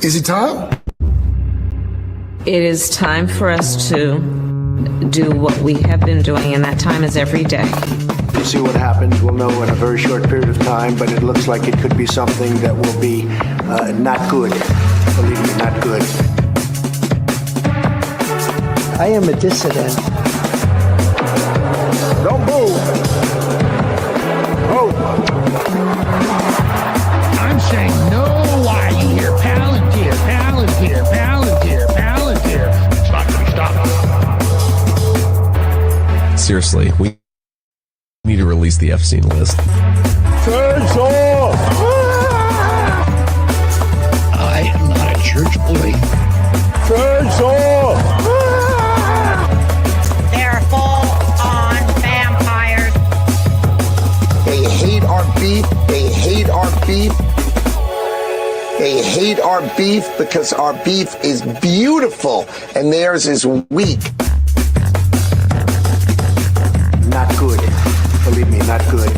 Is it time? It is time for us to do what we have been doing, and that time is every day. We'll see what happens. We'll know in a very short period of time, but it looks like it could be something that will be not good. Believe me, not good. I am a dissident. Don't move. Move. I'm saying no. Why you hear Palantir, Palantir, Palantir, Palantir? It's not going to stop. Seriously, we need to release the F-scene list. Turns off. I am not a church boy. Turns off. They're full-on vampires. They hate our beef. They hate our beef. They hate our beef because our beef is beautiful and theirs is weak. Not good. Believe me, not good.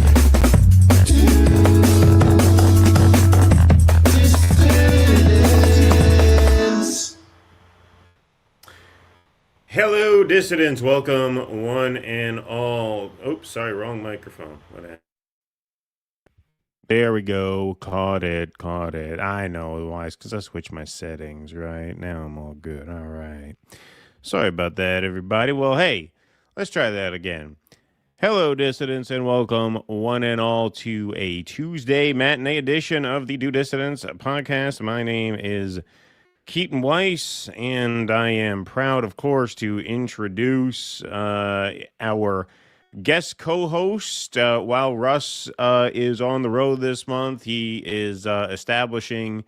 Hello, dissidents. Welcome, one and all. Oops, sorry, wrong microphone. What happened? There we go. Caught it. I know why. It's because I switched my settings, right? Now I'm all good. All right. Sorry about that, everybody. Well, hey, let's try that again. Hello, dissidents, and welcome, one and all, to a Tuesday matinee edition of the Do Dissidents podcast. My name is Keaton Weiss, and I am proud, of course, to introduce our guest co-host. While Russ is on the road this month, he is establishing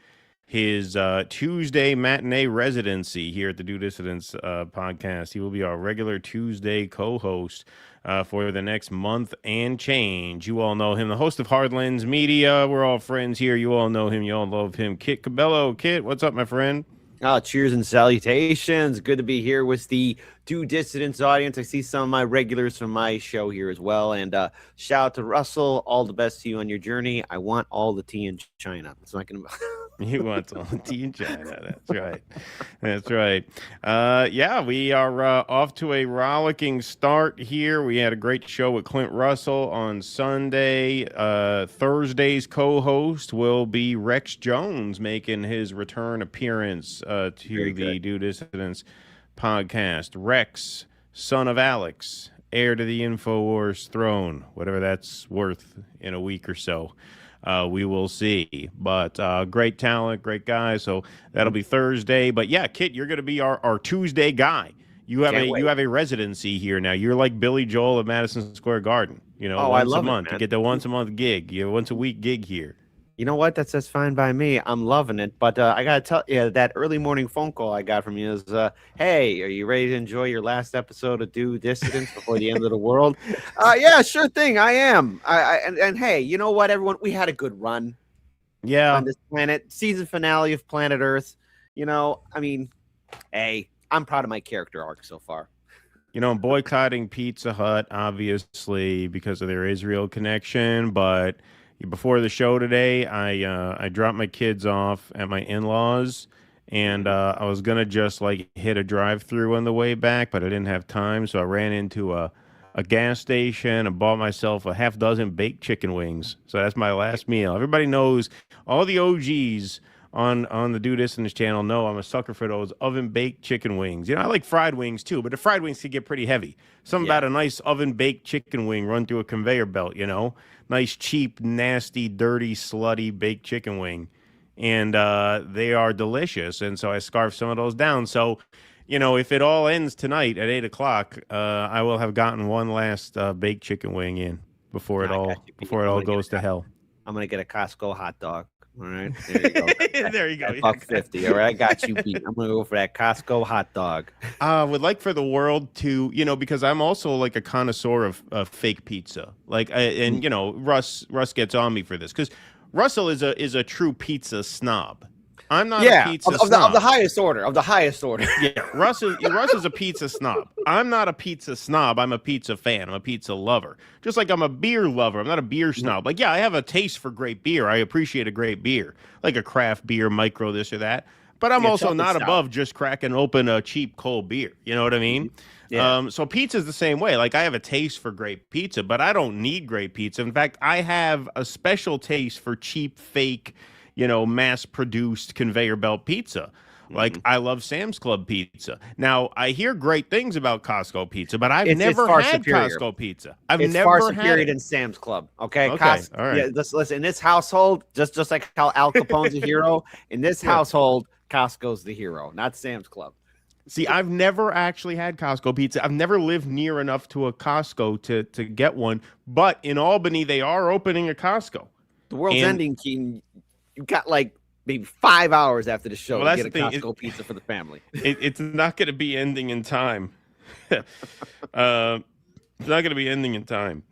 his Tuesday matinee residency here at the Do Dissidents podcast. He will be our regular Tuesday co-host for the next month and change. You all know him, the host of Hardlands Media. We're all friends here. You all know him. You all love him. Kit Cabello. Kit, what's up, my friend? Cheers and salutations. Good to be here with the Do Dissidents audience. I see some of my regulars from my show here as well. And shout out to Russell. All the best to you on your journey. I want all the tea in China. It's not going to... You want all the tea in China. That's right. That's right. Yeah, we are off to a rollicking start here. We had a great show with Clint Russell on Sunday. Thursday's co-host will be Rex Jones, making his return appearance to the Do Dissidents podcast. Rex, son of Alex, heir to the InfoWars throne, whatever that's worth in a week or so. We will see. But great talent, great guy. So that'll be Thursday. But yeah, Kit, you're going to be our Tuesday guy. You have a residency here now. You're like Billy Joel at Madison Square Garden. You know, once a month. You get the once a month gig. You once a week gig here. You know what? That's fine by me. I'm loving it. But I got to tell you, that early morning phone call I got from you is, hey, are you ready to enjoy your last episode of Do Dissidents before the end of the world? Yeah, sure thing. I am. And hey, you know what, everyone? We had a good run. Yeah. On this planet. Season finale of Planet Earth. You know, I mean, hey, I'm proud of my character arc so far. You know, I'm boycotting Pizza Hut, obviously, because of their Israel connection, but... Before the show today, I dropped my kids off at my in-laws, and I was going to just like hit a drive-through on the way back, but I didn't have time, so I ran into a gas station and bought myself a half dozen baked chicken wings. So that's my last meal. Everybody knows, all the OGs on the Do This in this channel know I'm a sucker for those oven-baked chicken wings. You know, I like fried wings too, but the fried wings can get pretty heavy. Something about a nice oven-baked chicken wing run through a conveyor belt, you know? Nice, cheap, nasty, dirty, slutty baked chicken wing. And they are delicious, and so I scarfed some of those down. So, you know, if it all ends tonight at 8 o'clock, I will have gotten one last baked chicken wing in before it all goes to hell. I'm going to get a Costco hot dog. All right, there you go. There you go. $1.50. All right, I got you beat. I'm gonna go for that Costco hot dog. I would like for the world to, you know, because I'm also like a connoisseur of fake pizza. Like, and you know, Russ gets on me for this because Russell is a true pizza snob. I'm not a pizza snob. Of the highest order. Yeah, Russ is a pizza snob. I'm not a pizza snob. I'm a pizza fan. I'm a pizza lover. Just like I'm a beer lover. I'm not a beer snob. Like, yeah, I have a taste for great beer. I appreciate a great beer, like a craft beer, micro this or that. But I'm Yeah, also chocolate not stout. above just cracking open a cheap cold beer. You know what I mean? Yeah. So pizza's the same way. Like I have a taste for great pizza, but I don't need great pizza. In fact, I have a special taste for cheap, fake, mass-produced conveyor belt pizza. Like I love Sam's Club pizza. Now I hear great things about Costco pizza, but I've It's never far had superior. Costco pizza. I've It's never far had superior it. than Sam's Club. Okay. Okay, all right. Yeah, listen, in this household, just like how Al Capone's a hero, in this household, Costco's the hero, not Sam's Club. See, I've never actually had Costco pizza. I've never lived near enough to a Costco to get one. But in Albany, they are opening a Costco. The world's And- ending, Keen. You got like maybe 5 hours after the show Well, to that's get a the thing. Costco pizza for the family. It's not going to be ending in time. It's not going to be ending in time.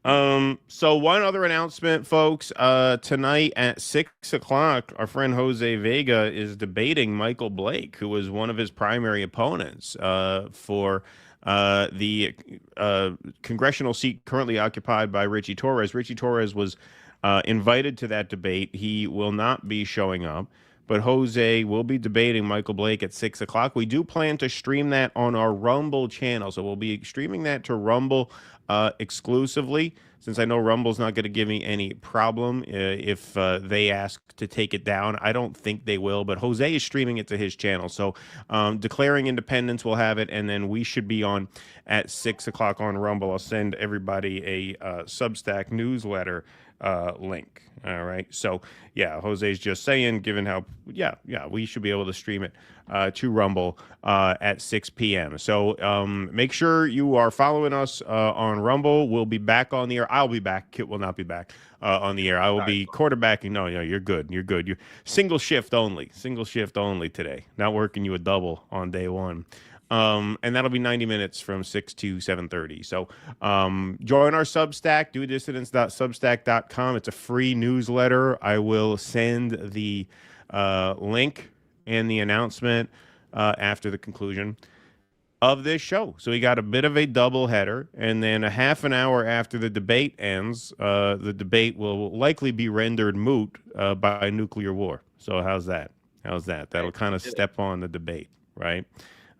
So one other announcement, folks. Tonight at 6 o'clock, our friend Jose Vega is debating Michael Blake, who was one of his primary opponents for the congressional seat currently occupied by Richie Torres. Richie Torres was invited to that debate. He will not be showing up, but Jose will be debating Michael Blake at 6 o'clock. We do plan to stream that on our Rumble channel, so we'll be streaming that to Rumble exclusively, since I know Rumble's not going to give me any problem if they ask to take it down. I don't think they will, but Jose is streaming it to his channel. So Declaring Independence will have it, and then we should be on at 6 o'clock on Rumble. I'll send everybody a Substack newsletter link. All right. So, yeah, Jose's just saying, given how, we should be able to stream it to Rumble at 6 p.m. So make sure you are following us on Rumble. We'll be back on the air. I'll be back. Kit will not be back on the air. I will be quarterbacking. No, you're good. You're good. You're single shift only today. Not working you a double on day one. And that'll be 90 minutes from 6 to 7:30. So join our Substack, dodissidents.substack.com. It's a free newsletter. I will send the link and the announcement after the conclusion of this show. So we got a bit of a double header, and then a half an hour after the debate ends, the debate will likely be rendered moot by nuclear war. So how's that? That'll kind of step on the debate, right?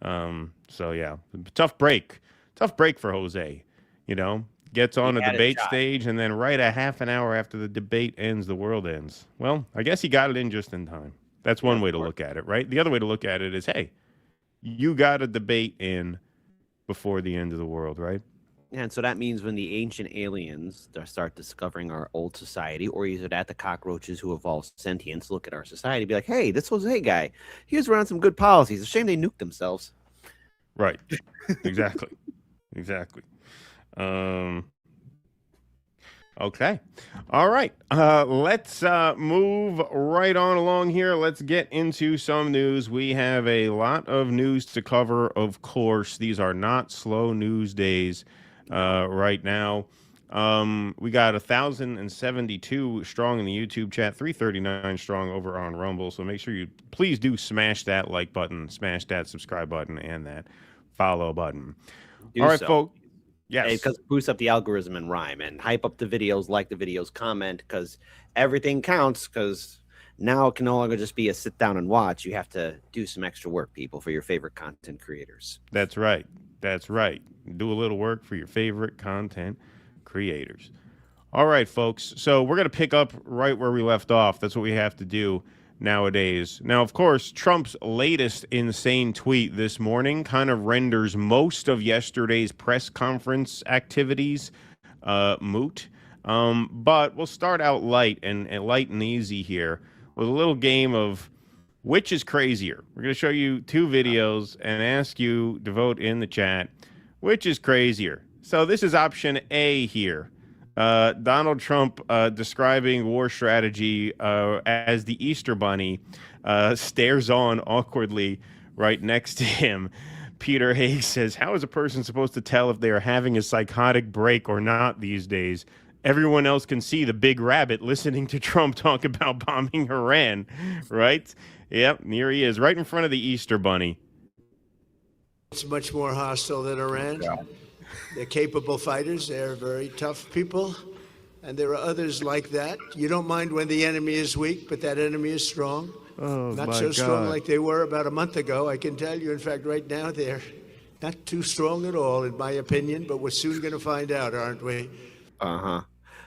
So yeah, tough break for Jose, gets on a debate stage, and then right a half an hour after the debate ends, the world ends. Well, I guess he got it in just in time. That's one way to look at it, right? The other way to look at it is, hey, you got a debate in before the end of the world, right? And so that means when the ancient aliens start discovering our old society, or either that the cockroaches who evolved sentience look at our society, be like, hey, this Jose guy, he was running some good policies. It's a shame they nuked themselves. Right. Exactly. Okay. All right. Let's move right on along here. Let's get into some news. We have a lot of news to cover, of course. These are not slow news days right now. We got 1,072 strong in the YouTube chat, 339 strong over on Rumble. So make sure you please do smash that like button, smash that subscribe button, and that follow button. All right, folks. Yes. Because it boosts up the algorithm and rhyme, and hype up the videos, like the videos, comment, because everything counts. Because now it can no longer just be a sit down and watch. You have to do some extra work, people, for your favorite content creators. That's right. Do a little work for your favorite content creators. All right, folks. So we're going to pick up right where we left off. That's what we have to do nowadays. Now, of course, Trump's latest insane tweet this morning kind of renders most of yesterday's press conference activities moot. But we'll start out light and easy here with a little game of which is crazier. We're going to show you two videos and ask you to vote in the chat. Which is crazier? So this is option A here. Donald Trump describing war strategy as the Easter Bunny stares on awkwardly right next to him. Peter Hayes says, how is a person supposed to tell if they are having a psychotic break or not these days? Everyone else can see the big rabbit listening to Trump talk about bombing Iran, right? Yep, here he is, right in front of the Easter Bunny. It's much more hostile than Iran. They're capable fighters. They're very tough people. And there are others like that. You don't mind when the enemy is weak, but that enemy is strong. Oh, Not my so strong God. like they were about a month ago, I can tell you. In fact, right now, they're not too strong at all, in my opinion, but we're soon going to find out, aren't we? Uh-huh.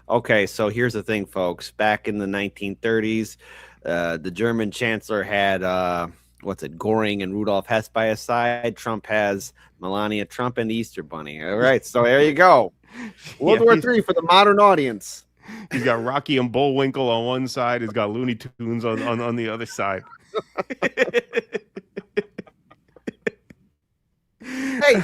Okay, so here's the thing, folks. Back in the 1930s, the German chancellor had Goring and Rudolf Hess by his side. Trump has Melania Trump and the Easter Bunny. All right, so there you go. World War III for the modern audience. He's got Rocky and Bullwinkle on one side. He's got Looney Tunes on the other side. Hey,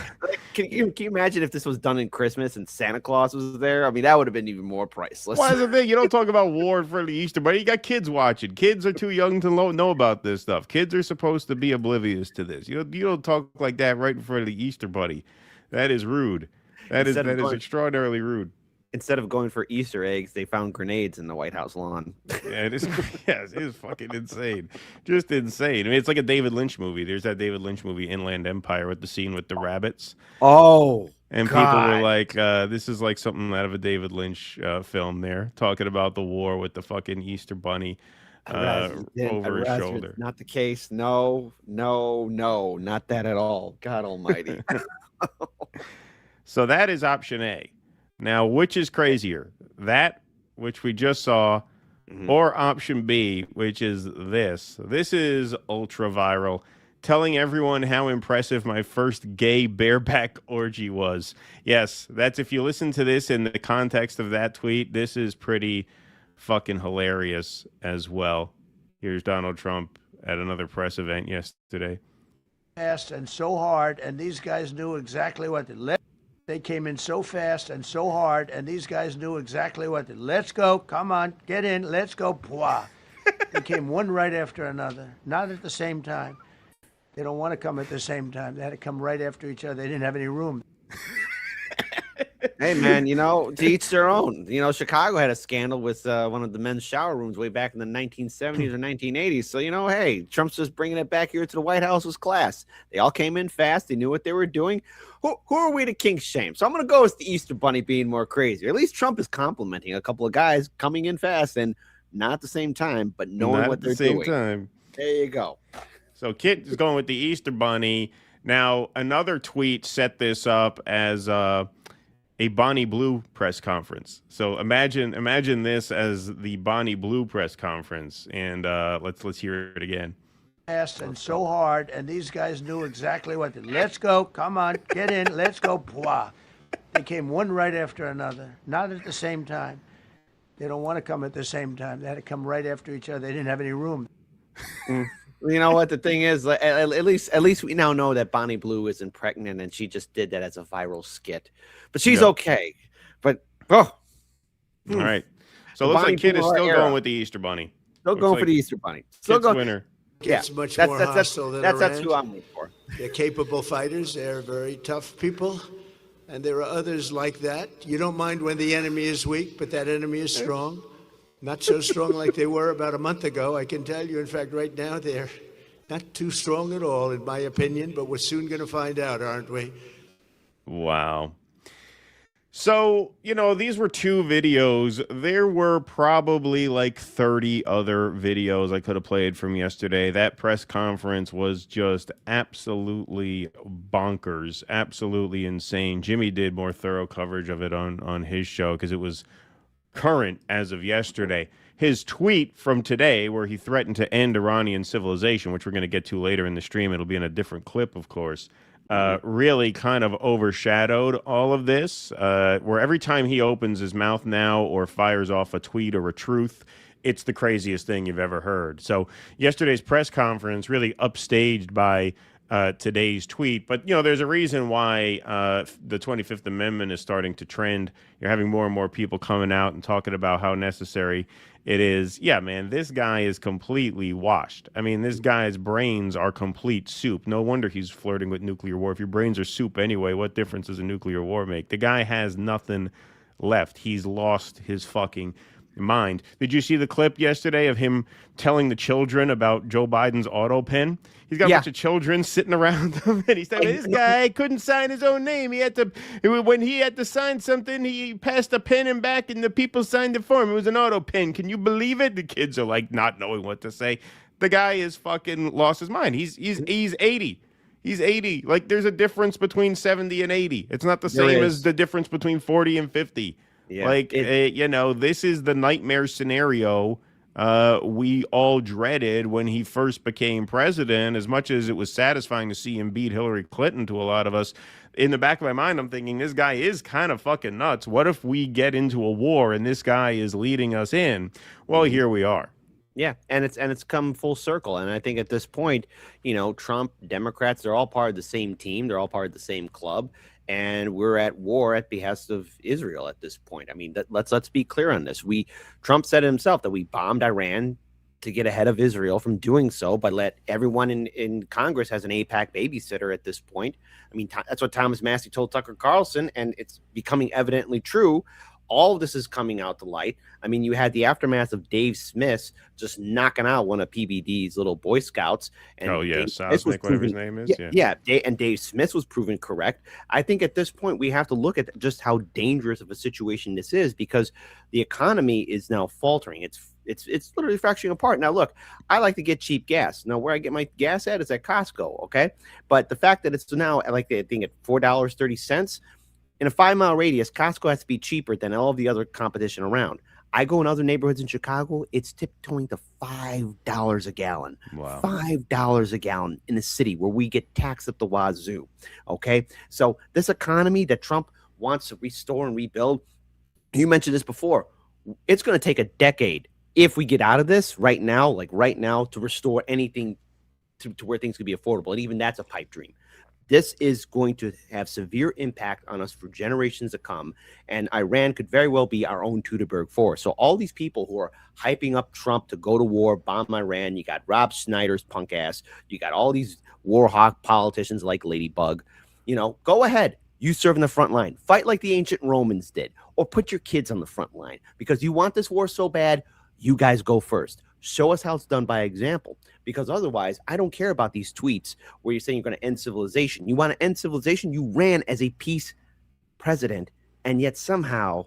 can you imagine if this was done in Christmas and Santa Claus was there? I mean, that would have been even more priceless. Why is the thing? You don't talk about war for the Easter, but you got kids watching. Kids are too young to know about this stuff. Kids are supposed to be oblivious to this. You don't talk like that right in front of the Easter Bunny. That is rude. That is extraordinarily rude. Instead of going for Easter eggs, they found grenades in the White House lawn. Yeah, it is. Yes, it is fucking insane. Just insane. I mean, it's like a David Lynch movie. There's that David Lynch movie, Inland Empire, with the scene with the rabbits. Oh, and God. People were like, "This is like something out of a David Lynch film." There, talking about the war with the fucking Easter Bunny over his shoulder. Not the case. No, not that at all. God Almighty. So that is option A. Now, which is crazier? That, which we just saw, or option B, which is this? This is ultra viral, telling everyone how impressive my first gay bareback orgy was. Yes, that's if you listen to this in the context of that tweet, this is pretty fucking hilarious as well. Here's Donald Trump at another press event yesterday. Fast and so hard, and these guys knew exactly what to let. They came in so fast and so hard, and these guys knew exactly what to. Let's go. Come on. Get in. Let's go. Pwah. They came one right after another, not at the same time. They don't want to come at the same time. They had to come right after each other. They didn't have any room. Hey, man, to each their own. Chicago had a scandal with one of the men's shower rooms way back in the 1970s or 1980s. So, hey, Trump's just bringing it back here to the White House was class. They all came in fast. They knew what they were doing. Who are we to kink shame? So I'm going to go with the Easter Bunny being more crazy. Or at least Trump is complimenting a couple of guys coming in fast and not at the same time, but knowing what they're doing. Time. There you go. So Kit is going with the Easter Bunny. Now, another tweet set this up as a Bonnie Blue press conference. So imagine this as the Bonnie Blue press conference, and let's hear it again. Fast and so hard, and these guys knew exactly what to. Let's go. Come on. Get in. Let's go. Pwah. They came one right after another, not at the same time. They don't want to come at the same time. They had to come right after each other. They didn't have any room. You know what the thing is? At least we now know that Bonnie Blue isn't pregnant, and she just did that as a viral skit. But she's okay. But all right. So it looks like Kid is still going with the Easter Bunny. Still going for the Easter Bunny. Still going winner. It's much more hostile than that's who I'm looking for. They're capable fighters. They're very tough people. And there are others like that. You don't mind when the enemy is weak, but that enemy is strong. Not so strong like they were about a month ago, I can tell you. In fact, right now, they're not too strong at all, in my opinion, but we're soon going to find out, aren't we? Wow. So, these were two videos. There were probably like 30 other videos I could have played from yesterday. That press conference was just absolutely bonkers, absolutely insane. Jimmy did more thorough coverage of it on his show because it was current as of yesterday. His tweet from today, where he threatened to end Iranian civilization, which we're going to get to later in the stream, it'll be in a different clip, of course, really kind of overshadowed all of this, where every time he opens his mouth now or fires off a tweet or a truth, it's the craziest thing you've ever heard. So yesterday's press conference really upstaged by today's tweet. But, there's a reason why the 25th Amendment is starting to trend. You're having more and more people coming out and talking about how necessary it is. Yeah, man, this guy is completely washed. I mean, this guy's brains are complete soup. No wonder he's flirting with nuclear war. If your brains are soup anyway, what difference does a nuclear war make? The guy has nothing left. He's lost his fucking mind. Did you see the clip yesterday of him telling the children about Joe Biden's auto pen? He's got a bunch of children sitting around him, and he's telling this guy couldn't sign his own name. When he had to sign something, he passed a pen and back, and the people signed it for him. It was an auto pen. Can you believe it? The kids are like not knowing what to say. The guy is fucking lost his mind. He's 80. He's 80. Like, there's a difference between 70 and 80. It's not the There same is. as the difference between 40 and 50. Yeah, Like, this is the nightmare scenario we all dreaded when he first became president. As much as it was satisfying to see him beat Hillary Clinton to a lot of us, in the back of my mind, I'm thinking, this guy is kind of fucking nuts. What if we get into a war and this guy is leading us in? Well, here we are. Yeah, and it's come full circle. And I think at this point, Trump, Democrats, they're all part of the same team. They're all part of the same club. And we're at war at behest of Israel at this point. I mean, let's be clear on this. Trump said himself that we bombed Iran to get ahead of Israel from doing so, but let everyone in Congress has an AIPAC babysitter at this point. I mean, that's what Thomas Massey told Tucker Carlson, and it's becoming evidently true. All of this is coming out to light. I mean, you had the aftermath of Dave Smith just knocking out one of PBD's little Boy Scouts. And Sosnick, whatever his name is. And Dave Smith was proven correct. I think at this point we have to look at just how dangerous of a situation this is, because the economy is now faltering. It's literally fracturing apart. Now, look, I like to get cheap gas. Now, where I get my gas at is at Costco, okay? But the fact that it's now, I think at $4.30, in a 5-mile radius, Costco has to be cheaper than all of the other competition around. I go in other neighborhoods in Chicago, it's tiptoeing to $5 a gallon. Wow. $5 a gallon in the city where we get taxed up the wazoo. Okay. So this economy that Trump wants to restore and rebuild, you mentioned this before, it's going to take a decade if we get out of this right now, to restore anything to where things could be affordable. And even that's a pipe dream. This is going to have severe impact on us for generations to come. And Iran could very well be our own Teutoburg Force. So all these people who are hyping up Trump to go to war, bomb Iran, you got Rob Schneider's punk ass, you got all these war hawk politicians like Ladybug, go ahead. You serve in the front line. Fight like the ancient Romans did, or put your kids on the front line, because you want this war so bad. You guys go first. Show us how it's done by example, because otherwise I don't care about these tweets where you're saying you're going to end civilization. You want to end civilization? You ran as a peace president, and yet somehow,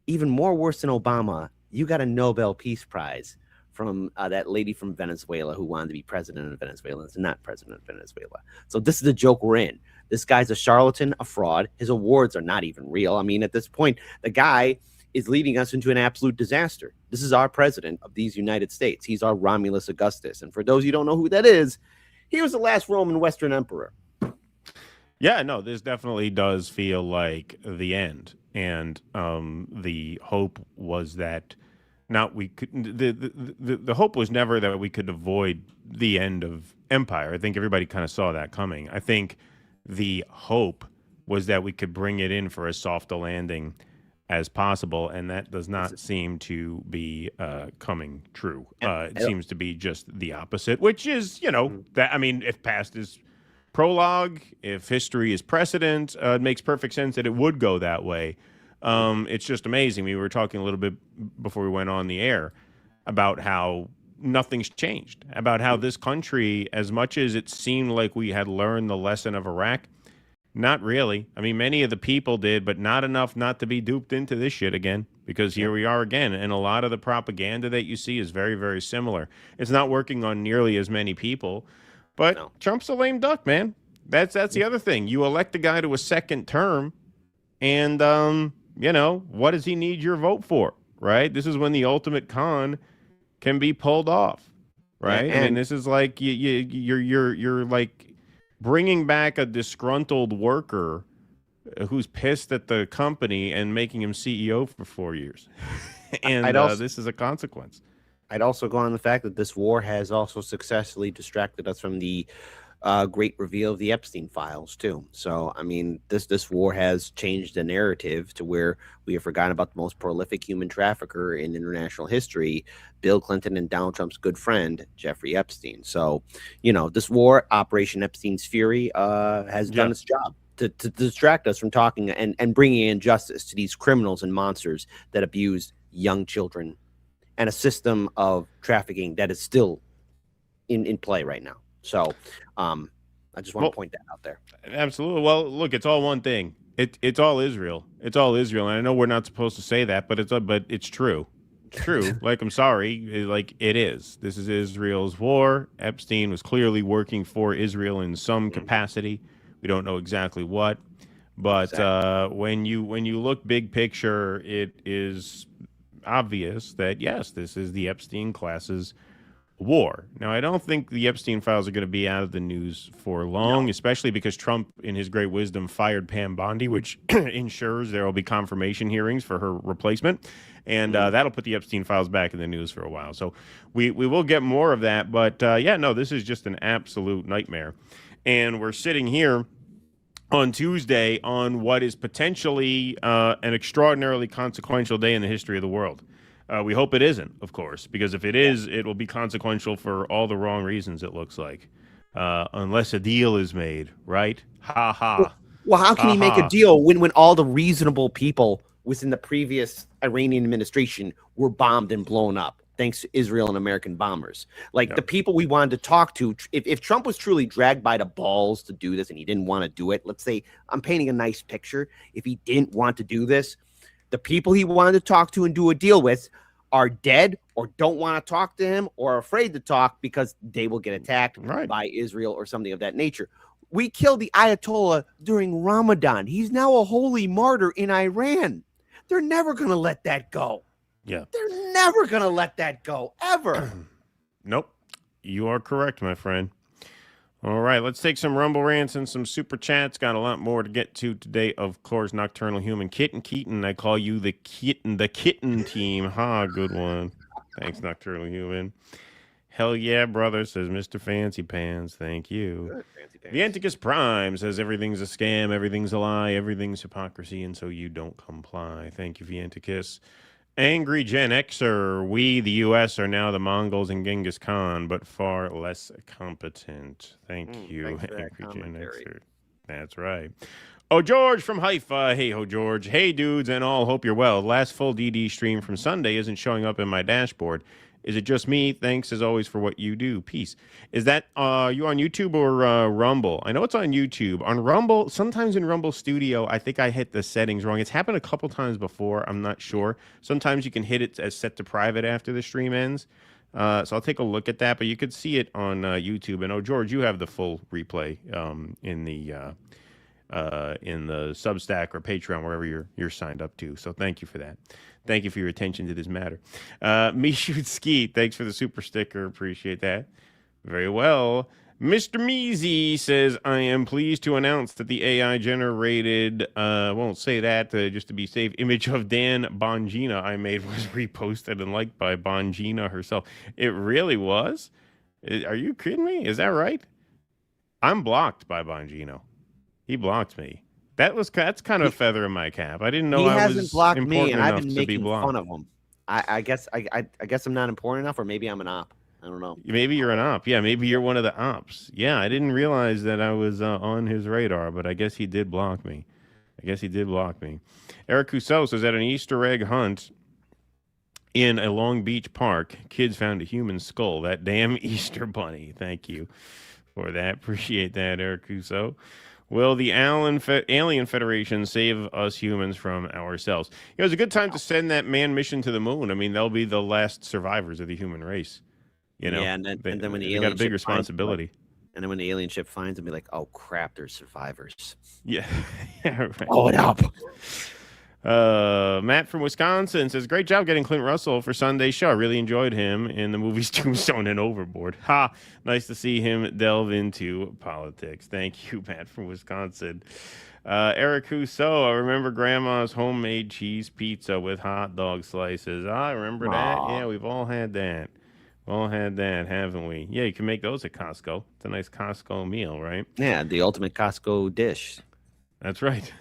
even more worse than Obama, you got a Nobel Peace Prize from that lady from Venezuela who wanted to be president of Venezuela and is not president of Venezuela. So this is the joke we're in. This guy's a charlatan, a fraud. His awards are not even real. I mean, at this point, the guy is leading us into an absolute disaster. This is our president of these United States. He's our Romulus Augustus. And for those you don't know who that is, he was the last Roman Western emperor. Yeah, no, this definitely does feel like the end. And the hope was that the hope was never that we could avoid the end of empire. I think everybody kind of saw that coming. I think the hope was that we could bring it in for as soft a landing as possible, and that does not seem to be coming true. It seems to be just the opposite, which is, that, I mean, if past is prologue, if history is precedent, it makes perfect sense that it would go that way. It's just amazing. We were talking a little bit before we went on the air about how nothing's changed, about how this country, as much as it seemed like we had learned the lesson of Iraq, not really. I mean, many of the people did, but not enough not to be duped into this shit again, because here we are again. And a lot of the propaganda that you see is very, very similar. It's not working on nearly as many people, but Trump's a lame duck, man. That's the other thing. You elect a guy to a second term, and, what does he need your vote for, right? This is when the ultimate con can be pulled off, right? Yeah, and this is like you're like bringing back a disgruntled worker who's pissed at the company and making him CEO for 4 years. And this is a consequence. I'd also go on the fact that this war has also successfully distracted us from the great reveal of the Epstein files too. So, I mean, this war has changed the narrative to where we have forgotten about the most prolific human trafficker in international history, Bill Clinton and Donald Trump's good friend, Jeffrey Epstein. So, this war, Operation Epstein's Fury, has done its job to distract us from talking and bringing in justice to these criminals and monsters that abuse young children, and a system of trafficking that is still in play right now. So I just want to point that out there. Absolutely. Well, look, it's all one thing. It's all Israel. It's all Israel. And I know we're not supposed to say that, but it's true. true. Like, I'm sorry. Like, it is. This is Israel's war. Epstein was clearly working for Israel in some capacity. We don't know exactly what. But when you look big picture, it is obvious that, yes, this is the Epstein class's war. Now, I don't think the Epstein files are going to be out of the news for long, especially because Trump, in his great wisdom, fired Pam Bondi, which ensures there will be confirmation hearings for her replacement. And that'll put the Epstein files back in the news for a while. So we will get more of that. But this is just an absolute nightmare. And we're sitting here on Tuesday on what is potentially an extraordinarily consequential day in the history of the world. We hope it isn't, of course, because if it is, it will be consequential for all the wrong reasons, it looks like. Unless a deal is made, right? Ha ha. Well, how can he make a deal when all the reasonable people within the previous Iranian administration were bombed and blown up, thanks to Israel and American bombers? Like, the people we wanted to talk to, if Trump was truly dragged by the balls to do this and he didn't want to do it, let's say, I'm painting a nice picture. If he didn't want to do this, the people he wanted to talk to and do a deal with are dead or don't want to talk to him or are afraid to talk because they will get attacked by Israel or something of that nature. We killed the Ayatollah during Ramadan. He's now a holy martyr in Iran. They're never going to let that go. Yeah. They're never going to let that go, ever. Nope. You are correct, my friend. All right, let's take some Rumble Rants and some Super Chats. Got a lot more to get to today, of course. Nocturnal Human. Kitten Keaton, I call you the kitten team. Ha, good one. Thanks, Nocturnal Human. Hell yeah, brother, says Mr. Fancy Pants. Thank you. The Anticus Prime says everything's a scam, everything's a lie, everything's hypocrisy, and so you don't comply. Thank you, Anticus. Angry Gen Xer, we, the U.S., are now the Mongols and Genghis Khan, but far less competent. Thank you, Angry Gen Xer. That's right. Oh, George from Haifa. Hey, ho, George. Hey, dudes, and all. Hope you're well. Last full DD stream from Sunday isn't showing up in my dashboard. Is it just me? Thanks, as always, for what you do. Peace. Is that you on YouTube or Rumble? I know it's on YouTube. On Rumble, sometimes in Rumble Studio, I think I hit the settings wrong. It's happened a couple times before. I'm not sure. Sometimes you can hit it as set to private after the stream ends. So I'll take a look at that. But you could see it on YouTube. And, oh, George, you have the full replay in the Substack or Patreon, wherever you're signed up to. So thank you for that. Thank you for your attention to this matter. Me Shoot Ski, thanks for the super sticker. Appreciate that. Very well. Mr. Measy says, I am pleased to announce that the AI-generated, won't say that just to be safe, image of Dan Bongina I made was reposted and liked by Bongina herself. It really was? Are you kidding me? Is that right? I'm blocked by Bongino. He blocked me. That's kind of a feather in my cap. I didn't know he I hasn't was blocked important me, and enough I've been to be making blocked. fun of him. I guess I'm not important enough, or maybe I'm an op. I don't know. Maybe you're an op. Yeah, maybe you're one of the ops. Yeah, I didn't realize that I was on his radar, but I guess he did block me. Eric Cousseau says, at an Easter egg hunt in a Long Beach park, kids found a human skull. That damn Easter bunny. Thank you for that. Appreciate that, Eric Cousseau. Will the Alien Federation save us humans from ourselves? It was a good time to send that manned mission to the moon. I mean, they'll be the last survivors of the human race. You know, yeah, and then when the they got a big responsibility. And then when the alien ship finds them, be like, oh crap, they're survivors. Yeah, yeah, right. Blow it up. Matt from Wisconsin says, great job getting Clint Russell for Sunday's show. I really enjoyed him in the movies Tombstone and Overboard. Ha! Nice to see him delve into politics. Thank you, Matt from Wisconsin. Eric Rousseau, I remember Grandma's homemade cheese pizza with hot dog slices. I remember that. Yeah, we've all had that. All had that, haven't we? Yeah, you can make those at Costco. It's a nice Costco meal, right? Yeah, the ultimate Costco dish. That's right.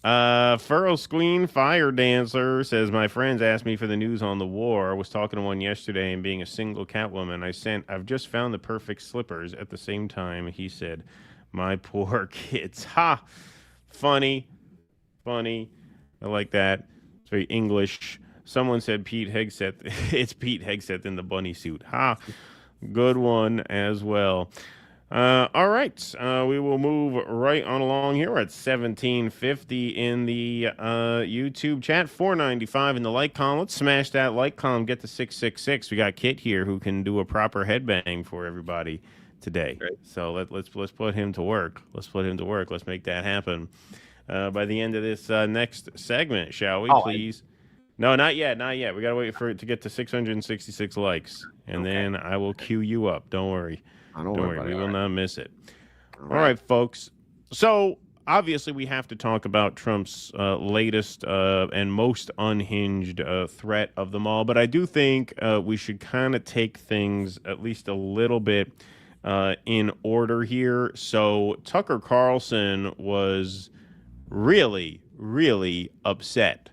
Furrow Squeen Fire Dancer says, my friends asked me for the news on the war. I was talking to one yesterday, and being a single Catwoman, I've just found the perfect slippers. At the same time, he said, my poor kids. Ha! Funny. I like that. It's very English. Someone said Pete Hegseth. It's Pete Hegseth in the bunny suit. Ha! Good one as well. All right. We will move right on along here. We're at 1750 in the YouTube chat, 495 in the like column. Let's smash that like column, get to 666. We got Kit here who can do a proper headbang for everybody today. Great. So let's put him to work. Let's make that happen by the end of this next segment, shall we, please? No, not yet. We got to wait for it to get to 666 likes, and then I will queue you up. Don't worry. Don't worry. We will not miss it. All right, folks. So obviously we have to talk about Trump's latest and most unhinged threat of them all. But I do think we should kind of take things at least a little bit in order here. So Tucker Carlson was really, really upset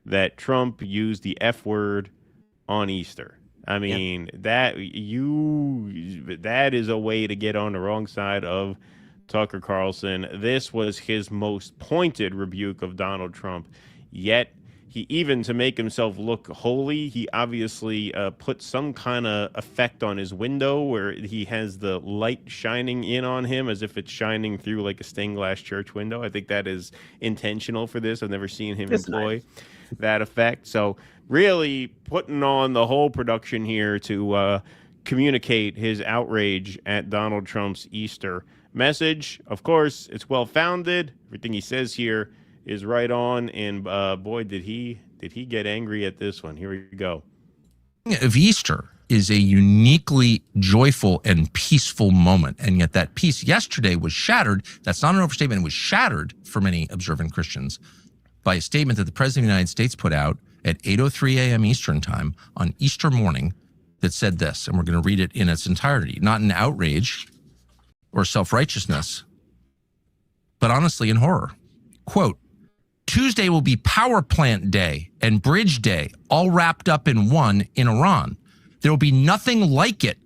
that Trump used the F word on Easter. I mean, that is a way to get on the wrong side of Tucker Carlson. This was his most pointed rebuke of Donald Trump. Yet, he even to make himself look holy, he obviously put some kind of effect on his window where he has the light shining in on him as if it's shining through like a stained glass church window. I think that is intentional for this. I've never seen him employ that effect. So really putting on the whole production here to communicate his outrage at Donald Trump's Easter message. Of course, it's well-founded. Everything he says here is right on. And boy, did he get angry at this one. Here we go. Of Easter is a uniquely joyful and peaceful moment. And yet that peace yesterday was shattered. That's not an overstatement. It was shattered for many observant Christians by a statement that the President of the United States put out at 8:03 a.m. Eastern time on Easter morning that said this, and we're going to read it in its entirety, not in outrage or self-righteousness, but honestly in horror. Quote, Tuesday will be power plant day and bridge day, all wrapped up in one in Iran. There will be nothing like it.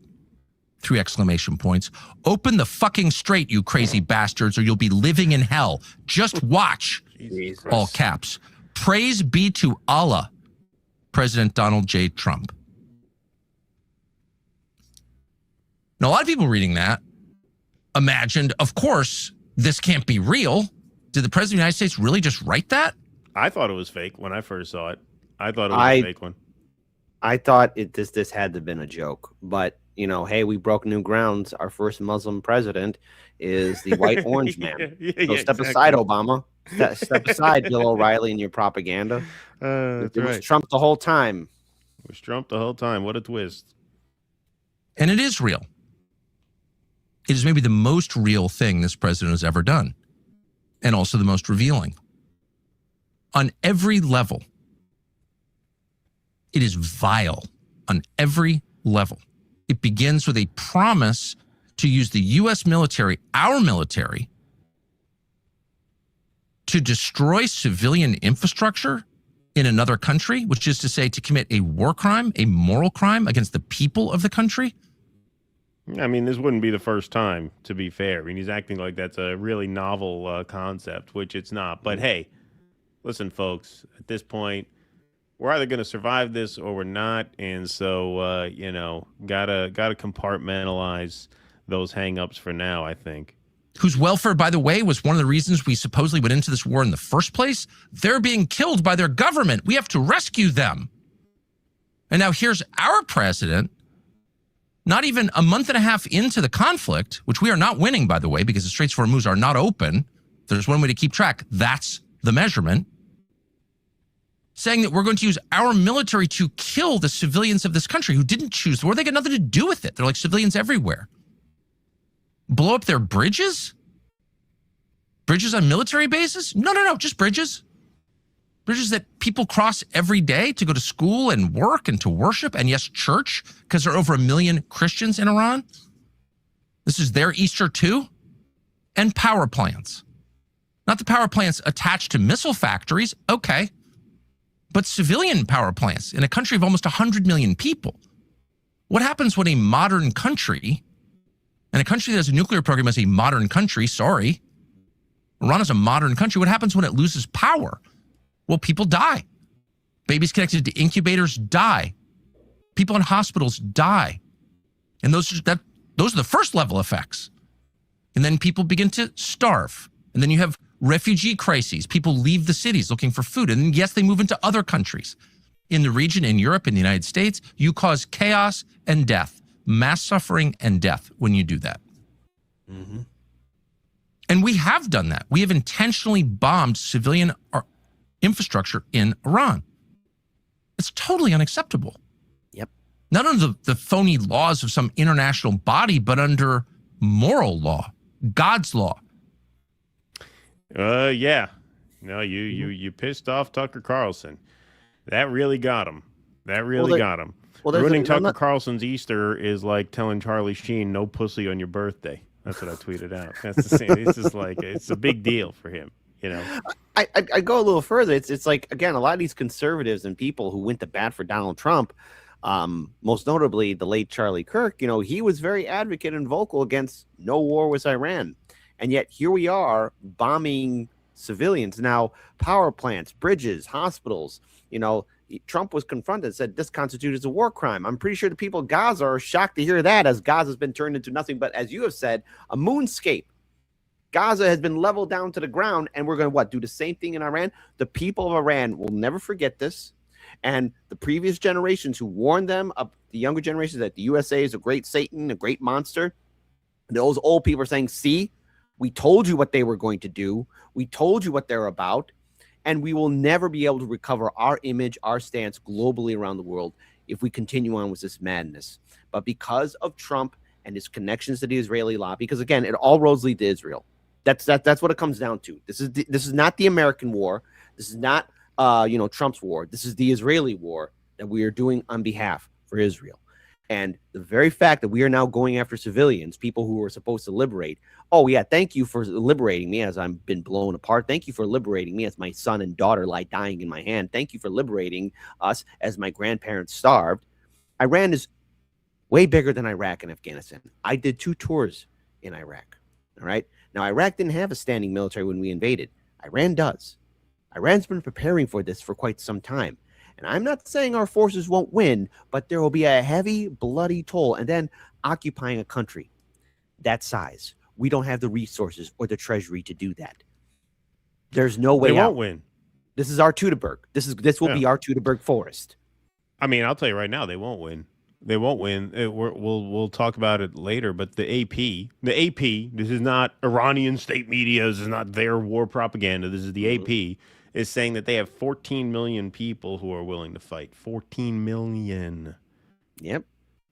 3 exclamation points. Open the fucking straight, you crazy bastards, or you'll be living in hell. Just watch. Jesus. All caps. Praise be to Allah, President Donald J. Trump. Now, a lot of people reading that imagined, of course, this can't be real. Did the President of the United States really just write that? I thought it was fake when I first saw it. I thought it was a fake one. I thought this had to have been a joke, but you know, hey, we broke new grounds. Our first Muslim president is the white orange man. So step aside, Obama. Step aside, Bill O'Reilly, and your propaganda. It was Trump the whole time. It was Trump the whole time. What a twist. And it is real. It is maybe the most real thing this president has ever done, and also the most revealing. On every level, it is vile on every level. It begins with a promise to use the U.S. military, our military, to destroy civilian infrastructure in another country, which is to say to commit a war crime, a moral crime against the people of the country. I mean, this wouldn't be the first time, to be fair. I mean, he's acting like that's a really novel concept, which it's not. But hey, listen, folks, at this point, we're either going to survive this or we're not. And so, you know, gotta compartmentalize those hangups for now, I think. Whose welfare, by the way, was one of the reasons we supposedly went into this war in the first place. They're being killed by their government. We have to rescue them. And now here's our president, not even a month and a half into the conflict, which we are not winning, by the way, because the Straits of Hormuz are not open. There's one way to keep track. That's the measurement. Saying that we're going to use our military to kill the civilians of this country who didn't choose the war. They got nothing to do with it. They're like civilians everywhere. Blow up their bridges? Bridges on military bases? No, just bridges. Bridges that people cross every day to go to school and work and to worship, and yes, church, because there are over 1 million Christians in Iran. This is their Easter too. And power plants. Not the power plants attached to missile factories, okay, but civilian power plants in a country of almost 100 million people. What happens when a modern country, and a country that has a nuclear program as a modern country, sorry, Iran is a modern country, what happens when it loses power? Well, people die. Babies connected to incubators die. People in hospitals die. And those are the first level effects. And then people begin to starve. And then you have refugee crises. People leave the cities looking for food. And then, yes, they move into other countries. In the region, in Europe, in the United States, you cause chaos and death, mass suffering and death when you do that. Mm-hmm. And we have done that. We have intentionally bombed civilian infrastructure in Iran. It's totally unacceptable. Yep. Not under the phony laws of some international body, but under moral law, God's law. Yeah. No, you pissed off Tucker Carlson. That really got him. That really got him. Ruining Tucker Carlson's Easter is like telling Charlie Sheen no pussy on your birthday. That's what I tweeted out. That's the same. It's just like it's a big deal for him. You know. I go a little further. It's like, again, a lot of these conservatives and people who went to bat for Donald Trump, most notably the late Charlie Kirk, he was very advocate and vocal against no war with Iran. And yet here we are bombing civilians now, power plants, bridges, hospitals. Trump was confronted and said this constitutes a war crime. I'm pretty sure the people of Gaza are shocked to hear that, as Gaza has been turned into nothing but, as you have said, a moonscape. Gaza has been leveled down to the ground, and we're going to do the same thing in Iran? The people of Iran will never forget this. And the previous generations who warned them, the younger generations, that the USA is a great Satan, a great monster, those old people are saying, see, we told you what they were going to do. We told you what they're about. And we will never be able to recover our image, our stance globally around the world if we continue on with this madness. But because of Trump and his connections to the Israeli lobby, because again, it all roads lead to Israel. That's what it comes down to. This is not the American war. This is not Trump's war. This is the Israeli war that we are doing on behalf for Israel. And the very fact that we are now going after civilians, people who are supposed to liberate. Oh, yeah, thank you for liberating me as I've been blown apart. Thank you for liberating me as my son and daughter lie dying in my hand. Thank you for liberating us as my grandparents starved. Iran is way bigger than Iraq and Afghanistan. I did 2 tours in Iraq. All right. Now, Iraq didn't have a standing military when we invaded. Iran does. Iran's been preparing for this for quite some time. And I'm not saying our forces won't win, but there will be a heavy, bloody toll. And then occupying a country that size, we don't have the resources or the treasury to do that. There's no way they out. Won't win. This is our Teutoburg. This will be our Teutoburg forest. I mean, I'll tell you right now, they won't win. They won't win. We'll talk about it later. But the AP, this is not Iranian state media. This is not their war propaganda. This is the AP. Is saying that they have 14 million people who are willing to fight. 14 million. Yep.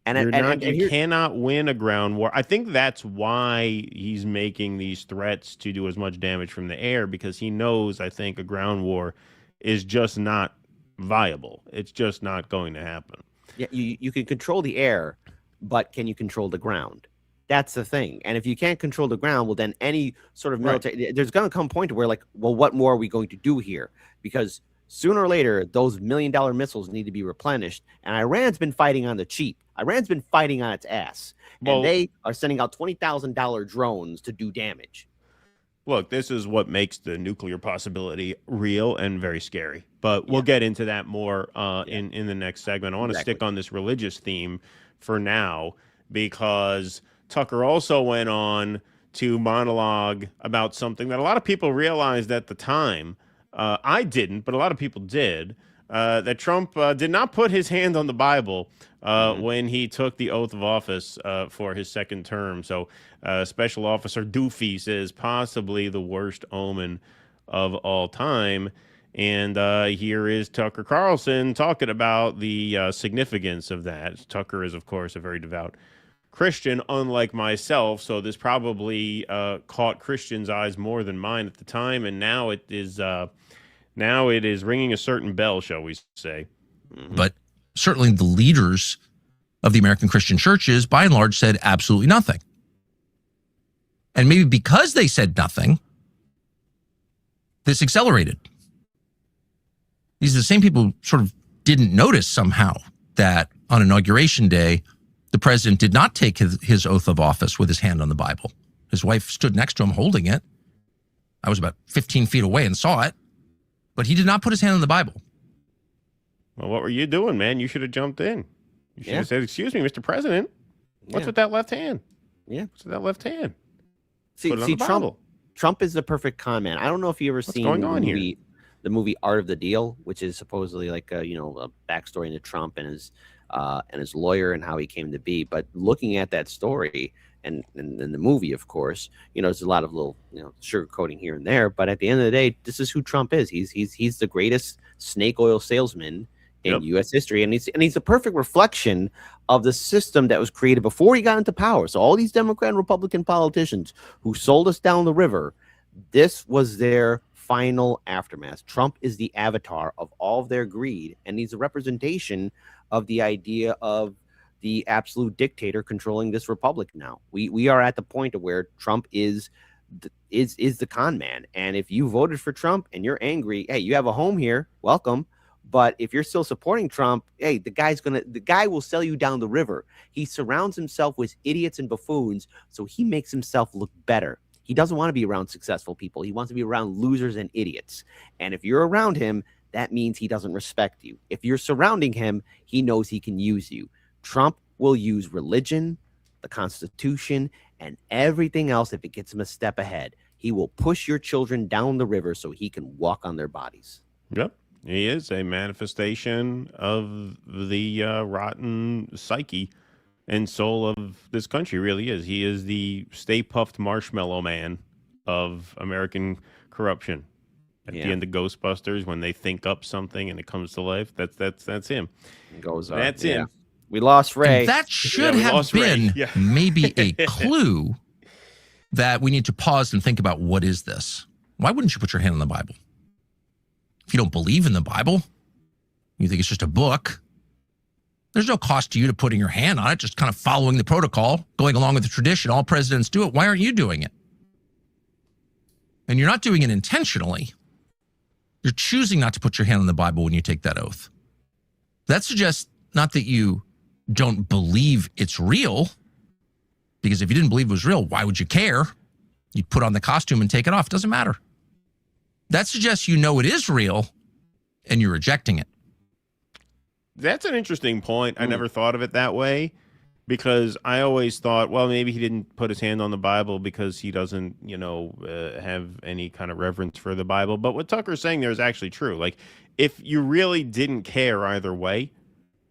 You cannot win a ground war. I think that's why he's making these threats to do as much damage from the air, because he knows, I think, a ground war is just not viable. It's just not going to happen. Yeah, you can control the air, but can you control the ground? That's the thing. And if you can't control the ground, well, then any sort of military, there's going to come a point where, like, well, what more are we going to do here? Because sooner or later, those $1 million missiles need to be replenished. And Iran's been fighting on the cheap. Iran's been fighting on its ass. And they are sending out $20,000 drones to do damage. Look, this is what makes the nuclear possibility real and very scary. But we'll get into that more in the next segment. I want to stick on this religious theme for now, because Tucker also went on to monologue about something that a lot of people realized at the time. I didn't, but a lot of people did. That Trump did not put his hand on the Bible when he took the oath of office for his second term. So Special Officer Doofy says possibly the worst omen of all time. And here is Tucker Carlson talking about the significance of that. Tucker is, of course, a very devout Christian, unlike myself. So this probably caught Christians' eyes more than mine at the time. And now it is ringing a certain bell, shall we say. But certainly the leaders of the American Christian churches, by and large, said absolutely nothing. And maybe because they said nothing, this accelerated. These are the same people who sort of didn't notice somehow that on Inauguration Day, the president did not take his oath of office with his hand on the Bible. His wife stood next to him holding it. I was about 15 feet away and saw it. But he did not put his hand on the Bible. Well, what were you doing, man? You should have jumped in. You should have said, "Excuse me, Mr. President, what's with that left hand? Yeah. What's with that left hand?" See, Put it on the Trump. Bible. Trump is the perfect con man. I don't know if you ever seen going on here? the movie Art of the Deal, which is supposedly like a backstory into Trump and his lawyer and how he came to be. But looking at that story and the movie, of course, there's a lot of little sugarcoating here and there. But at the end of the day, this is who Trump is. He's the greatest snake oil salesman in U.S. history, and he's a perfect reflection of the system that was created before he got into power. So all these Democrat and Republican politicians who sold us down the river, this was their final aftermath. Trump is the avatar of all of their greed, and he's a representation of the idea of the absolute dictator controlling this republic now. We are at the point of where Trump is the con man, and if you voted for Trump and you're angry, hey, you have a home here, welcome. But if you're still supporting Trump, hey, the guy will sell you down the river. He surrounds himself with idiots and buffoons, so he makes himself look better. He doesn't want to be around successful people. He wants to be around losers and idiots. And if you're around him, that means he doesn't respect you. If you're surrounding him, he knows he can use you. Trump will use religion, the Constitution, and everything else if it gets him a step ahead. He will push your children down the river so he can walk on their bodies. Yep. He is a manifestation of the rotten psyche and soul of this country, really is. He is the Stay Puffed Marshmallow Man of American corruption. At the end of Ghostbusters, when they think up something and it comes to life, that's him. It goes up. That's him. We lost Ray. And that should have been maybe a clue that we need to pause and think about, what is this? Why wouldn't you put your hand on the Bible? If you don't believe in the Bible, you think it's just a book, there's no cost to you to putting your hand on it, just kind of following the protocol, going along with the tradition. All presidents do it. Why aren't you doing it? And you're not doing it intentionally. You're choosing not to put your hand on the Bible when you take that oath. That suggests not that you don't believe it's real, because if you didn't believe it was real, why would you care? You'd put on the costume and take it off. It doesn't matter. That suggests you know it is real and you're rejecting it. That's an interesting point. I never thought of it that way, because I always thought, well, maybe he didn't put his hand on the Bible because he doesn't, have any kind of reverence for the Bible. But what Tucker's saying there is actually true. Like, if you really didn't care either way,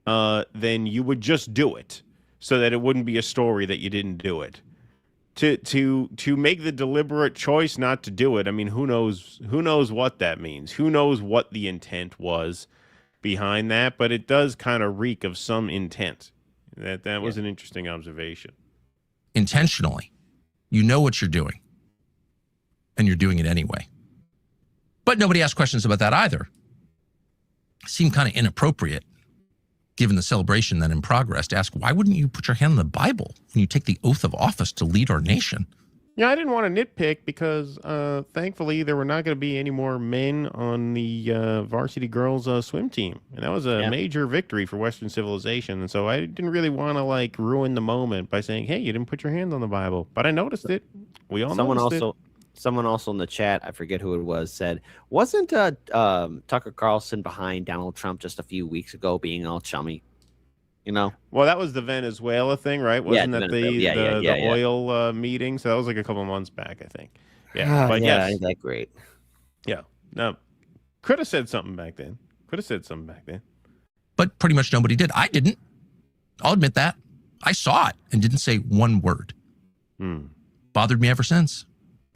then you would just do it so that it wouldn't be a story that you didn't do it. To make the deliberate choice not to do it, I mean, who knows what that means? Who knows what the intent was behind that? But it does kind of reek of some intent. That was an interesting observation. Intentionally. You know what you're doing, and you're doing it anyway. But nobody asked questions about that either. It seemed kind of inappropriate, given the celebration then in progress, to ask, why wouldn't you put your hand on the Bible when you take the oath of office to lead our nation? Yeah, I didn't want to nitpick because thankfully there were not going to be any more men on the varsity girls swim team. And that was a major victory for Western civilization. And so I didn't really want to ruin the moment by saying, hey, you didn't put your hand on the Bible. But I noticed it. We all noticed it. Someone also in the chat, I forget who it was, said, wasn't Tucker Carlson behind Donald Trump just a few weeks ago being all chummy? Well, that was the Venezuela thing, right? Wasn't that the oil meeting? So that was like a couple of months back, I think. Yeah, but yes. Ain't that great? Yeah. No, could have said something back then. But pretty much nobody did. I didn't. I'll admit that. I saw it and didn't say one word. Bothered me ever since.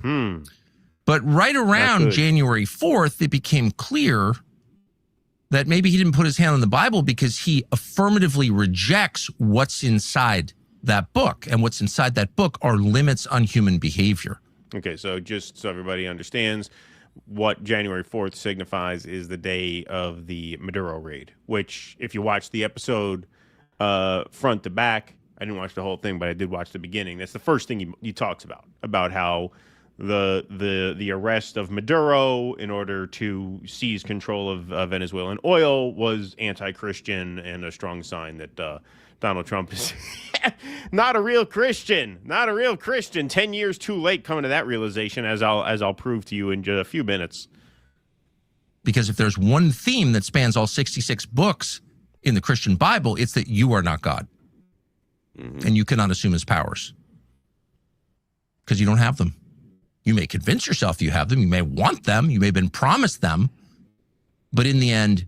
But right around January 4th, it became clear that maybe he didn't put his hand on the Bible because he affirmatively rejects what's inside that book. And what's inside that book are limits on human behavior. Okay, so just so everybody understands, what January 4th signifies is the day of the Maduro raid, which, if you watch the episode front to back, I didn't watch the whole thing, but I did watch the beginning. That's the first thing he talks about how the arrest of Maduro in order to seize control of Venezuelan oil was anti-Christian and a strong sign that Donald Trump is not a real Christian. 10 years too late coming to that realization, as I'll prove to you in just a few minutes. Because if there's one theme that spans all 66 books in the Christian Bible, it's that you are not God. And you cannot assume his powers. Because you don't have them. You may convince yourself you have them. You may want them. You may have been promised them. But in the end,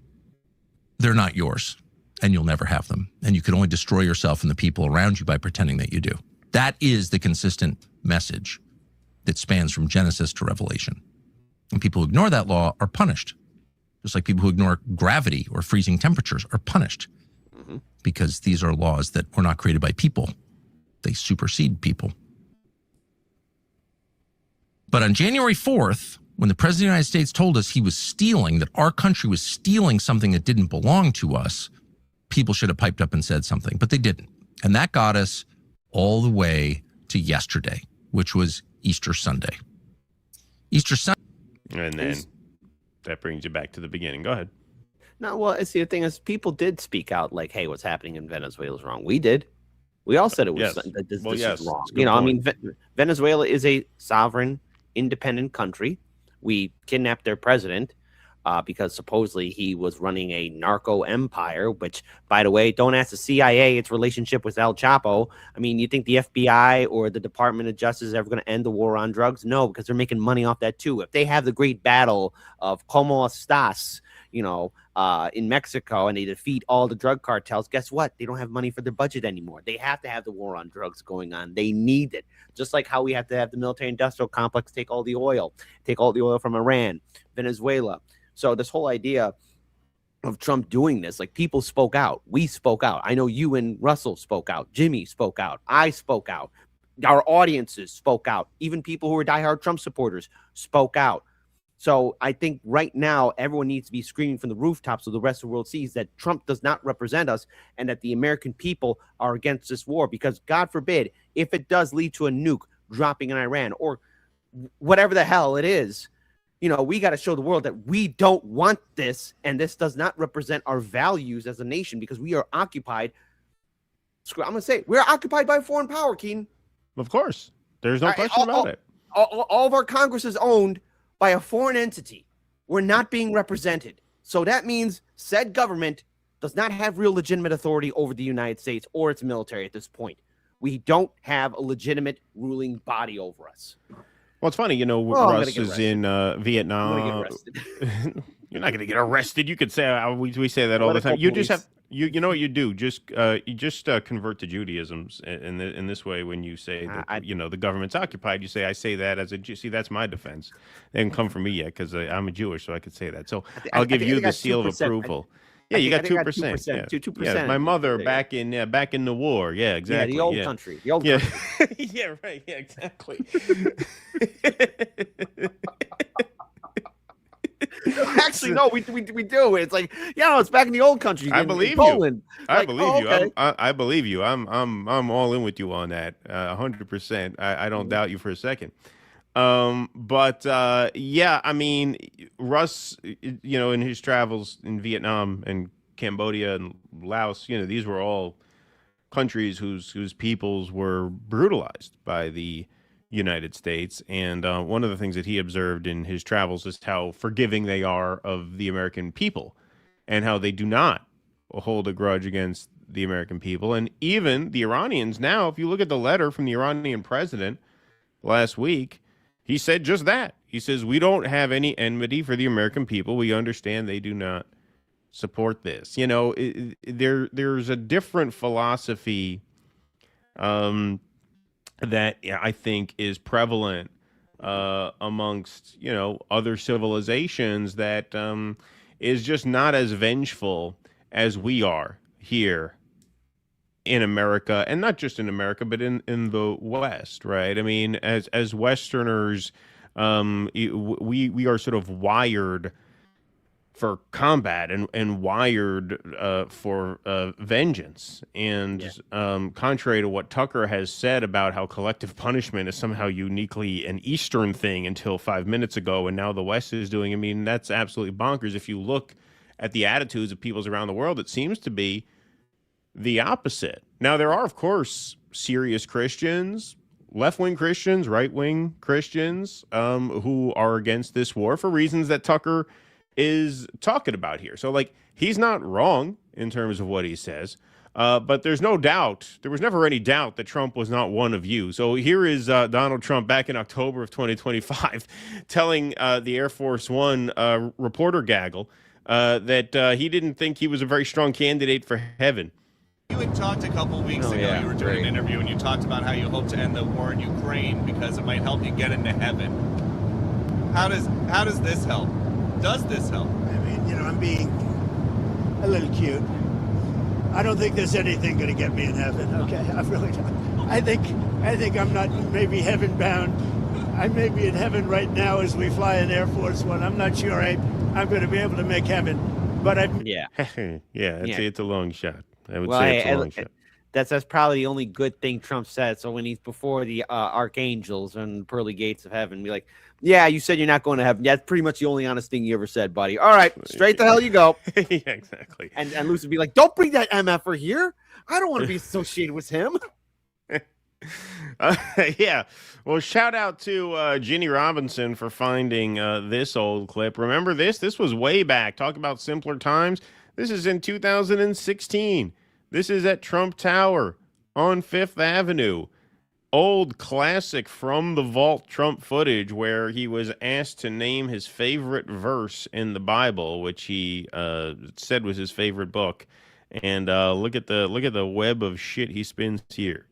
they're not yours, and you'll never have them. And you can only destroy yourself and the people around you by pretending that you do. That is the consistent message that spans from Genesis to Revelation. And people who ignore that law are punished. Just like people who ignore gravity or freezing temperatures are punished. Because these are laws that were not created by people. They supersede people. But on January 4th, when the President of the United States told us he was stealing, that our country was stealing something that didn't belong to us, people should have piped up and said something, but they didn't. And that got us all the way to yesterday, which was Easter Sunday. Easter Sunday. And then that brings you back to the beginning. Go ahead. No, well, see, the thing is, people did speak out like, hey, what's happening in Venezuela is wrong. We did. We all said it was this is wrong. You know, point. I mean, Venezuela is a sovereign, independent country. We kidnapped their president because supposedly he was running a narco empire, which, by the way, don't ask the CIA its relationship with El Chapo. I mean, you think the FBI or the Department of Justice is ever going to end the war on drugs? No, because they're making money off that too. If they have the great battle of Como Estás, you know, in Mexico, and they defeat all the drug cartels, guess what? They don't have money for their budget anymore. They have to have the war on drugs going on. They need it. Just like how we have to have the military-industrial complex take all the oil from Iran, Venezuela. So this whole idea of Trump doing this, like, people spoke out. We spoke out. I know you and Russell spoke out. Jimmy spoke out. I spoke out. Our audiences spoke out. Even people who are diehard Trump supporters spoke out. So I think right now everyone needs to be screaming from the rooftops so the rest of the world sees that Trump does not represent us and that the American people are against this war. Because God forbid, if it does lead to a nuke dropping in Iran or whatever the hell it is, you know, we got to show the world that we don't want this, and this does not represent our values as a nation, because we are occupied. I'm going to say we're occupied by a foreign power, Keen. Of course. There's no question about it. All of our Congress is owned by a foreign entity. We're not being represented. So that means said government does not have real legitimate authority over the United States or its military at this point. We don't have a legitimate ruling body over us. Well, it's funny, you know, Russ is in Vietnam. You're not going to get arrested. You could say we say that all the time. You just have you know what you do? You just convert to Judaism in this way. When you say that you know the government's occupied, you say I say that as a see that's my defense. They haven't come from me yet because I'm a Jewish, so I could say that. So I'll give you the seal of approval. Yeah, you got 2%. 2%. Yeah, my mother back in the war. Yeah, exactly. Yeah, the old country. The old country. Yeah, right. Yeah, exactly. Actually, no, we do. It's like, yeah, it's back in the old country. I believe you. I believe you. I believe you. I'm all in with you on that. 100%. I don't doubt you for a second. But yeah, I mean, Russ, you know, in his travels in Vietnam and Cambodia and Laos, you know, these were all countries whose peoples were brutalized by the United States. And one of the things that he observed in his travels is how forgiving they are of the American people and how they do not hold a grudge against the American people. And even the Iranians now, if you look at the letter from the Iranian president last week, he said just that. He says, we don't have any enmity for the American people. We understand they do not support this. You know, there's a different philosophy that I think is prevalent amongst, you know, other civilizations that is just not as vengeful as we are here in America, and not just in America, but in the West, right? I mean, as Westerners, we are sort of wired for combat and wired for vengeance. And contrary to what Tucker has said about how collective punishment is somehow uniquely an Eastern thing until 5 minutes ago, and now the West is doing, I mean, that's absolutely bonkers. If you look at the attitudes of peoples around the world, it seems to be the opposite. Now, there are, of course, serious Christians, left-wing Christians, right-wing Christians, who are against this war for reasons that Tucker is talking about here. So, like, he's not wrong in terms of what he says. But there's no doubt, there was never any doubt that Trump was not one of you. So here is Donald Trump back in October of 2025 telling the Air Force One reporter gaggle that he didn't think he was a very strong candidate for heaven. You had talked a couple weeks ago, you were doing an interview, and you talked about how you hope to end the war in Ukraine because it might help you get into heaven. How does this help? Does this help? I mean, I'm being a little cute. I don't think there's anything going to get me in heaven. Okay, I really don't. I think I'm not maybe heaven bound. I may be in heaven right now as we fly in Air Force One. I'm not sure I'm going to be able to make heaven, but it's a long shot. I would say it's a long shot. That's probably the only good thing Trump said. So when he's before the archangels and pearly gates of heaven, be like, yeah, you said you're not going to heaven. Yeah, that's pretty much the only honest thing you ever said, buddy. All right, straight the hell you go. Yeah, exactly. And Lucy would be like, don't bring that MFer here. I don't want to be associated with him. Yeah. Well, shout out to Ginny Robinson for finding this old clip. Remember this? This was way back. Talk about simpler times. This is in 2016. This is at Trump Tower on Fifth Avenue. Old classic from the vault Trump footage where he was asked to name his favorite verse in the Bible, which he said was his favorite book. And look at the web of shit he spins here.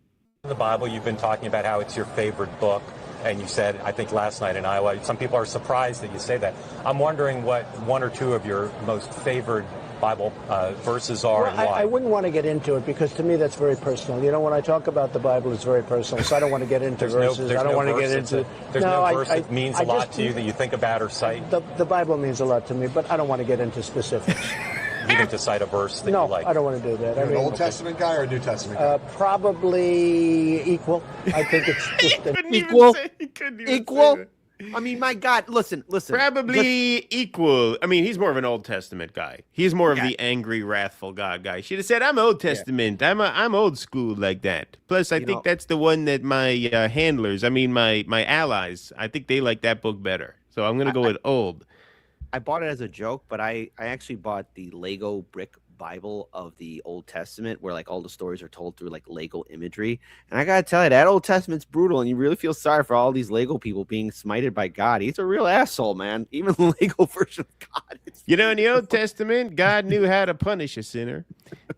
In the Bible, you've been talking about how it's your favorite book, and you said, I think last night in Iowa, some people are surprised that you say that. I'm wondering what one or two of your most favorite Bible verses are and why. I wouldn't want to get into it because to me that's very personal. When I talk about the Bible, it's very personal, so I don't want to get into verses. I don't want to get into. There's no verse that means a lot to you that you think about or cite. The Bible means a lot to me, but I don't want to get into specifics. You need to cite a verse that you like. No, I don't want to do that. You're an Old Testament guy or a New Testament guy? Probably equal. I think it's just equal. Equal. I mean, my God, listen. Probably equal. I mean, he's more of an Old Testament guy. He's more of the angry, wrathful God guy. Should have said, I'm Old Testament. Yeah. I'm old school like that. Plus, I think that's the one that my handlers, my allies, I think they like that book better. So I'm going to go with old. I bought it as a joke, but I actually bought the Lego brick Bible of the Old Testament where like all the stories are told through like Lego imagery. And I got to tell you, that Old Testament's brutal, and you really feel sorry for all these Lego people being smited by God. He's a real asshole, man. Even the Lego version of God. In the Old Testament, God knew how to punish a sinner.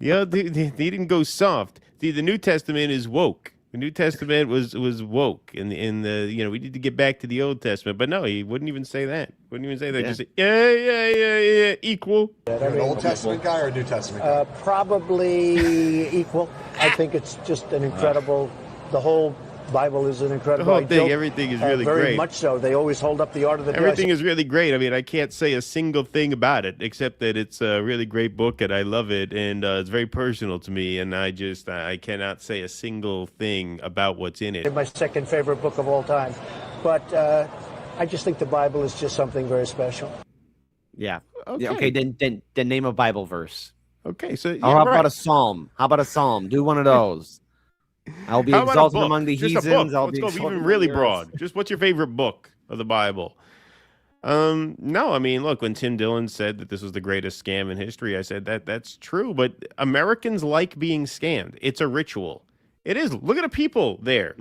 He didn't go soft. See, the New Testament is woke. The New Testament was woke, and we need to get back to the Old Testament. But no, he wouldn't even say that. Yeah. Just say, equal. You're an Old Testament guy or a New Testament guy? Probably equal. I think it's just an incredible. The whole Bible is an incredible. The whole thing, everything is really very great. Much so. They always hold up the art of the. Everything is really great. I mean, I can't say a single thing about it except that it's a really great book and I love it, and it's very personal to me. And I cannot say a single thing about what's in it. It's my second favorite book of all time, but I just think the Bible is just something very special. Yeah. Okay. Then name a Bible verse. Okay. So how about a psalm? Do one of those. I'll be exalted among the heathens. Let's go even really broad. Just what's your favorite book of the Bible? No, I mean, look, when Tim Dillon said that this was the greatest scam in history, I said that's true. But Americans like being scammed. It's a ritual. It is. Look at the people there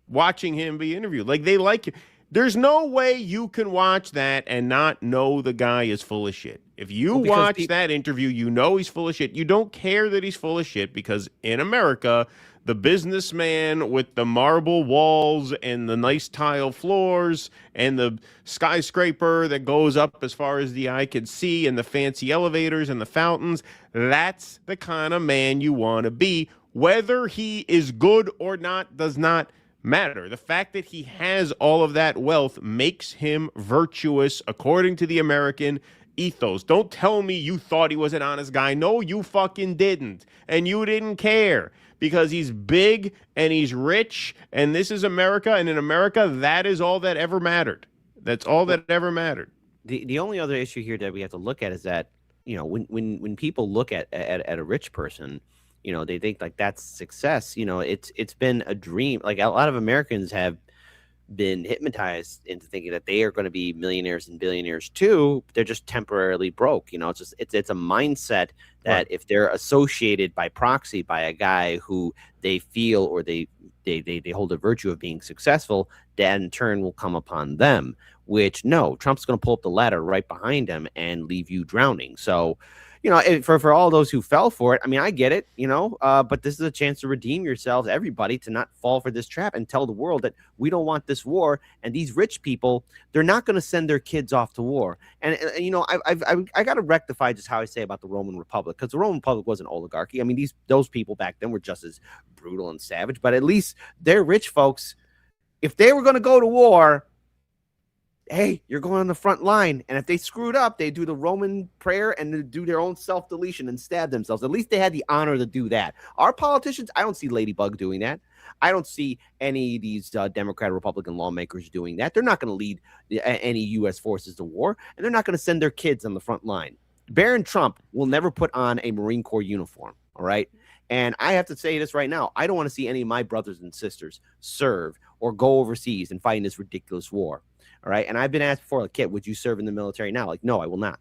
watching him be interviewed. Like they like it. There's no way you can watch that and not know the guy is full of shit. If you watch that interview, you know he's full of shit. You don't care that he's full of shit because in America, the businessman with the marble walls and the nice tile floors and the skyscraper that goes up as far as the eye can see and the fancy elevators and the fountains, that's the kind of man you want to be. Whether he is good or not does not matter. The fact that he has all of that wealth makes him virtuous according to the American ethos. Don't tell me you thought he was an honest guy. No, you fucking didn't. And you didn't care because he's big and he's rich and this is America. And in America, that is all that ever mattered. That's all that ever mattered. The only other issue here that we have to look at is that, when people look at a rich person, they think like that's success. It's been a dream. Like a lot of Americans have been hypnotized into thinking that they are going to be millionaires and billionaires too. They're just temporarily broke. It's a mindset that if they're associated by proxy by a guy who they feel or they hold a virtue of being successful, that in turn will come upon them. Which no, Trump's going to pull up the ladder right behind him and leave you drowning. So, for all those who fell for it, I mean, I get it, but this is a chance to redeem yourselves, everybody, to not fall for this trap and tell the world that we don't want this war. And these rich people, they're not going to send their kids off to war. And I got to rectify just how I say about the Roman Republic, because the Roman Republic was an oligarchy. I mean, those people back then were just as brutal and savage, but at least they're rich folks. If they were going to go to war, hey, you're going on the front line. And if they screwed up, they do the Roman prayer and they do their own self-deletion and stab themselves. At least they had the honor to do that. Our politicians, I don't see Ladybug doing that. I don't see any of these Democrat or Republican lawmakers doing that. They're not going to lead any U.S. forces to war, and they're not going to send their kids on the front line. Barron Trump will never put on a Marine Corps uniform, all right? And I have to say this right now. I don't want to see any of my brothers and sisters serve or go overseas and fight in this ridiculous war. All right. And I've been asked before, like, kid, would you serve in the military now? Like, no, I will not.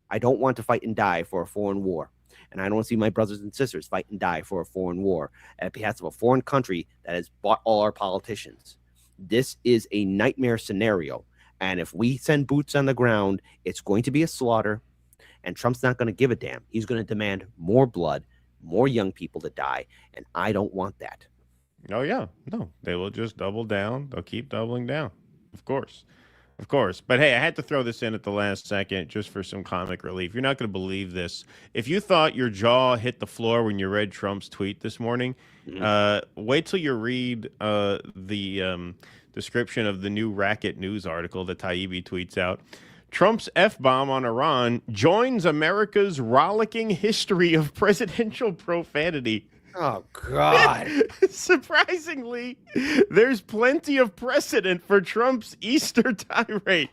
I don't want to fight and die for a foreign war. And I don't want to see my brothers and sisters fight and die for a foreign war at behest of a foreign country that has bought all our politicians. This is a nightmare scenario. And if we send boots on the ground, it's going to be a slaughter. And Trump's not going to give a damn. He's going to demand more blood, more young people to die. And I don't want that. Oh, yeah. No, they will just double down. They'll keep doubling down. Of course. Of course. But hey, I had to throw this in at the last second just for some comic relief. You're not going to believe this. If you thought your jaw hit the floor when you read Trump's tweet this morning, wait till you read the description of the new Racket News article that Taibbi tweets out. Trump's F-bomb on Iran joins America's rollicking history of presidential profanity. Oh, God. Surprisingly, there's plenty of precedent for Trump's Easter tirade.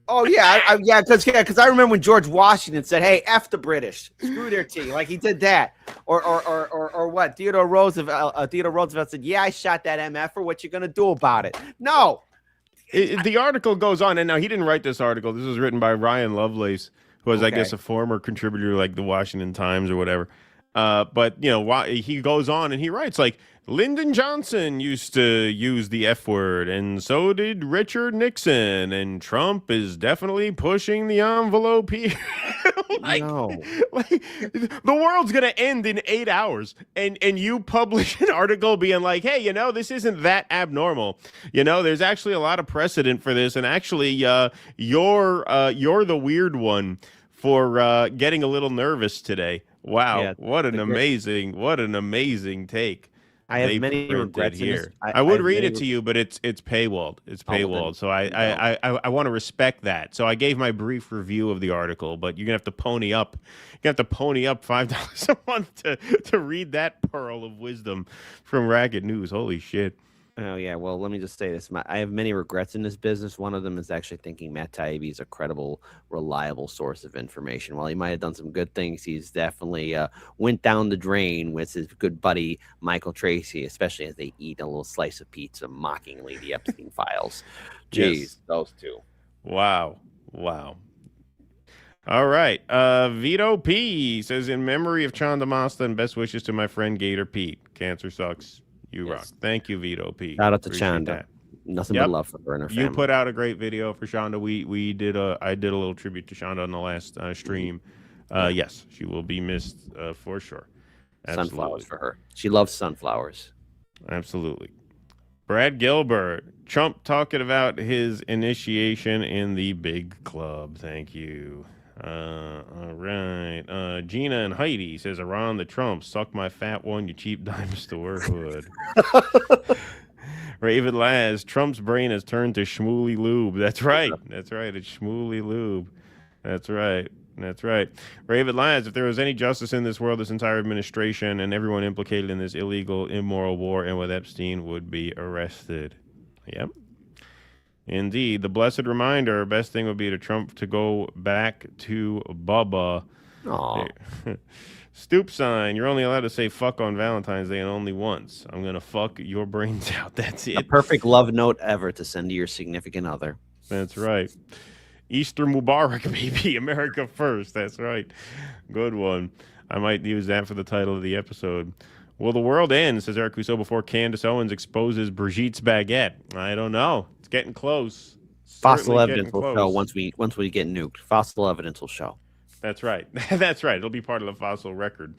Oh, yeah. Because I remember when George Washington said, hey, F the British. Screw their tea. Like, he did that. Or what? Theodore Roosevelt said, yeah, I shot that MF for what you going to do about it. No. The article goes on. And now he didn't write this article. This was written by Ryan Lovelace, who was, I guess, a former contributor like the Washington Times or whatever. But, he goes on and he writes, like, Lyndon Johnson used to use the F word, and so did Richard Nixon, and Trump is definitely pushing the envelope here. No. Like, the world's going to end in 8 hours, and you publish an article being like, hey, this isn't that abnormal. There's actually a lot of precedent for this, and actually, you're the weird one for getting a little nervous today. Wow, Yeah, what an amazing take. I have many regrets here. I would read it to you, but it's paywalled. It's paywalled. So I want to respect that. So I gave my brief review of the article, but you're gonna have to pony up. You have to pony up $5 a month to read that pearl of wisdom from Racket News. Holy shit. Oh, yeah. Well, let me just say this. I have many regrets in this business. One of them is actually thinking Matt Taibbi is a credible, reliable source of information. While he might have done some good things, he's definitely went down the drain with his good buddy Michael Tracy, especially as they eat a little slice of pizza mockingly the Epstein files. Jeez, Yes. those two. Wow. All right. Vito P says, in memory of Chanda Masta and best wishes to my friend Gator Pete. Cancer sucks. You rock. Thank you, Vito P. Shout out to Appreciate Chanda. that. Nothing but love for her and her family. You put out a great video for Shonda. I did a little tribute to Shonda on the last stream. Yes, she will be missed for sure. Absolutely. Sunflowers for her. She loves sunflowers. Absolutely. Brad Gilbert, Trump talking about his initiation in the big club. Thank you. All right. Gina and Heidi says, Iran the Trump, suck my fat one, you cheap dime store hood. Raven Laz, Trump's brain has turned to Shmooly Lube. That's right. It's Shmooly Lube. That's right. Raven Laz, if there was any justice in this world, this entire administration and everyone implicated in this illegal, immoral war and with Epstein would be arrested. Yep. Indeed. The blessed reminder, best thing would be to Trump to go back to Bubba. Aw. Stoop sign. You're only allowed to say fuck on Valentine's Day and only once. I'm going to fuck your brains out. That's it. The perfect love note ever to send to your significant other. That's right. Easter Mubarak, baby. America first. That's right. Good one. I might use that for the title of the episode. Will the world end, says Eric Rousseau, before Candace Owens exposes Brigitte's baguette? I don't know. It's getting close. Fossil evidence will show once we get nuked. Fossil evidence will show. That's right. That's right. It'll be part of the fossil record.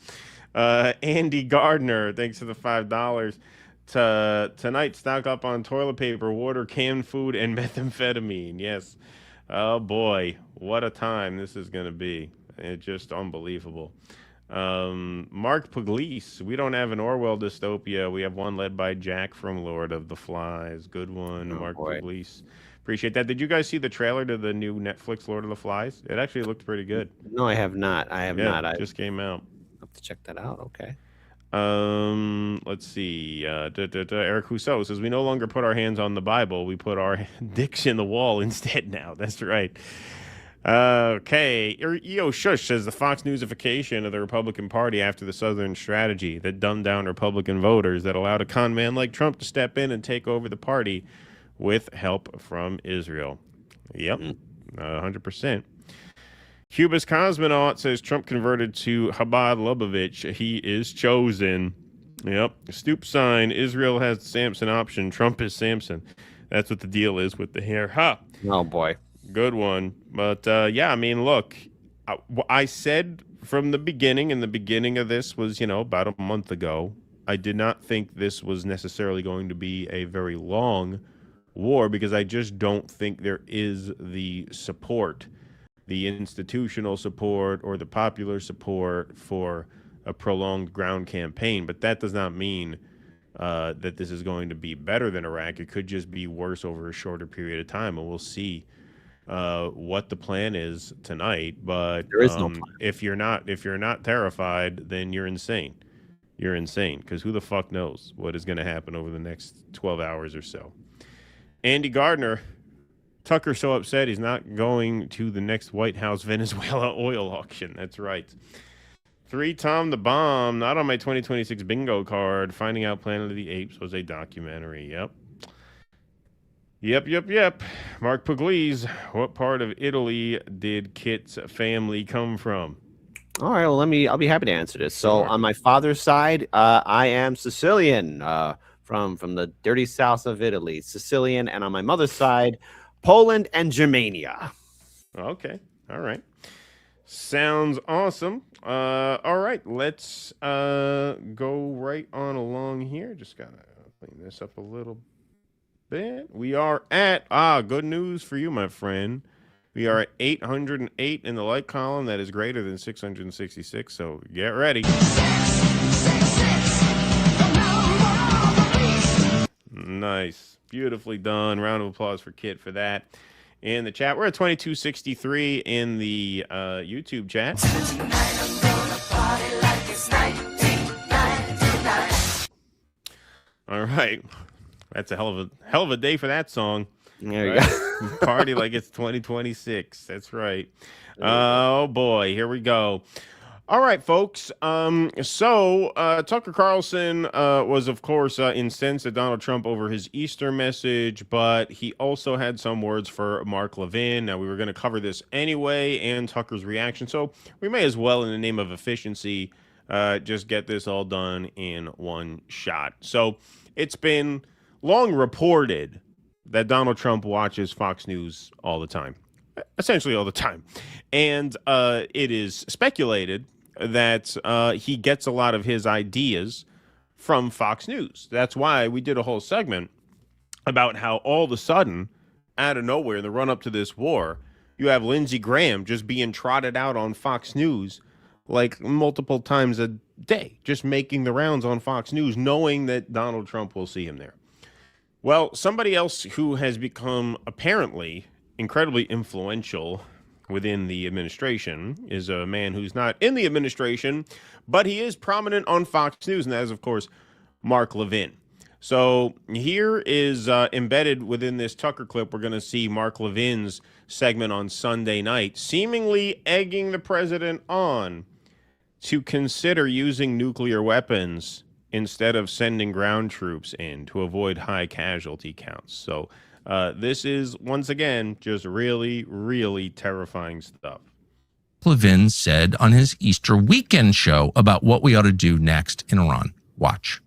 Andy Gardner, thanks for the $5. Tonight, stock up on toilet paper, water, canned food, and methamphetamine. Yes. Oh, boy. What a time this is going to be. It's just unbelievable. Mark Pugliese, we don't have an Orwell dystopia. We have one led by Jack from Lord of the Flies. Good one, Mark Pugliese. Appreciate that. Did you guys see the trailer to the new Netflix Lord of the Flies? It actually looked pretty good. No, I have not. It just came out. I'll have to check that out. Okay. Let's see. Eric Rousseau says we no longer put our hands on the Bible. We put our dicks in the wall instead now. That's right. Okay. EO Shush says the Fox Newsification of the Republican Party after the Southern strategy that dumbed down Republican voters that allowed a con man like Trump to step in and take over the party with help from Israel. Yep. 100%. Cubist Cosmonaut says Trump converted to Chabad Lubavitch. He is chosen. Yep. Stoop sign. Israel has the Samson option. Trump is Samson. That's what the deal is with the hair. Ha. Oh, boy. Good one. But, yeah, I mean, look, I said from the beginning, and the beginning of this was, about a month ago, I did not think this was necessarily going to be a very long war because I just don't think there is the support, the institutional support or the popular support for a prolonged ground campaign. But that does not mean that this is going to be better than Iraq. It could just be worse over a shorter period of time, and we'll see what the plan is tonight. But there is no plan. If you're not terrified, then you're insane. You're insane because who the fuck knows what is going to happen over the next 12 hours or so. Andy Gardner, Tucker's so upset he's not going to the next White House Venezuela oil auction. That's right. 3 Tom the Bomb, not on my 2026 bingo card. Finding Out Planet of the Apes was a documentary. Yep. Mark Pugliese, what part of Italy did Kit's family come from? All right, well, I'll be happy to answer this. So on my father's side, I am Sicilian, from the dirty south of Italy, Sicilian, and on my mother's side, Poland and Germania. Okay. All right. Sounds awesome. All right. Let's go right on along here. Just got to clean this up a little bit. We are at, good news for you, my friend. We are at 808 in the like column. That is greater than 666. So get ready. Nice. Beautifully done. Round of applause for Kit for that. In the chat, we're at 2263 in the YouTube chat. All right. That's a hell of a day for that song. There you go. Party like it's 2026. That's right. Oh boy, here we go. All right, folks. So Tucker Carlson was, of course, incensed at Donald Trump over his Easter message, but he also had some words for Mark Levin. Now, we were going to cover this anyway, and Tucker's reaction, so we may as well, in the name of efficiency, just get this all done in one shot. So it's been long reported that Donald Trump watches Fox News all the time, essentially all the time. And it is speculated that he gets a lot of his ideas from Fox News. That's why we did a whole segment about how all of a sudden, out of nowhere, in the run-up to this war, you have Lindsey Graham just being trotted out on Fox News like multiple times a day, just making the rounds on Fox News, knowing that Donald Trump will see him there. Well, somebody else who has become apparently incredibly influential within the administration is a man who's not in the administration, but he is prominent on Fox News, and that is, of course, Mark Levin. So here is embedded within this Tucker clip, we're going to see Mark Levin's segment on Sunday night, seemingly egging the president on to consider using nuclear weapons instead of sending ground troops in to avoid high casualty counts. So this is, once again, just really, really terrifying stuff. Levin said on his Easter weekend show about what we ought to do next in Iran. Watch.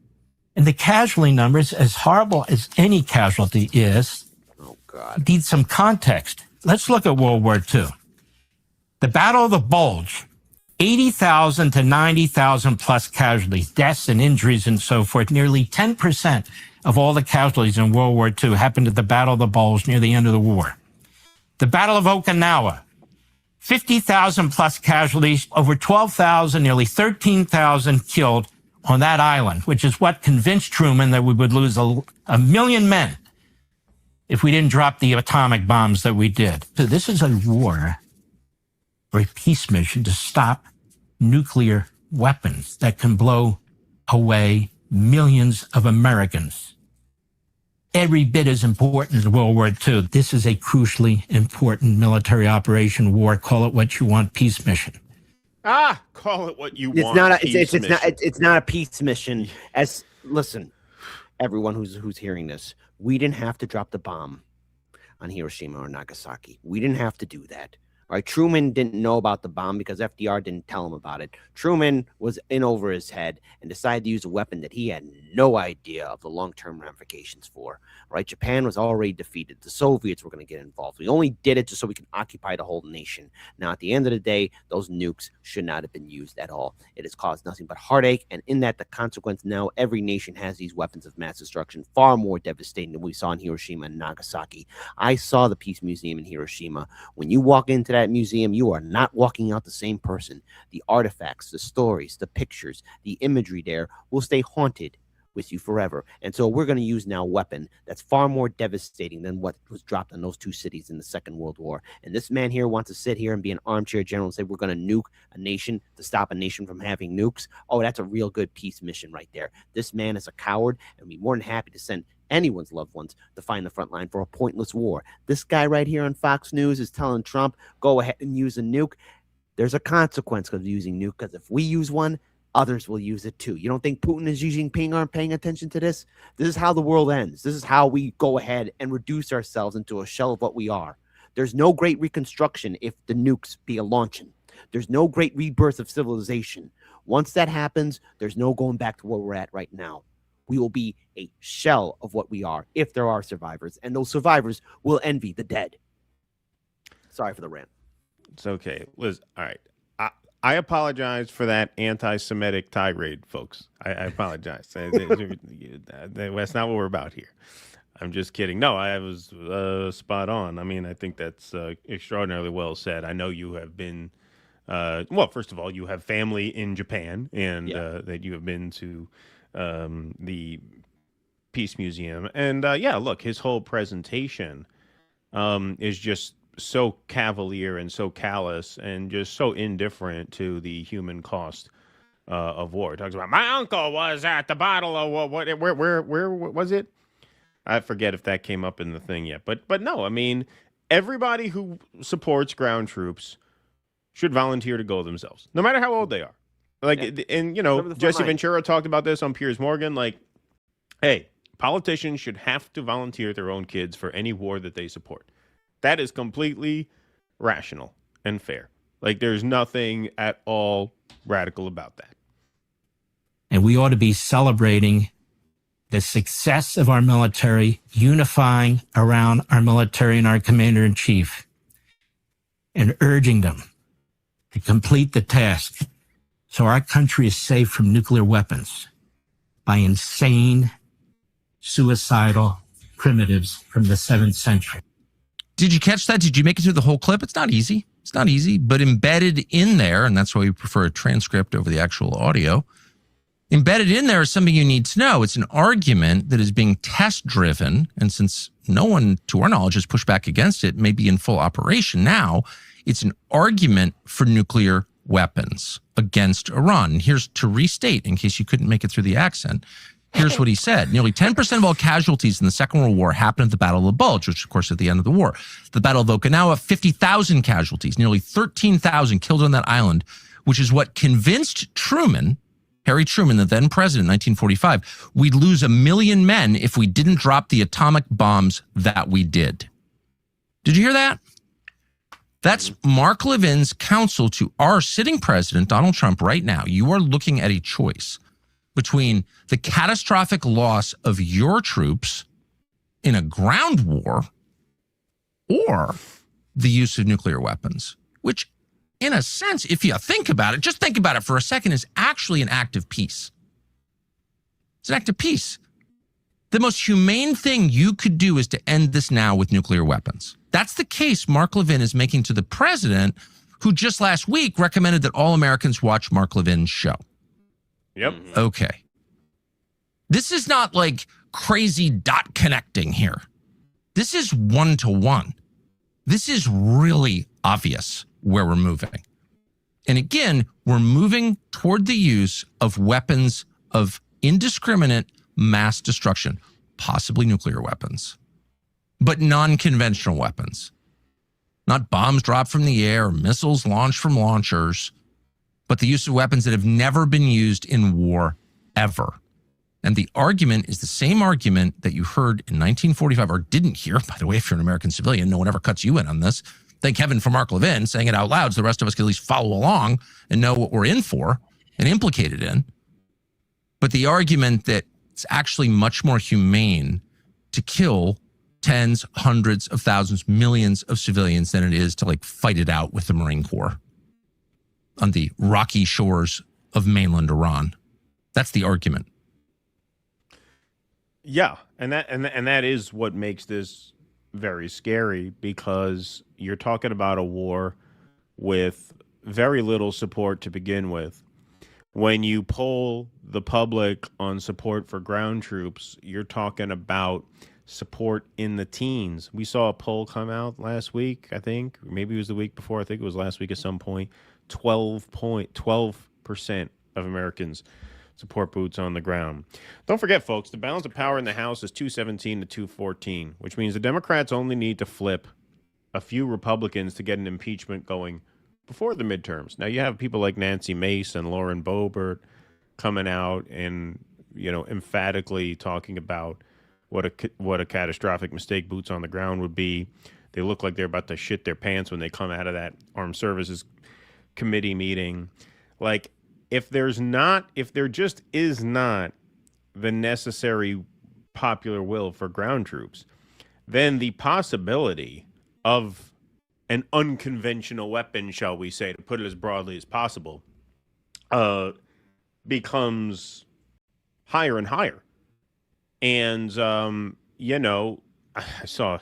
And the casualty numbers, as horrible as any casualty is, need some context. Let's look at World War II. The Battle of the Bulge, 80,000 to 90,000 plus casualties, deaths and injuries and so forth. Nearly 10% of all the casualties in World War II happened at the Battle of the Bulge near the end of the war. The Battle of Okinawa, 50,000 plus casualties, over 12,000, nearly 13,000 killed on that island, which is what convinced Truman that we would lose a million men if we didn't drop the atomic bombs that we did. So this is a war or a peace mission to stop nuclear weapons that can blow away millions of Americans. Every bit as important as World War II. This is a crucially important military operation, war, call it what you want, peace mission. Call it what you It's want. not. It's not a peace mission. Listen, everyone who's hearing this, we didn't have to drop the bomb on Hiroshima or Nagasaki. We didn't have to do that. All right, Truman didn't know about the bomb because FDR didn't tell him about it. Truman was in over his head and decided to use a weapon that he had no idea of the long-term ramifications for. Right? Japan was already defeated. The Soviets were going to get involved. We only did it just so we could occupy the whole nation. Now, at the end of the day, those nukes should not have been used at all. It has caused nothing but heartache, and in that, the consequence now, every nation has these weapons of mass destruction, far more devastating than we saw in Hiroshima and Nagasaki. I saw the Peace Museum in Hiroshima. When you walk into that museum, you are not walking out the same person. The artifacts, the stories, the pictures, the imagery there will stay haunted with you forever. And so we're going to use now a weapon that's far more devastating than what was dropped on those two cities in the Second World War. And this man here wants to sit here and be an armchair general and say we're going to nuke a nation to stop a nation from having nukes. Oh, that's a real good peace mission right there. This man is a coward, and we'd be more than happy to send anyone's loved ones to find the front line for a pointless war. This guy right here on Fox News is telling Trump, go ahead and use a nuke. There's a consequence of using nuke, because if we use one, others will use it too. You don't think Putin and Xi Jinping aren't paying attention to this? This is how the world ends. This is how we go ahead and reduce ourselves into a shell of what we are. There's no great reconstruction if the nukes be a launching. There's no great rebirth of civilization. Once that happens, there's no going back to where we're at right now. We will be a shell of what we are if there are survivors, and those survivors will envy the dead. Sorry for the rant. It's okay. Liz, all right. I apologize for that anti-Semitic tirade, folks. I apologize. That's not what we're about here. I'm just kidding. No, I was spot on. I mean, I think that's extraordinarily well said. I know you have been, well, first of all, you have family in Japan, and that you have been to the Peace Museum. And yeah, look, his whole presentation is just so cavalier and so callous and just so indifferent to the human cost of war. He talks about, my uncle was at the Battle of where was it? I forget if that came up in the thing yet. But no, I mean, everybody who supports ground troops should volunteer to go themselves, no matter how old they are. Like, and you know, Jesse Ventura talked about this on Piers Morgan. Like, hey, politicians should have to volunteer their own kids for any war that they support. That is completely rational and fair. Like, there's nothing at all radical about that. And we ought to be celebrating the success of our military, unifying around our military and our commander-in-chief, and urging them to complete the task so our country is safe from nuclear weapons by insane, suicidal primitives from the 7th century. Did you catch that? Did you make it through the whole clip? It's not easy. It's not easy, but embedded in there, and that's why we prefer a transcript over the actual audio. Embedded in there is something you need to know. It's an argument that is being test-driven, and since no one, to our knowledge, has pushed back against it, may be in full operation now, it's an argument for nuclear weapons against Iran. And here's to restate, in case you couldn't make it through the accent, here's what he said. Nearly 10% of all casualties in the Second World War happened at the Battle of the Bulge, which, of course, at the end of the war. The Battle of Okinawa, 50,000 casualties, nearly 13,000 killed on that island, which is what convinced Truman, Harry Truman, the then president in 1945, we'd lose 1 million men if we didn't drop the atomic bombs that we did. Did you hear that? That's Mark Levin's counsel to our sitting president, Donald Trump, right now. You are looking at a choice between the catastrophic loss of your troops in a ground war or the use of nuclear weapons, which, in a sense, if you think about it, just think about it for a second, is actually an act of peace. It's an act of peace. The most humane thing you could do is to end this now with nuclear weapons. That's the case Mark Levin is making to the president, who just last week recommended that all Americans watch Mark Levin's show. Yep. Okay. This is not like crazy dot connecting here. This is one-to-one. This is really obvious where we're moving. And again, we're moving toward the use of weapons of indiscriminate mass destruction, possibly nuclear weapons, but non-conventional weapons. Not bombs dropped from the air or missiles launched from launchers, but the use of weapons that have never been used in war ever. And the argument is the same argument that you heard in 1945, or didn't hear, by the way, if you're an American civilian. No one ever cuts you in on this. Thank heaven for Mark Levin saying it out loud so the rest of us can at least follow along and know what we're in for and implicated in. But the argument that it's actually much more humane to kill tens, hundreds of thousands, millions of civilians than it is to like fight it out with the Marine Corps on the rocky shores of mainland Iran. That's the argument. Yeah, and that is what makes this very scary, because you're talking about a war with very little support to begin with. When you poll the public on support for ground troops, you're talking about support in the teens. We saw a poll come out last week, I think. Maybe it was the week before. I think it was last week at some point. 12% of Americans support boots on the ground. Don't forget, folks, the balance of power in the House is 217 to 214, which means the Democrats only need to flip a few Republicans to get an impeachment going before the midterms. Now, you have people like Nancy Mace and Lauren Boebert coming out and, you know, emphatically talking about what a catastrophic mistake boots on the ground would be. They look like they're about to shit their pants when they come out of that Armed Services Committee meeting. Like, if there just is not the necessary popular will for ground troops, then the possibility of an unconventional weapon, shall we say, to put it as broadly as possible, becomes higher and higher. And, you know, I saw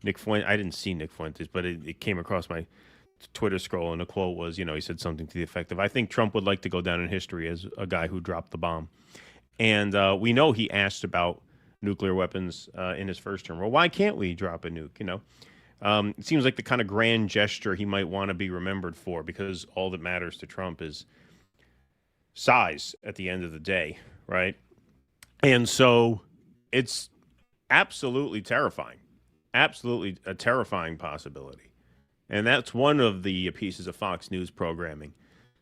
Nick Fuentes. I didn't see Nick Fuentes, but it came across my Twitter scroll, and the quote was, you know, he said something to the effect of, I think Trump would like to go down in history as a guy who dropped the bomb. And we know he asked about nuclear weapons in his first term. Well, why can't we drop a nuke, you know? It seems like the kind of grand gesture he might want to be remembered for, because all that matters to Trump is size at the end of the day, right? And so it's absolutely terrifying, absolutely a terrifying possibility. And that's one of the pieces of Fox News programming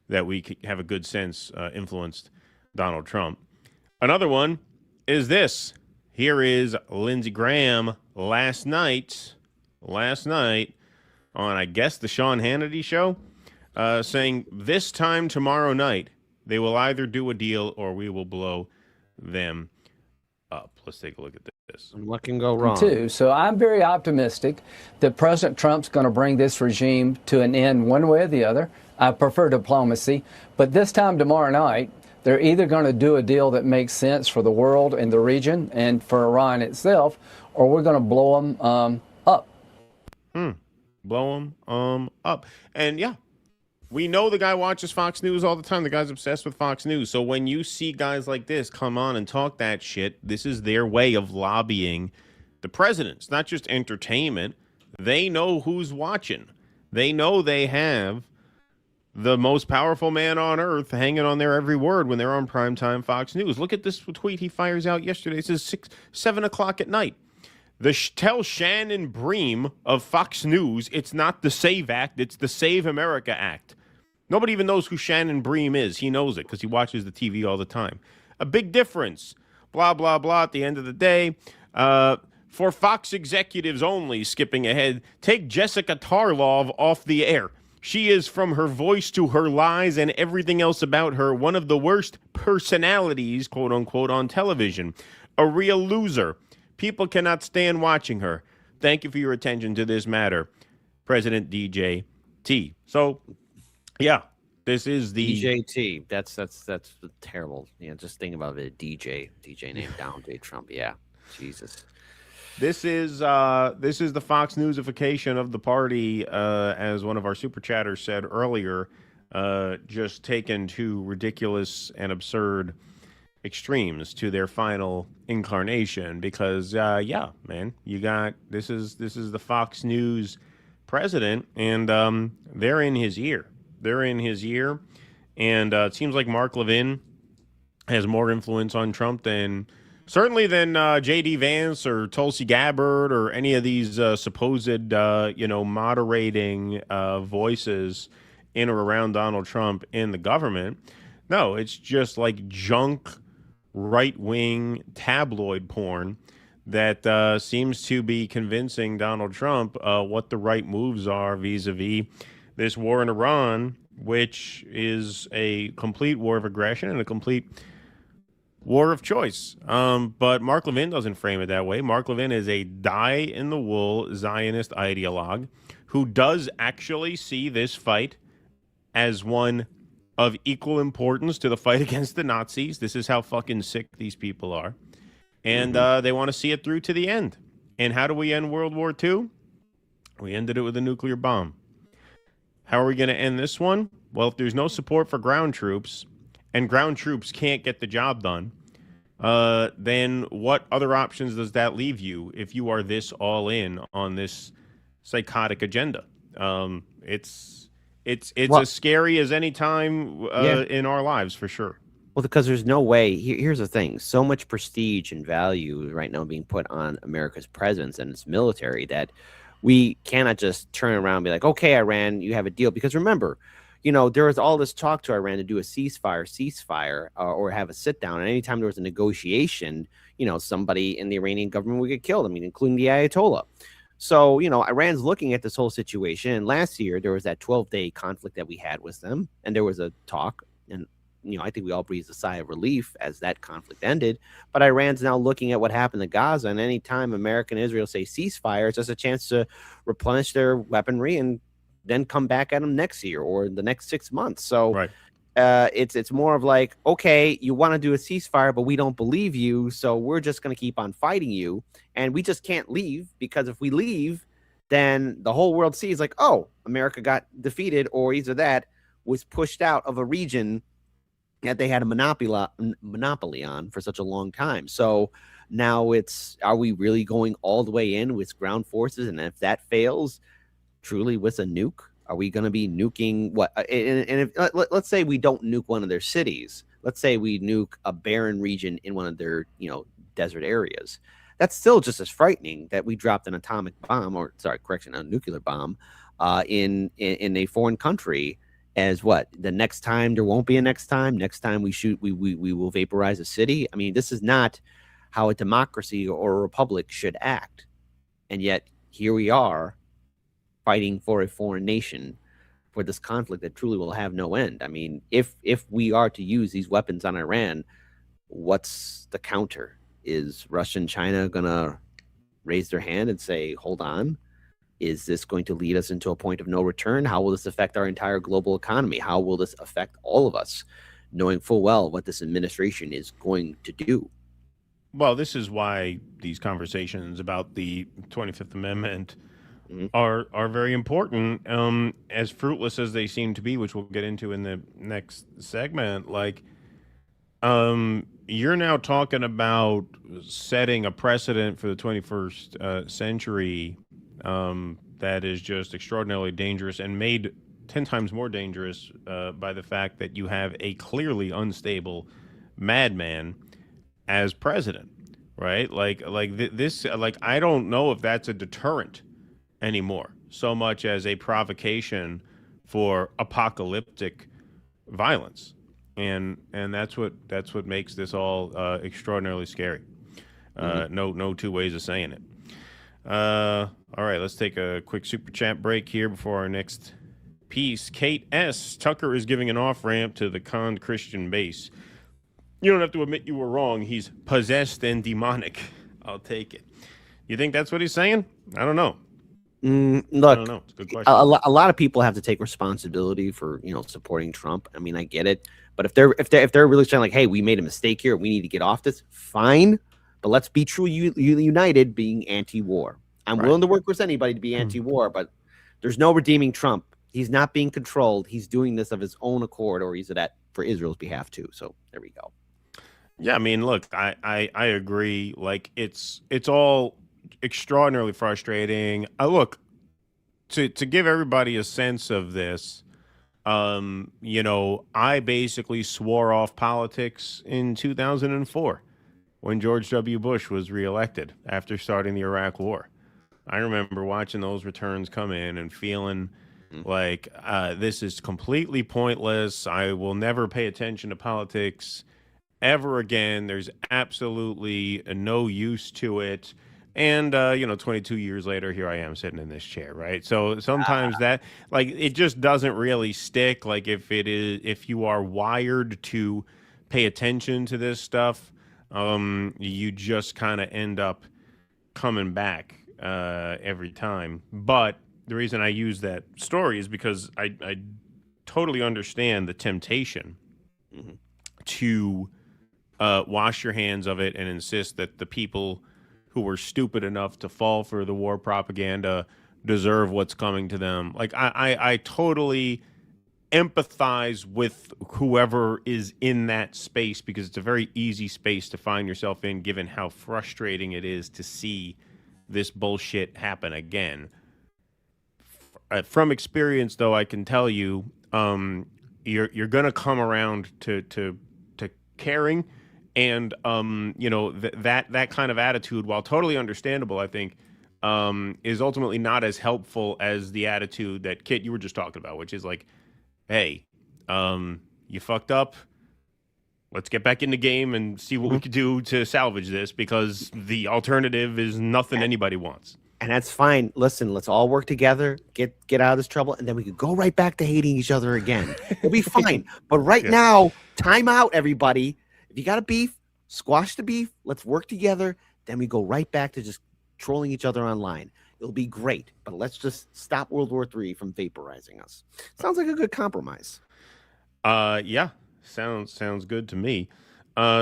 that we have a good sense influenced Donald Trump. Another one is this. Here is Lindsey Graham last night on, I guess, the Sean Hannity show, saying this time tomorrow night, they will either do a deal or we will blow them up. Let's take a look at this. What can go wrong? Too. So I'm very optimistic that President Trump's going to bring this regime to an end one way or the other. I prefer diplomacy. But this time tomorrow night, they're either going to do a deal that makes sense for the world and the region and for Iran itself, or we're going to blow them up. Blow them up. And yeah, we know the guy watches Fox News all the time. The guy's obsessed with Fox News. So when you see guys like this come on and talk that shit, this is their way of lobbying the president. It's not just entertainment. They know who's watching. They know they have the most powerful man on earth hanging on their every word when they're on primetime Fox News. Look at this tweet he fires out yesterday. It says 7 o'clock at night. Tell Shannon Bream of Fox News it's not the SAVE Act, it's the Save America Act. Nobody even knows who Shannon Bream is. He knows it because he watches the TV all the time. A big difference. Blah, blah, blah. At the end of the day, for Fox executives only, skipping ahead, take Jessica Tarlov off the air. She is, from her voice to her lies and everything else about her, one of the worst personalities, quote unquote, on television. A real loser. People cannot stand watching her. Thank you for your attention to this matter, President DJ T. So, yeah, this is the DJT. That's terrible. Yeah, just think about it. DJ name down J Trump. Yeah, Jesus. This is the Fox Newsification of the party, as one of our super chatters said earlier, just taken to ridiculous and absurd extremes to their final incarnation. Because yeah, man, you got this is the Fox News president, and they're in his ear. They're in his ear, and it seems like Mark Levin has more influence on Trump than J.D. Vance or Tulsi Gabbard or any of these supposed moderating voices in or around Donald Trump in the government. No, it's just like junk right-wing tabloid porn that seems to be convincing Donald Trump what the right moves are vis-a-vis this war in Iran, which is a complete war of aggression and a complete war of choice. But Mark Levin doesn't frame it that way. Mark Levin is a die-in-the-wool Zionist ideologue who does actually see this fight as one of equal importance to the fight against the Nazis. This is how fucking sick these people are. And they want to see it through to the end. And how do we end World War II? We ended it with a nuclear bomb. How are we going to end this one? Well, if there's no support for ground troops, and ground troops can't get the job done, then what other options does that leave you if you are this all in on this psychotic agenda? It's as scary as any time in our lives, for sure. Well, because there's no way. Here's the thing: so much prestige and value right now being put on America's presence and its military that we cannot just turn around and be like, "Okay, Iran, you have a deal." Because remember, there was all this talk to Iran to do a ceasefire, or have a sit down. And anytime there was a negotiation, somebody in the Iranian government would get killed. I mean, including the Ayatollah. So, Iran's looking at this whole situation. And last year, there was that 12-day conflict that we had with them. And there was a talk. And, I think we all breathed a sigh of relief as that conflict ended. But Iran's now looking at what happened to Gaza. And anytime America and Israel say ceasefire, it's just a chance to replenish their weaponry and then come back at them next year or the next 6 months. So right. It's more of like, okay, you want to do a ceasefire, but we don't believe you. So we're just going to keep on fighting you. And we just can't leave, because if we leave, then the whole world sees like, oh, America got defeated, or either that was pushed out of a region that they had a monopoly on for such a long time. So now are we really going all the way in with ground forces? And if that fails, truly with a nuke, are we going to be nuking what? And if, let's say we don't nuke one of their cities. Let's say we nuke a barren region in one of their, desert areas. That's still just as frightening that we dropped an atomic bomb, a nuclear bomb, in a foreign country. As what? The next time there won't be a next time. Next time we shoot, we will vaporize a city. I mean, this is not how a democracy or a republic should act. And yet here we are fighting for a foreign nation for this conflict that truly will have no end. I mean, if we are to use these weapons on Iran, what's the counter? Is Russia and China going to raise their hand and say, hold on? Is this going to lead us into a point of no return? How will this affect our entire global economy? How will this affect all of us, knowing full well what this administration is going to do? Well, this is why these conversations about the 25th Amendment are very important, as fruitless as they seem to be, which we'll get into in the next segment. Like, you're now talking about setting a precedent for the 21st century that is just extraordinarily dangerous, and made 10 times more dangerous by the fact that you have a clearly unstable madman as president, right? This, I don't know if that's a deterrent anymore, so much as a provocation for apocalyptic violence, and that's what makes this all extraordinarily scary. No two ways of saying it. All right, let's take a quick super chat break here before our next piece. Kate S. Tucker is giving an off ramp to the conned Christian base. You don't have to admit you were wrong. He's possessed and demonic. I'll take it. You think that's what he's saying? I don't know. Look, I don't know. It's a good question. A lot of people have to take responsibility for supporting Trump. I mean, I get it, but if they're really saying like, hey, we made a mistake here, we need to get off this, fine. But let's be truly united, being anti-war. I'm willing to work with anybody to be anti-war, but there's no redeeming Trump. He's not being controlled. He's doing this of his own accord, or he's at for Israel's behalf too. So there we go. Yeah, I mean, look, I agree. Like it's all extraordinarily frustrating. Look, to give everybody a sense of this, I basically swore off politics in 2004 when George W. Bush was reelected after starting the Iraq War. I remember watching those returns come in and feeling like this is completely pointless. I will never pay attention to politics ever again. There's absolutely no use to it. And, 22 years later, here I am sitting in this chair, right? So sometimes that, like, it just doesn't really stick. Like, if you are wired to pay attention to this stuff, you just kind of end up coming back every time. But the reason I use that story is because I totally understand the temptation to wash your hands of it and insist that the people who were stupid enough to fall for the war propaganda deserve what's coming to them. Like, I totally empathize with whoever is in that space, because it's a very easy space to find yourself in, given how frustrating it is to see this bullshit happen again. From experience, though, I can tell you, you're gonna come around to caring, and that kind of attitude, while totally understandable, I think, is ultimately not as helpful as the attitude that Kit you were just talking about, which is like, hey, you fucked up. Let's get back in the game and see what we could do to salvage this, because the alternative is nothing anybody wants. And that's fine. Listen, let's all work together, get out of this trouble, and then we could go right back to hating each other again. It'll be fine. But right now, time out, everybody. If you got a beef, squash the beef. Let's work together. Then we go right back to just trolling each other online. It'll be great. But let's just stop World War III from vaporizing us. Sounds like a good compromise. Yeah. Sounds good to me.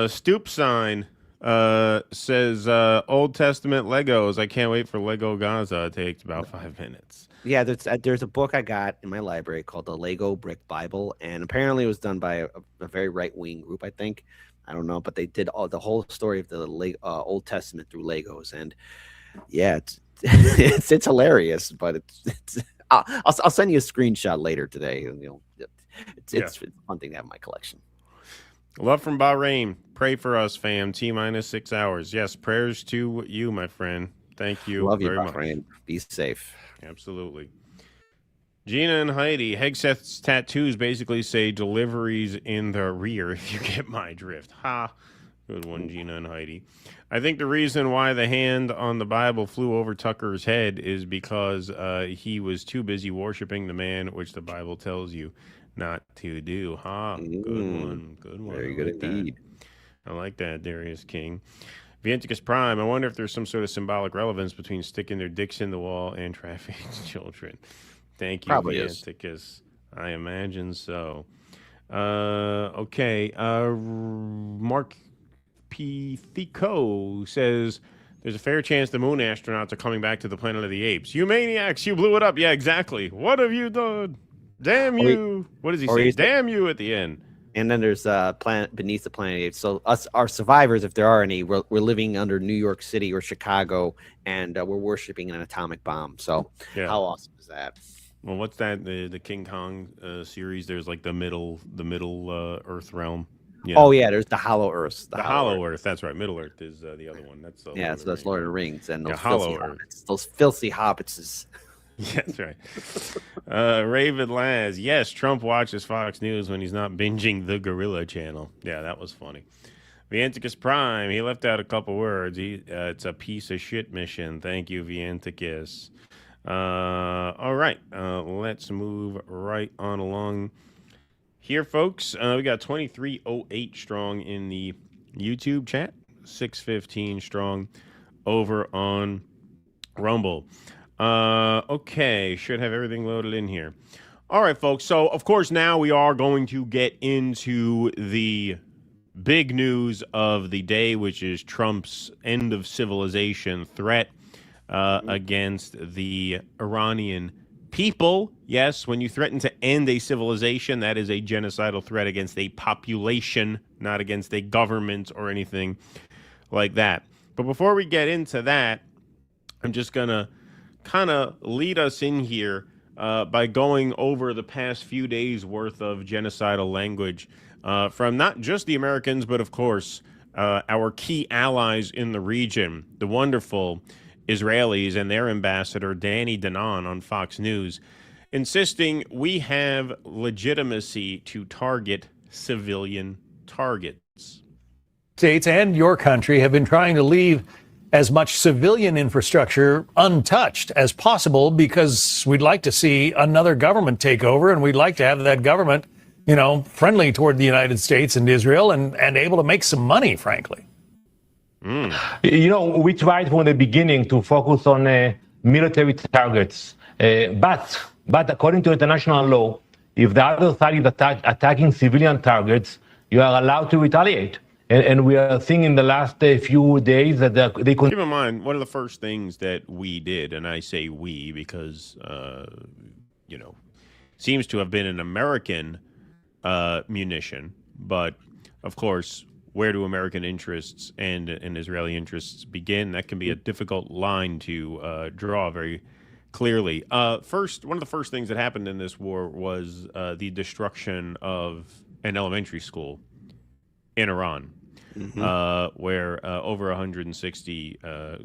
Stoop sign says Old Testament Legos. I can't wait for Lego Gaza. It takes about 5 minutes. Yeah, there's a book I got in my library called the Lego Brick Bible, and apparently it was done by a very right-wing group, I think. I don't know, but they did the whole story of the Old Testament through Legos, and yeah, it's hilarious. But I'll send you a screenshot later today. It's a fun thing to have in my collection. Love from Bahrain. Pray for us, fam. T-6 hours. Yes, prayers to you, my friend. Thank you. Love you, very Bahrain. much. Be safe. Absolutely. Gina and Heidi, Hegseth's tattoos basically say deliveries in the rear, if you get my drift. Ha. Good one, Gina and Heidi. I think the reason why the hand on the Bible flew over Tucker's head is because he was too busy worshiping the man, which the Bible tells you not to do. Ha. Good one. Good one. Very good indeed. I like that, Darius King. Vienticus Prime, I wonder if there's some sort of symbolic relevance between sticking their dicks in the wall and trafficking children. Thank you, Probably Vienticus. I imagine so. Okay. Mark P. Thico says, there's a fair chance the moon astronauts are coming back to the Planet of the Apes. You maniacs, you blew it up. Yeah, exactly. What have you done? Damn you. What does he say? Damn you at the end. And then there's planet beneath the Planet of the Apes. So us, our survivors, if there are any, we're living under New York City or Chicago, and we're worshiping an atomic bomb. So how awesome is that? Well, what's that? The King Kong series? There's like the middle Earth realm. Yeah. Oh yeah, there's the Hollow Earth. The Hollow Earth. That's right. Middle Earth is the other one. That's so that's Lord of the Rings and those Hollow Earth. Those filthy hobbits. Yeah, that's right. Raven Laz. Yes, Trump watches Fox News when he's not binging the Gorilla Channel. Yeah, that was funny. Vianticus Prime. He left out a couple words. It's a piece of shit mission. Thank you, Vianticus. All right. Let's move right on along here, folks. We got 2308 strong in the YouTube chat. 615 strong over on Rumble. Okay, should have everything loaded in here. All right, folks. So, of course, now we are going to get into the big news of the day, which is Trump's end of civilization threat against the Iranian people. Yes, when you threaten to end a civilization, that is a genocidal threat against a population, not against a government or anything like that. But before we get into that, I'm just going to kind of lead us in here by going over the past few days worth of genocidal language from not just the Americans, but of course our key allies in the region, the wonderful Israelis and their ambassador, Danny Danon, on Fox News, insisting we have legitimacy to target civilian targets. States and your country have been trying to leave as much civilian infrastructure untouched as possible because we'd like to see another government take over, and we'd like to have that government, friendly toward the United States and Israel and able to make some money, frankly. We tried from the beginning to focus on military targets, but according to international law, if the other side is attacking civilian targets, you are allowed to retaliate. And we are seeing in the last few days that they keep in mind, one of the first things that we did, and I say we because, seems to have been an American munition, but of course, where do American interests and Israeli interests begin? That can be a difficult line to draw very clearly. First, one of the first things that happened in this war was the destruction of an elementary school in Iran, where over 160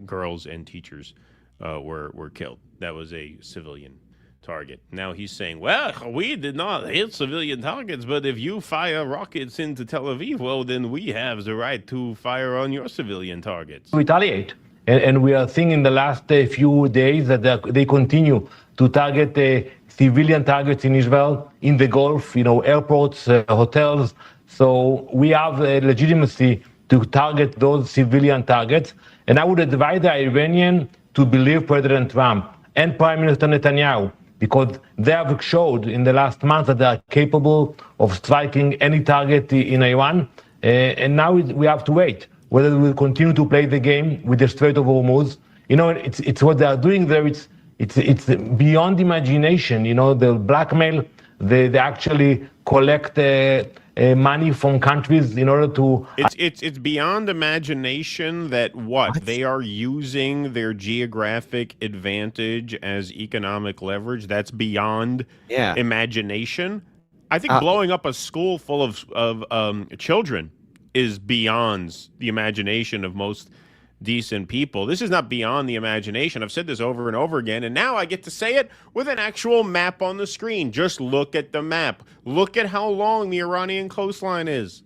girls and teachers were killed. That was a civilian target. Now he's saying, well, we did not hit civilian targets, but if you fire rockets into Tel Aviv, well, then we have the right to fire on your civilian targets. Retaliate. And we are seeing in the last few days that they continue to target civilian targets in Israel, in the Gulf, airports, hotels. So we have legitimacy to target those civilian targets. And I would advise the Iranian to believe President Trump and Prime Minister Netanyahu, because they have showed in the last month that they are capable of striking any target in Iran. And now we have to wait whether we will continue to play the game with the Strait of Hormuz. It's what they are doing there. It's beyond imagination. They'll blackmail. They actually collect money from countries in order to. It's beyond imagination that what they are using their geographic advantage as economic leverage. That's beyond imagination. I think blowing up a school full of children is beyond the imagination of most decent people. This is not beyond the imagination. I've said this over and over again, and now I get to say it with an actual map on the screen. Just look at the map. Look at how long the Iranian coastline is.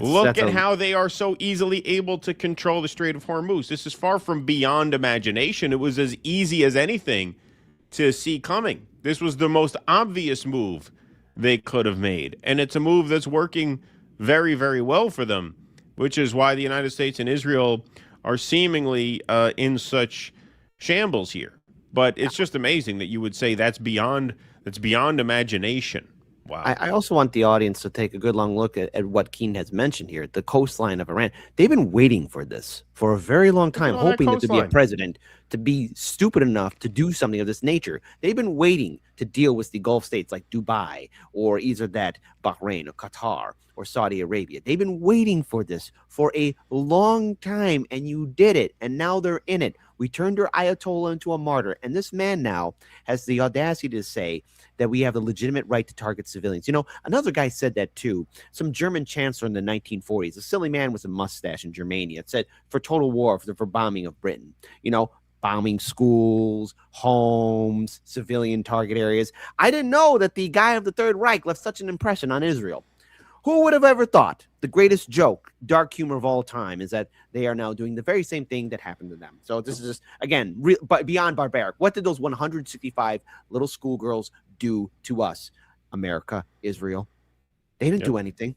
Look at how they are so easily able to control the Strait of Hormuz. This is far from beyond imagination. It was as easy as anything to see coming. This was the most obvious move they could have made, and it's a move that's working very, very well for them, which is why the United States and Israel are seemingly in such shambles here. But it's just amazing that you would say that's beyond imagination. Wow. I also want the audience to take a good long look at what Keen has mentioned here, the coastline of Iran. They've been waiting for this for a very long time, hoping that to be a president, to be stupid enough to do something of this nature. They've been waiting to deal with the Gulf states like Dubai or either that Bahrain or Qatar or Saudi Arabia. They've been waiting for this for a long time, and you did it, and now they're in it. We turned your Ayatollah into a martyr, and this man now has the audacity to say that we have the legitimate right to target civilians. Another guy said that too. Some German chancellor in the 1940s, a silly man with a mustache in Germania, said for total war, for bombing of Britain. bombing schools, homes, civilian target areas. I didn't know that the guy of the Third Reich left such an impression on Israel. Who would have ever thought the greatest joke, dark humor of all time, is that they are now doing the very same thing that happened to them. So this is just, again, but beyond barbaric. What did those 165 little schoolgirls do to us? America, Israel. They didn't do anything.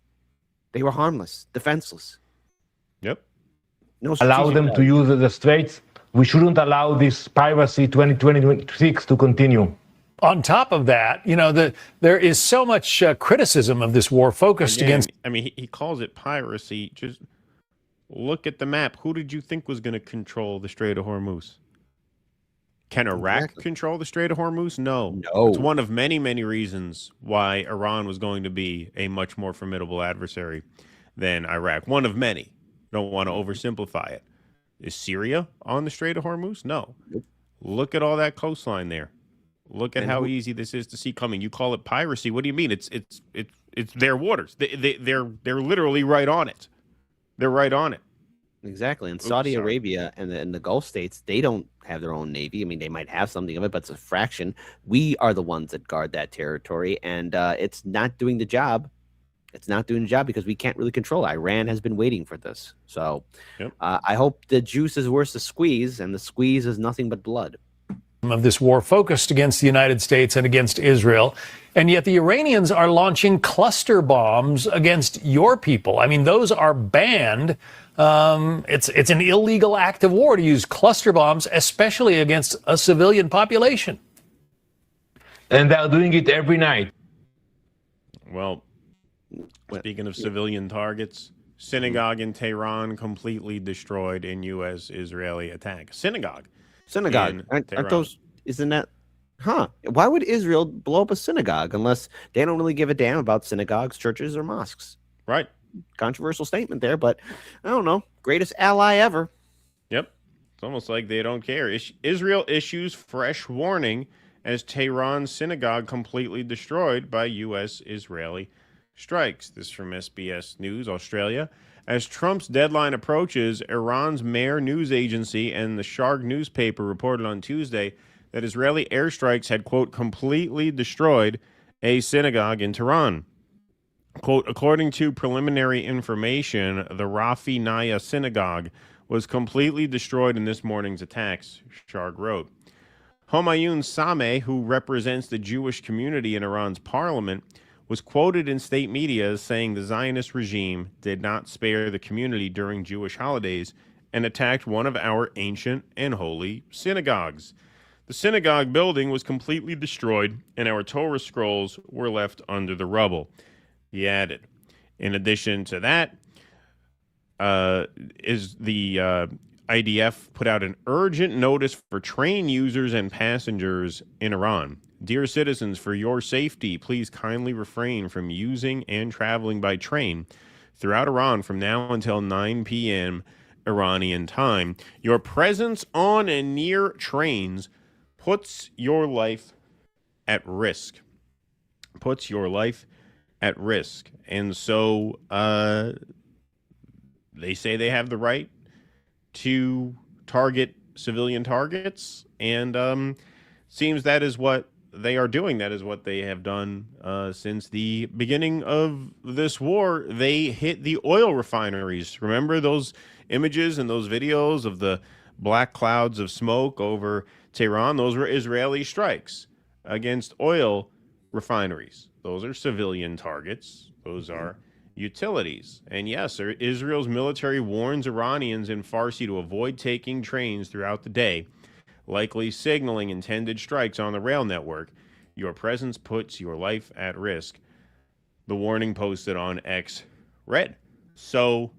They were harmless, defenseless. Yep. No allow them to use the straits. We shouldn't allow this piracy 2026 to continue. On top of that, there is so much criticism of this war focused against. I mean, he calls it piracy. Just look at the map. Who did you think was going to control the Strait of Hormuz? Can Iraq control the Strait of Hormuz? No. It's one of many, many reasons why Iran was going to be a much more formidable adversary than Iraq. One of many. Don't want to oversimplify it. Is Syria on the Strait of Hormuz? No. Look at all that coastline there. Look at how easy this is to see coming. You call it piracy. What do you mean? It's their waters. They're literally right on it. They're right on it. Exactly. And Saudi Arabia and the Gulf states, they don't have their own navy. I mean, they might have something of it, but it's a fraction. We are the ones that guard that territory, and it's not doing the job. It's not doing the job because we can't really control it. Iran has been waiting for this. So I hope the juice is worth the squeeze, and the squeeze is nothing but blood. Of this war focused against the United States and against Israel. And yet the Iranians are launching cluster bombs against your people. I mean, those are banned. It's an illegal act of war to use cluster bombs, especially against a civilian population. And they're doing it every night. Well, speaking of civilian targets, synagogue in Tehran completely destroyed in U.S.-Israeli attack. Synagogue, aren't those? Isn't that? Huh? Why would Israel blow up a synagogue unless they don't really give a damn about synagogues, churches, or mosques? Right. Controversial statement there, but I don't know. Greatest ally ever. Yep. It's almost like they don't care. Israel issues fresh warning as Tehran synagogue completely destroyed by U.S.-Israeli strikes. This from SBS News Australia. As Trump's deadline approaches, Iran's Mehr news agency and the Sharq newspaper reported on Tuesday that Israeli airstrikes had, quote, completely destroyed a synagogue in Tehran. Quote, according to preliminary information, the Rafi Naya synagogue was completely destroyed in this morning's attacks, Sharq wrote. Homayun Sameh, who represents the Jewish community in Iran's parliament, was quoted in state media as saying the Zionist regime did not spare the community during Jewish holidays and attacked one of our ancient and holy synagogues. The synagogue building was completely destroyed and our Torah scrolls were left under the rubble, he added. In addition to that, IDF put out an urgent notice for train users and passengers in Iran. Dear citizens, for your safety, please kindly refrain from using and traveling by train throughout Iran from now until 9 p.m. Iranian time. Your presence on and near trains puts your life at risk. Puts your life at risk. And so they say they have the right to target civilian targets, and seems that is what they are doing. That is what they have done since the beginning of this war. They hit the oil refineries. Remember those images and those videos of the black clouds of smoke over Tehran? Those were Israeli strikes against oil refineries. Those are civilian targets. Those are utilities. And yes, Israel's military warns Iranians in Farsi to avoid taking trains throughout the day, likely signaling intended strikes on the rail network. Your presence puts your life at risk. The warning posted on X read. So,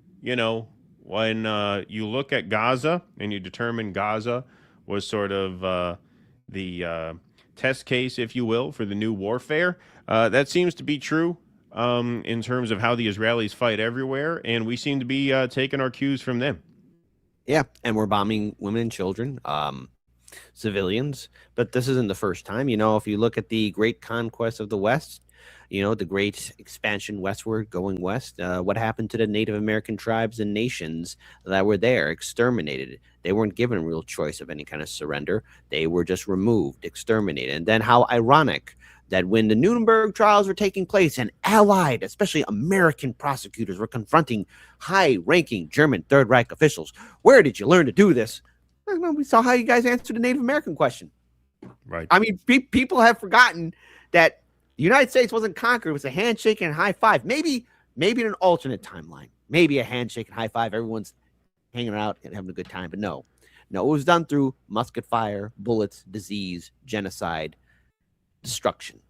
when you look at Gaza and you determine Gaza was sort of the test case, if you will, for the new warfare, that seems to be true in terms of how the Israelis fight everywhere, and we seem to be taking our cues from them. Yeah, and we're bombing women and children, civilians, but this isn't the first time. If you look at the great conquest of the West, The great expansion westward, going west. What happened to the Native American tribes and nations that were there? Exterminated. They weren't given a real choice of any kind of surrender. They were just removed, exterminated. And then how ironic that when the Nuremberg trials were taking place and allied, especially American prosecutors, were confronting high-ranking German Third Reich officials, where did you learn to do this? Well, we saw how you guys answered the Native American question. Right. I mean, people have forgotten that the United States wasn't conquered. It was a handshake and a high five. Maybe in an alternate timeline. Maybe a handshake and high five. Everyone's hanging out and having a good time. But no, it was done through musket fire, bullets, disease, genocide, destruction.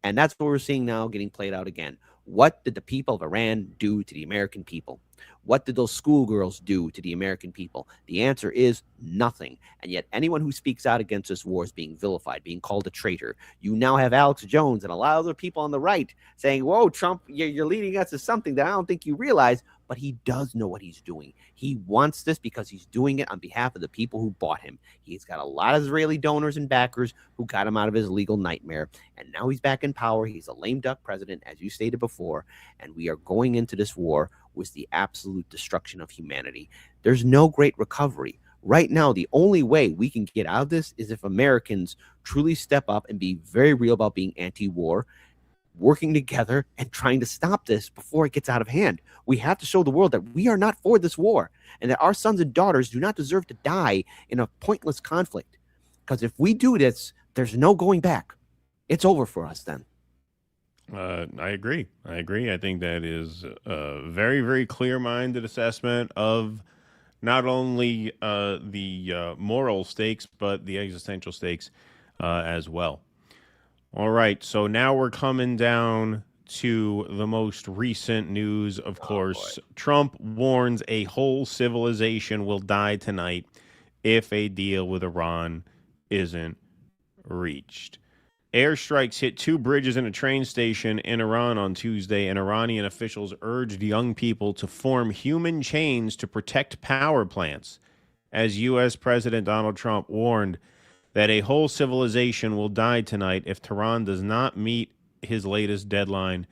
And that's what we're seeing now getting played out again. What did the people of Iran do to the American people? What did those schoolgirls do to the American people? The answer is nothing. And yet anyone who speaks out against this war is being vilified, being called a traitor. You now have Alex Jones and a lot of other people on the right saying, whoa, Trump, you're leading us to something that I don't think you realize. But he does know what he's doing. He wants this because he's doing it on behalf of the people who bought him. He's got a lot of Israeli donors and backers who got him out of his legal nightmare. And now he's back in power. He's a lame duck president, as you stated before. And we are going into this war with the absolute destruction of humanity. There's no great recovery. Right now, the only way we can get out of this is if Americans truly step up and be very real about being anti-war, working together and trying to stop this before it gets out of hand. We have to show the world that we are not for this war and that our sons and daughters do not deserve to die in a pointless conflict. Because if we do this, there's no going back. It's over for us then. I agree. I think that is a very, very clear-minded assessment of not only the moral stakes, but the existential stakes as well. All right, so now we're coming down to the most recent news, of course. Trump warns a whole civilization will die tonight if a deal with Iran isn't reached. Airstrikes hit 2 bridges and a train station in Iran on Tuesday, and Iranian officials urged young people to form human chains to protect power plants, as U.S. President Donald Trump warned that a whole civilization will die tonight if Tehran does not meet his latest deadline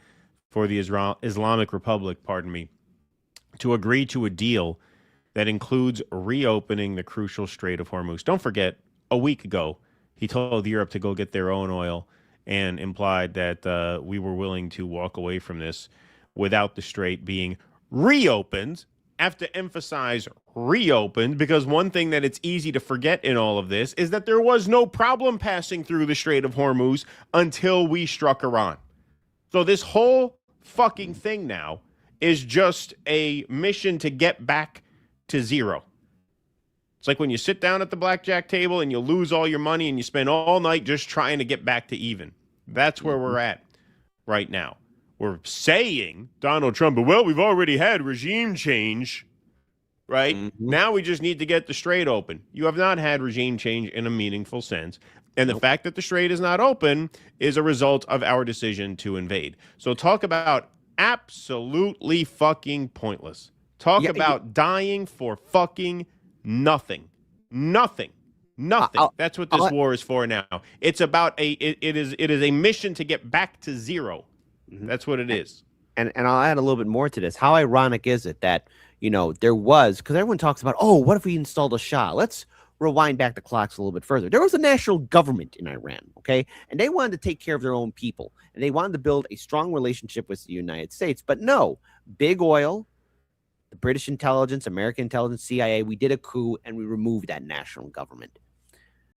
for the Islamic Republic, to agree to a deal that includes reopening the crucial Strait of Hormuz. Don't forget, a week ago, he told Europe to go get their own oil and implied that we were willing to walk away from this without the strait being reopened. I have to emphasize reopened, because one thing that it's easy to forget in all of this is that there was no problem passing through the Strait of Hormuz until we struck Iran. So this whole fucking thing now is just a mission to get back to zero. It's like when you sit down at the blackjack table and you lose all your money and you spend all night just trying to get back to even. That's where we're at right now. We're saying, Donald Trump, well, we've already had regime change, right? Now we just need to get the strait open. You have not had regime change in a meaningful sense. And the fact that the strait is not open is a result of our decision to invade. So talk about absolutely fucking pointless. Talk about dying for fucking nothing. Nothing. That's what this war is for now. It's about it is a mission to get back to zero. That's what it is. And I'll add a little bit more to this. How ironic is it that, there was, because everyone talks about, oh, what if we installed a Shah? Let's rewind back the clocks a little bit further. There was a national government in Iran, okay? And they wanted to take care of their own people. And they wanted to build a strong relationship with the United States. But no, big oil, the British intelligence, American intelligence, CIA, we did a coup and we removed that national government.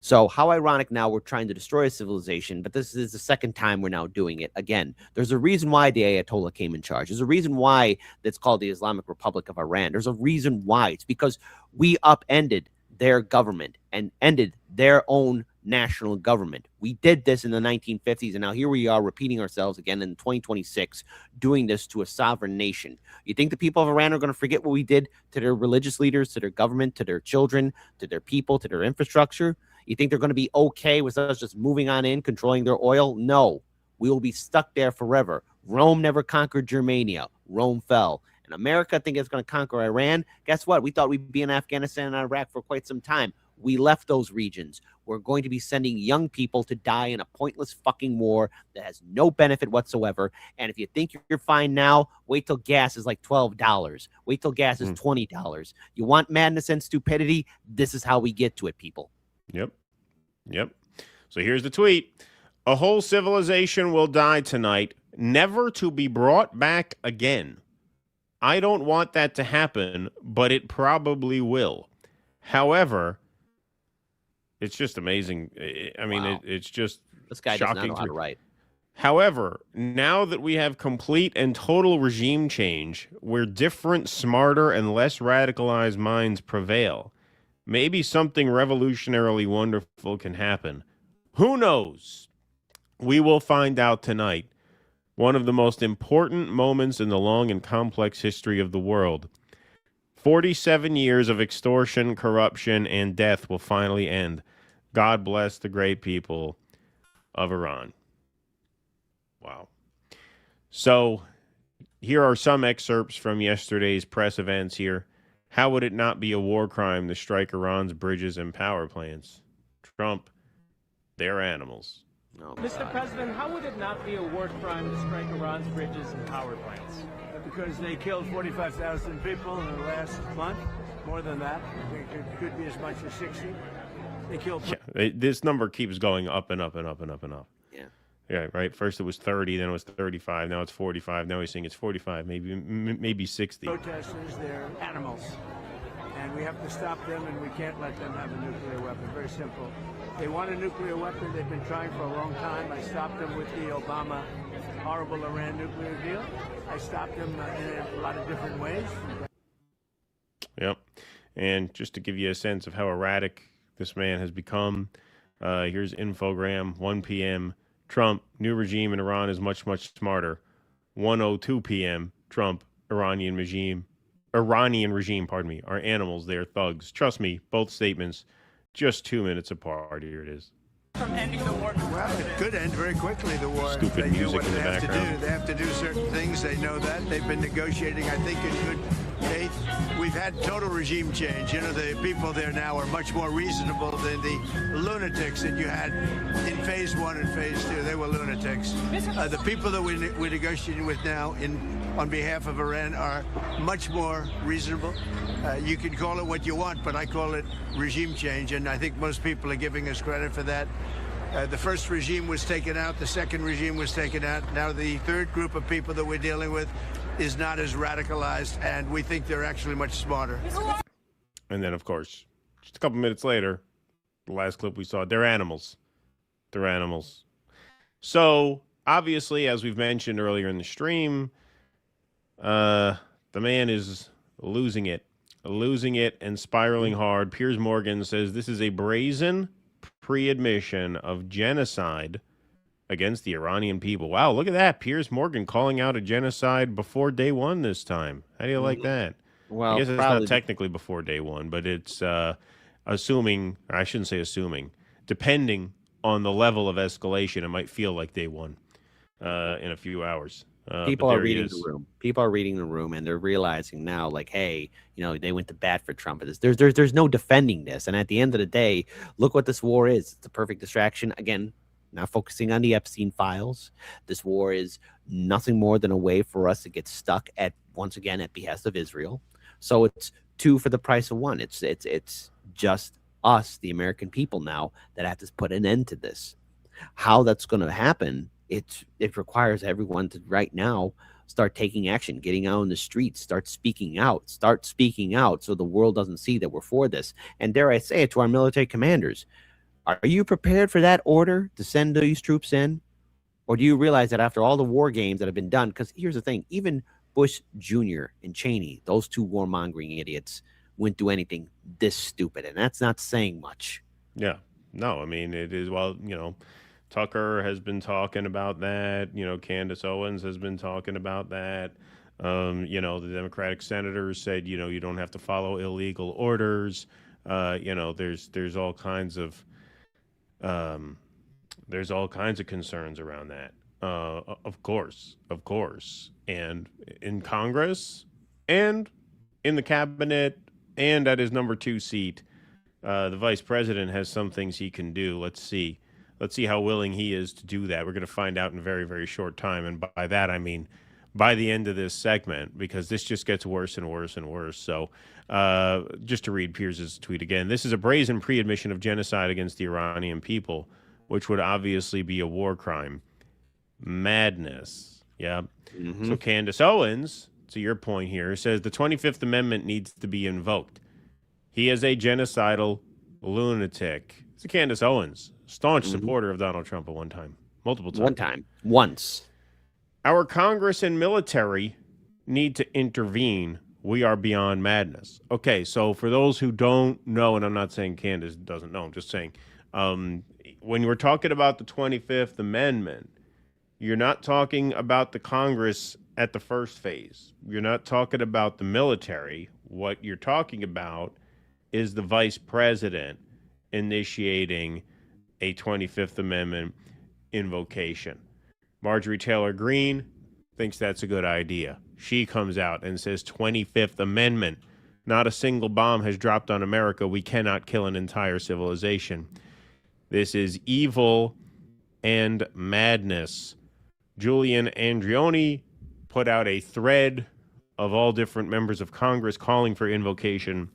So how ironic now we're trying to destroy a civilization, but this is the second time we're now doing it again. There's a reason why the Ayatollah came in charge. There's a reason why it's called the Islamic Republic of Iran. There's a reason why. It's because we upended their government and ended their own national government. We did this in the 1950s, and now here we are repeating ourselves again in 2026, doing this to a sovereign nation. You think the people of Iran are going to forget what we did to their religious leaders, to their government, to their children, to their people, to their infrastructure? You think they're going to be okay with us just moving on in, controlling their oil? No. We will be stuck there forever. Rome never conquered Germania. Rome fell. And America, I think, is going to conquer Iran. Guess what? We thought we'd be in Afghanistan and Iraq for quite some time. We left those regions. We're going to be sending young people to die in a pointless fucking war that has no benefit whatsoever. And if you think you're fine now, wait till gas is like $12. Wait till gas is $20. You want madness and stupidity? This is how we get to it, people. Yep. So here's the tweet. A whole civilization will die tonight, never to be brought back again. I don't want that to happen, but it probably will. However, it's just amazing. I mean, it's just this guy shocking does not know how to write. However, now that we have complete and total regime change, where different, smarter, and less radicalized minds prevail, maybe something revolutionarily wonderful can happen. Who knows? We will find out tonight. One of the most important moments in the long and complex history of the world. 47 years of extortion, corruption, and death will finally end. God bless the great people of Iran. Wow. So here are some excerpts from yesterday's press events here. How would it not be a war crime to strike Iran's bridges and power plants? Trump, they're animals. Oh, Mr. President, how would it not be a war crime to strike Iran's bridges and power plants? Because they killed 45,000 people in the last month. More than that. I think it could be as much as 60. They killed... Yeah, this number keeps going up and up and up and up and up. Yeah. Yeah, right. First it was 30, then it was 35, now it's 45. Now he's saying it's 45, maybe 60. Protesters, they're animals. And we have to stop them, and we can't let them have a nuclear weapon. Very simple. They want a nuclear weapon. They've been trying for a long time. I stopped them with the Obama horrible Iran nuclear deal. I stopped them in a lot of different ways. Yep. And just to give you a sense of how erratic this man has become, here's infogram, 1 p.m. Trump, new regime in Iran is much, much smarter. 1:02 p.m. Trump, Iranian regime, are animals. They're thugs. Trust me, both statements just 2 minutes apart. Here it is. From ending the war. Well, it could end very quickly, the war. Stupid they music what in the they have background. To do. They have to do certain things. They know that. They've been negotiating, I think, in good faith. We've had total regime change. You know, the people there now are much more reasonable than the lunatics that you had in phase 1 and phase 2. They were lunatics. The people that we're negotiating with now on behalf of Iran are much more reasonable. You can call it what you want, but I call it regime change, and I think most people are giving us credit for that. The first regime was taken out. The second regime was taken out. Now the third group of people that we're dealing with is not as radicalized, and we think they're actually much smarter. And then, of course, just a couple minutes later, the last clip we saw, they're animals. They're animals. So, obviously, as we've mentioned earlier in the stream, the man is losing it and spiraling hard. Piers Morgan says this is a brazen pre-admission of genocide against the Iranian people. Wow, look at that. Piers Morgan calling out a genocide before day one this time. How do you like that? Well, I guess it's probably not technically before day one, but it's assuming, or I shouldn't say assuming, depending on the level of escalation, it might feel like day one in a few hours. People are reading the room. People are reading the room, and they're realizing now, like, hey, you know, they went to bat for Trump. There's no defending this. And at the end of the day, look what this war is. It's a perfect distraction. Again, not focusing on the Epstein files. This war is nothing more than a way for us to get stuck once again at behest of Israel. So it's 2 for the price of 1. It's just us, the American people, now that have to put an end to this. How that's going to happen? It requires everyone to right now start taking action, getting out on the streets, start speaking out so the world doesn't see that we're for this. And dare I say it to our military commanders, are you prepared for that order to send these troops in? Or do you realize that after all the war games that have been done, because here's the thing, even Bush Jr. and Cheney, those 2 warmongering idiots, wouldn't do anything this stupid. And that's not saying much. Yeah. No, I mean, it is, well, you know, Tucker has been talking about that. You know, Candace Owens has been talking about that. You know, the Democratic senators said, you know, you don't have to follow illegal orders. You know, there's all kinds of concerns around that. Of course. And in Congress and in the cabinet and at his number 2 seat, The vice president has some things he can do. Let's see. Let's see how willing he is to do that. We're going to find out in a very, very short time. And by that, I mean by the end of this segment, because this just gets worse and worse and worse. So just to read Pierce's tweet again, this is a brazen pre-admission of genocide against the Iranian people, which would obviously be a war crime. Madness. Yeah. Mm-hmm. So Candace Owens, to your point here, says the 25th Amendment needs to be invoked. He is a genocidal lunatic. It's Candace Owens, staunch supporter of Donald Trump at one time, multiple times. Once. Our Congress and military need to intervene. We are beyond madness. Okay, so for those who don't know, and I'm not saying Candace doesn't know, I'm just saying, when we're talking about the 25th Amendment, you're not talking about the Congress at the first phase. You're not talking about the military. What you're talking about is the vice president initiating a 25th Amendment invocation. Marjorie Taylor Greene thinks that's a good idea. She comes out and says 25th Amendment. Not a single bomb has dropped on America. We cannot kill an entire civilization. This is evil and madness. Julian Andreoni put out a thread of all different members of Congress calling for invocation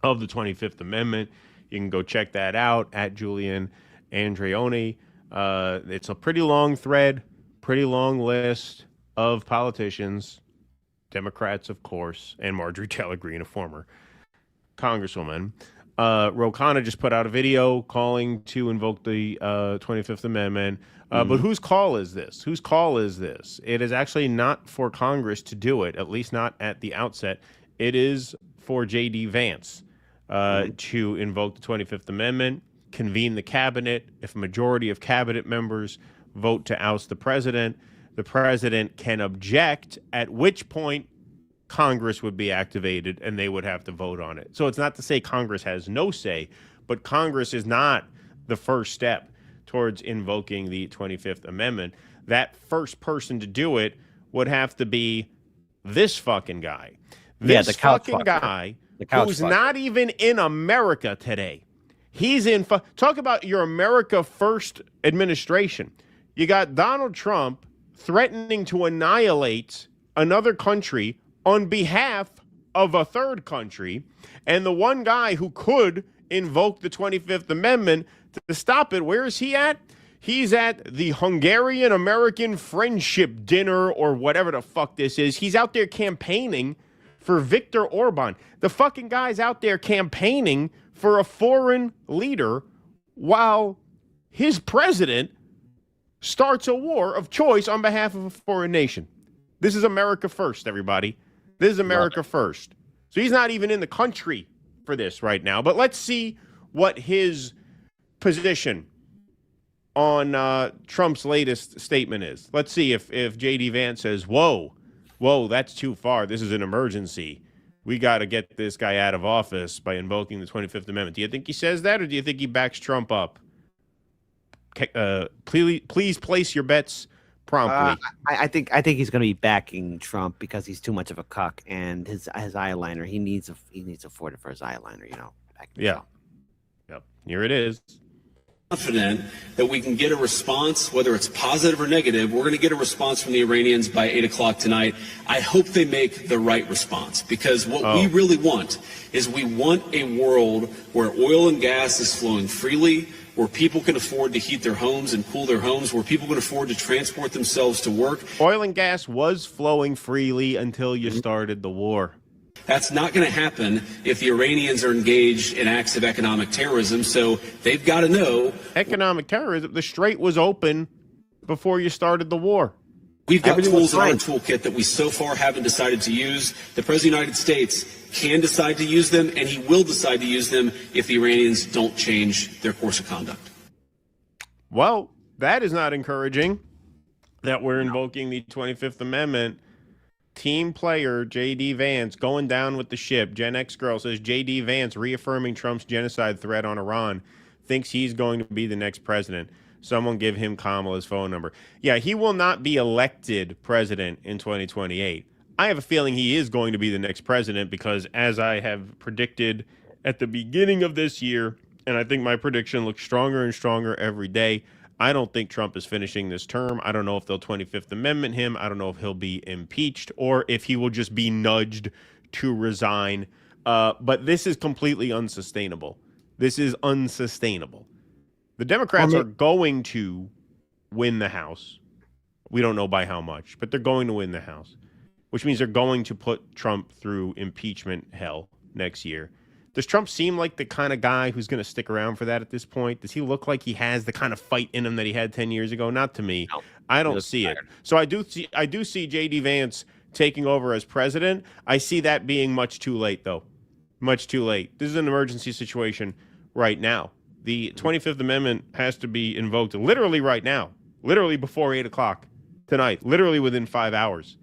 of the 25th Amendment. You can go check that out at Julian Andreoni. It's a pretty long thread, pretty long list of politicians, Democrats, of course, and Marjorie Taylor Greene, a former congresswoman. Ro Khanna just put out a video calling to invoke the 25th Amendment. But whose call is this? Whose call is this? It is actually not for Congress to do it, at least not at the outset. It is for J.D. Vance to invoke the 25th Amendment, convene the cabinet. If a majority of cabinet members vote to oust the president can object, at which point Congress would be activated and they would have to vote on it. So it's not to say Congress has no say, but Congress is not the first step towards invoking the 25th Amendment. That first person to do it would have to be this fucking guy. This fucking guy who's not even in America today. He's in, talk about your America First administration. You got Donald Trump threatening to annihilate another country on behalf of a third country, and the one guy who could invoke the 25th Amendment to stop it, where is he at? He's at the Hungarian-American Friendship Dinner or whatever the fuck this is. He's out there campaigning for Viktor Orban. The fucking guy's out there campaigning for a foreign leader while his president starts a war of choice on behalf of a foreign nation. This is America first, everybody. This is America first. So he's not even in the country for this right now. But let's see what his position on Trump's latest statement is. Let's see if J.D. Vance says, whoa, that's too far. This is an emergency. We got to get this guy out of office by invoking the 25th Amendment. Do you think he says that, or do you think he backs Trump up? Please place your bets promptly. I think he's going to be backing Trump because he's too much of a cuck, and his eyeliner. He needs a Ford for his eyeliner. You know. Yeah. Yep. Here it is. Confident that we can get a response, whether it's positive or negative. We're going to get a response from the Iranians by 8 o'clock tonight. I hope they make the right response, because what we really want is we want a world where oil and gas is flowing freely, where people can afford to heat their homes and cool their homes, where people can afford to transport themselves to work. Oil and gas was flowing freely until you started the war. That's not going to happen if the Iranians are engaged in acts of economic terrorism. So they've got to know. Economic terrorism, the Strait was open before you started the war. We've got tools in our toolkit that we so far haven't decided to use. The President of the United States can decide to use them, and he will decide to use them if the Iranians don't change their course of conduct. Well, that is not encouraging that we're invoking the 25th Amendment. Team player J.D. Vance going down with the ship. Gen X Girl says J.D. Vance reaffirming Trump's genocide threat on Iran, thinks he's going to be the next president. Someone give him Kamala's phone number. Yeah, he will not be elected president in 2028. I have a feeling he is going to be the next president because, as I have predicted at the beginning of this year, and I think my prediction looks stronger and stronger every day. I don't think Trump is finishing this term. I don't know if they'll 25th Amendment him. I don't know if he'll be impeached or if he will just be nudged to resign. But this is completely unsustainable. This is unsustainable. The Democrats are going to win the House. We don't know by how much, but they're going to win the House, which means they're going to put Trump through impeachment hell next year. Does Trump seem like the kind of guy who's going to stick around for that at this point? Does he look like he has the kind of fight in him that he had 10 years ago? Not to me. No, I don't see it. So I do see J.D. Vance taking over as president. I see that being much too late, though. Much too late. This is an emergency situation right now. The 25th Amendment has to be invoked literally right now, literally before 8 o'clock tonight, literally within 5 hours.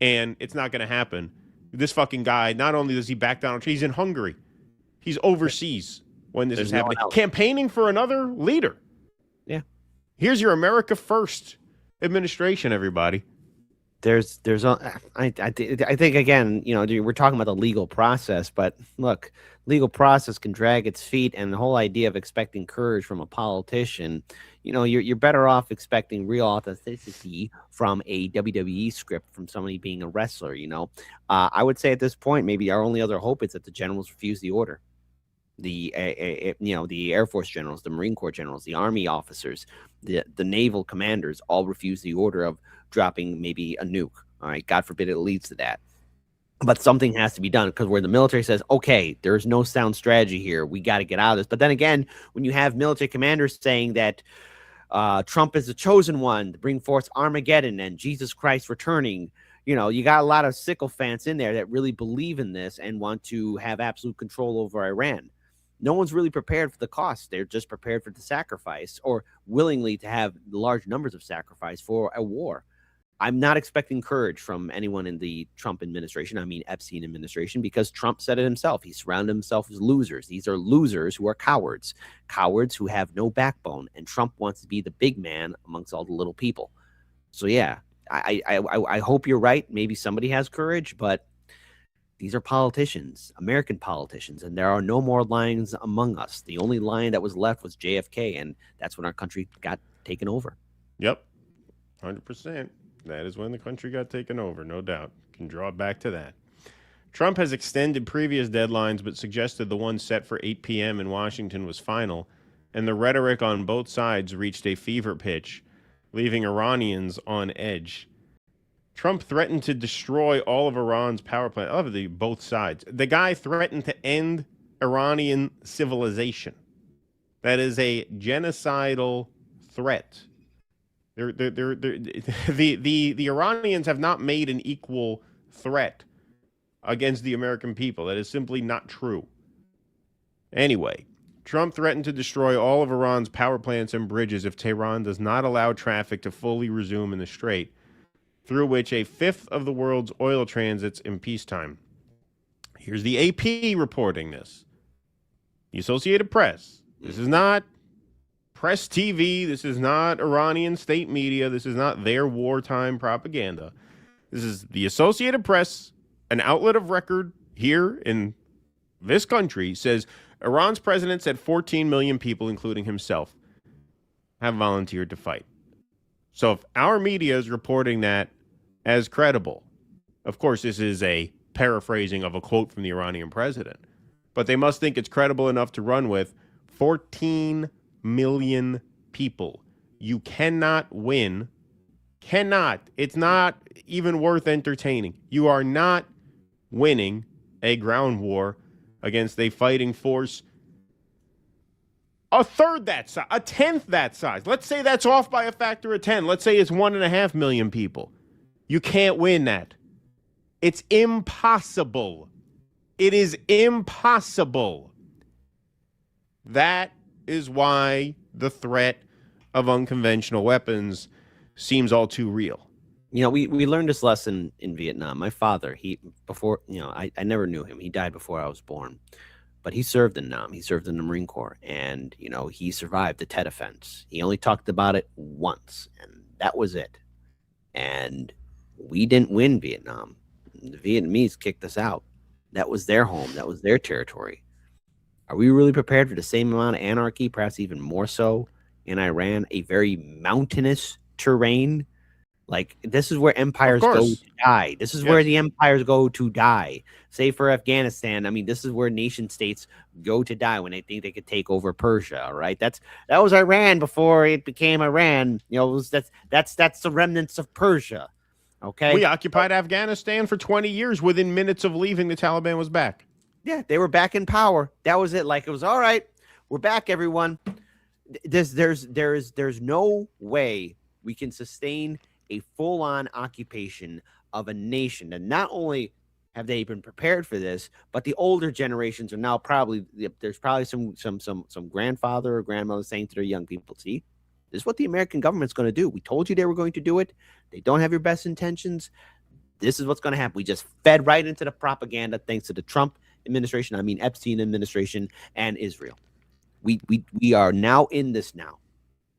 And it's not going to happen. This fucking guy, not only does he back down, he's in Hungary. He's overseas when this is happening, campaigning for another leader. Yeah. Here's your America First administration, everybody. I think, again, we're talking about the legal process, but look, legal process can drag its feet, and the whole idea of expecting courage from a politician, you're better off expecting real authenticity from a WWE script from somebody being a wrestler. I would say at this point, maybe our only other hope is that the generals refuse the order. The Air Force generals, the Marine Corps generals, the Army officers, the naval commanders all refuse the order of dropping maybe a nuke. All right, God forbid it leads to that. But something has to be done, because where the military says, okay, there's no sound strategy here, we got to get out of this. But then again, when you have military commanders saying that Trump is the chosen one to bring forth Armageddon and Jesus Christ returning, you got a lot of sycophants in there that really believe in this and want to have absolute control over Iran. No one's really prepared for the cost. They're just prepared for the sacrifice, or willingly to have large numbers of sacrifice for a war. I'm not expecting courage from anyone in the Trump administration. I mean, Epstein administration, because Trump said it himself. He surrounded himself with losers. These are losers who are cowards who have no backbone. And Trump wants to be the big man amongst all the little people. So, yeah, I hope you're right. Maybe somebody has courage, but these are politicians, American politicians, and there are no more lions among us. The only lion that was left was JFK, and that's when our country got taken over. Yep, 100%. That is when the country got taken over, no doubt. Can draw it back to that. Trump has extended previous deadlines, but suggested the one set for 8 p.m. in Washington was final, and the rhetoric on both sides reached a fever pitch, leaving Iranians on edge. Trump threatened to destroy all of Iran's power plant. I love both sides. The guy threatened to end Iranian civilization. That is a genocidal threat. The Iranians have not made an equal threat against the American people. That is simply not true. Anyway, Trump threatened to destroy all of Iran's power plants and bridges if Tehran does not allow traffic to fully resume in the strait, through which a fifth of the world's oil transits in peacetime. Here's the AP reporting this. The Associated Press. This is not Press TV. This is not Iranian state media. This is not their wartime propaganda. This is the Associated Press, an outlet of record here in this country, says Iran's president said 14 million people, including himself, have volunteered to fight. So if our media is reporting that as credible, of course, this is a paraphrasing of a quote from the Iranian president, but they must think it's credible enough to run with 14 million people. You cannot win. Cannot. It's not even worth entertaining. You are not winning a ground war against a fighting force a third that size, a tenth that size. Let's say that's off by a factor of 10. Let's say it's 1.5 million people. You can't win that. It's impossible. It is impossible. That is why the threat of unconventional weapons seems all too real. We learned this lesson in Vietnam. My father, I never knew him. He died before I was born. But he served in Nam. He served in the Marine Corps. And, he survived the Tet Offense. He only talked about it once, and that was it. And we didn't win Vietnam. The Vietnamese kicked us out. That was their home. That was their territory. Are we really prepared for the same amount of anarchy, perhaps even more so in Iran, a very mountainous terrain? Like, this is where empires go to die. This is where the empires go to die. Say for Afghanistan, I mean, this is where nation states go to die when they think they could take over Persia. All right, that was Iran before it became Iran. You know, that's the remnants of Persia. Okay, we occupied Afghanistan for 20 years. Within minutes of leaving, the Taliban was back. Yeah, they were back in power. That was it. Like, it was all right. We're back, everyone. There's no way we can sustain a full-on occupation of a nation. And not only have they been prepared for this, but the older generations are now there's probably some grandfather or grandmother saying to their young people, see, this is what the American government's going to do. We told you they were going to do it. They don't have your best intentions. This is what's going to happen. We just fed right into the propaganda thanks to the Trump administration, I mean Epstein administration, and Israel. We are now in this now.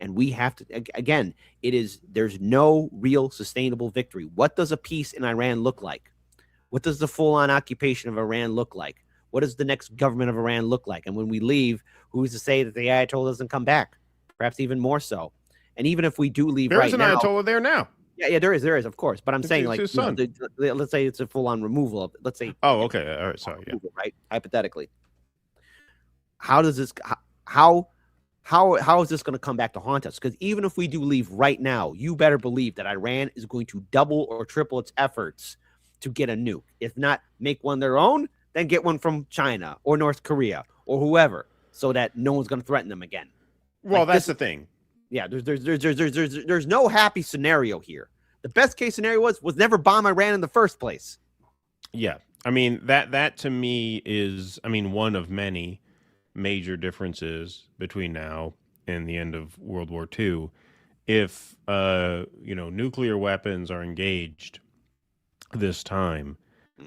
And we have to, again, there's no real sustainable victory. What does a peace in Iran look like? What does the full-on occupation of Iran look like? What does the next government of Iran look like? And when we leave, who's to say that the Ayatollah doesn't come back? Perhaps even more so. And even if we do leave right now. There's an Ayatollah there now. Yeah, there is, of course. But I'm saying, like, let's say it's a full-on removal of, let's say. Oh, okay. All right. Sorry. Yeah. Right? Hypothetically. How does this, how is this going to come back to haunt us? Because even if we do leave right now, you better believe that Iran is going to double or triple its efforts to get a nuke. If not make one their own, then get one from China or North Korea or whoever, so that no one's going to threaten them again. Well, like, that's the thing. Yeah, there's no happy scenario here. The best case scenario was never bomb Iran in the first place. Yeah, I mean that to me is, I mean, one of many major differences between now and the end of World War II. If nuclear weapons are engaged this time,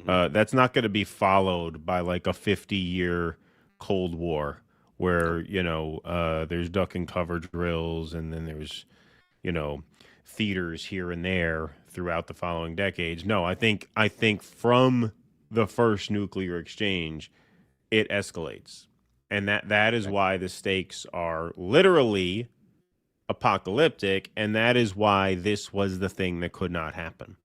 that's not going to be followed by like a 50-year Cold War where there's duck and cover drills and then there's theaters here and there throughout the following decades. No, I think from the first nuclear exchange, it escalates. And that is why the stakes are literally apocalyptic, and that is why this was the thing that could not happen.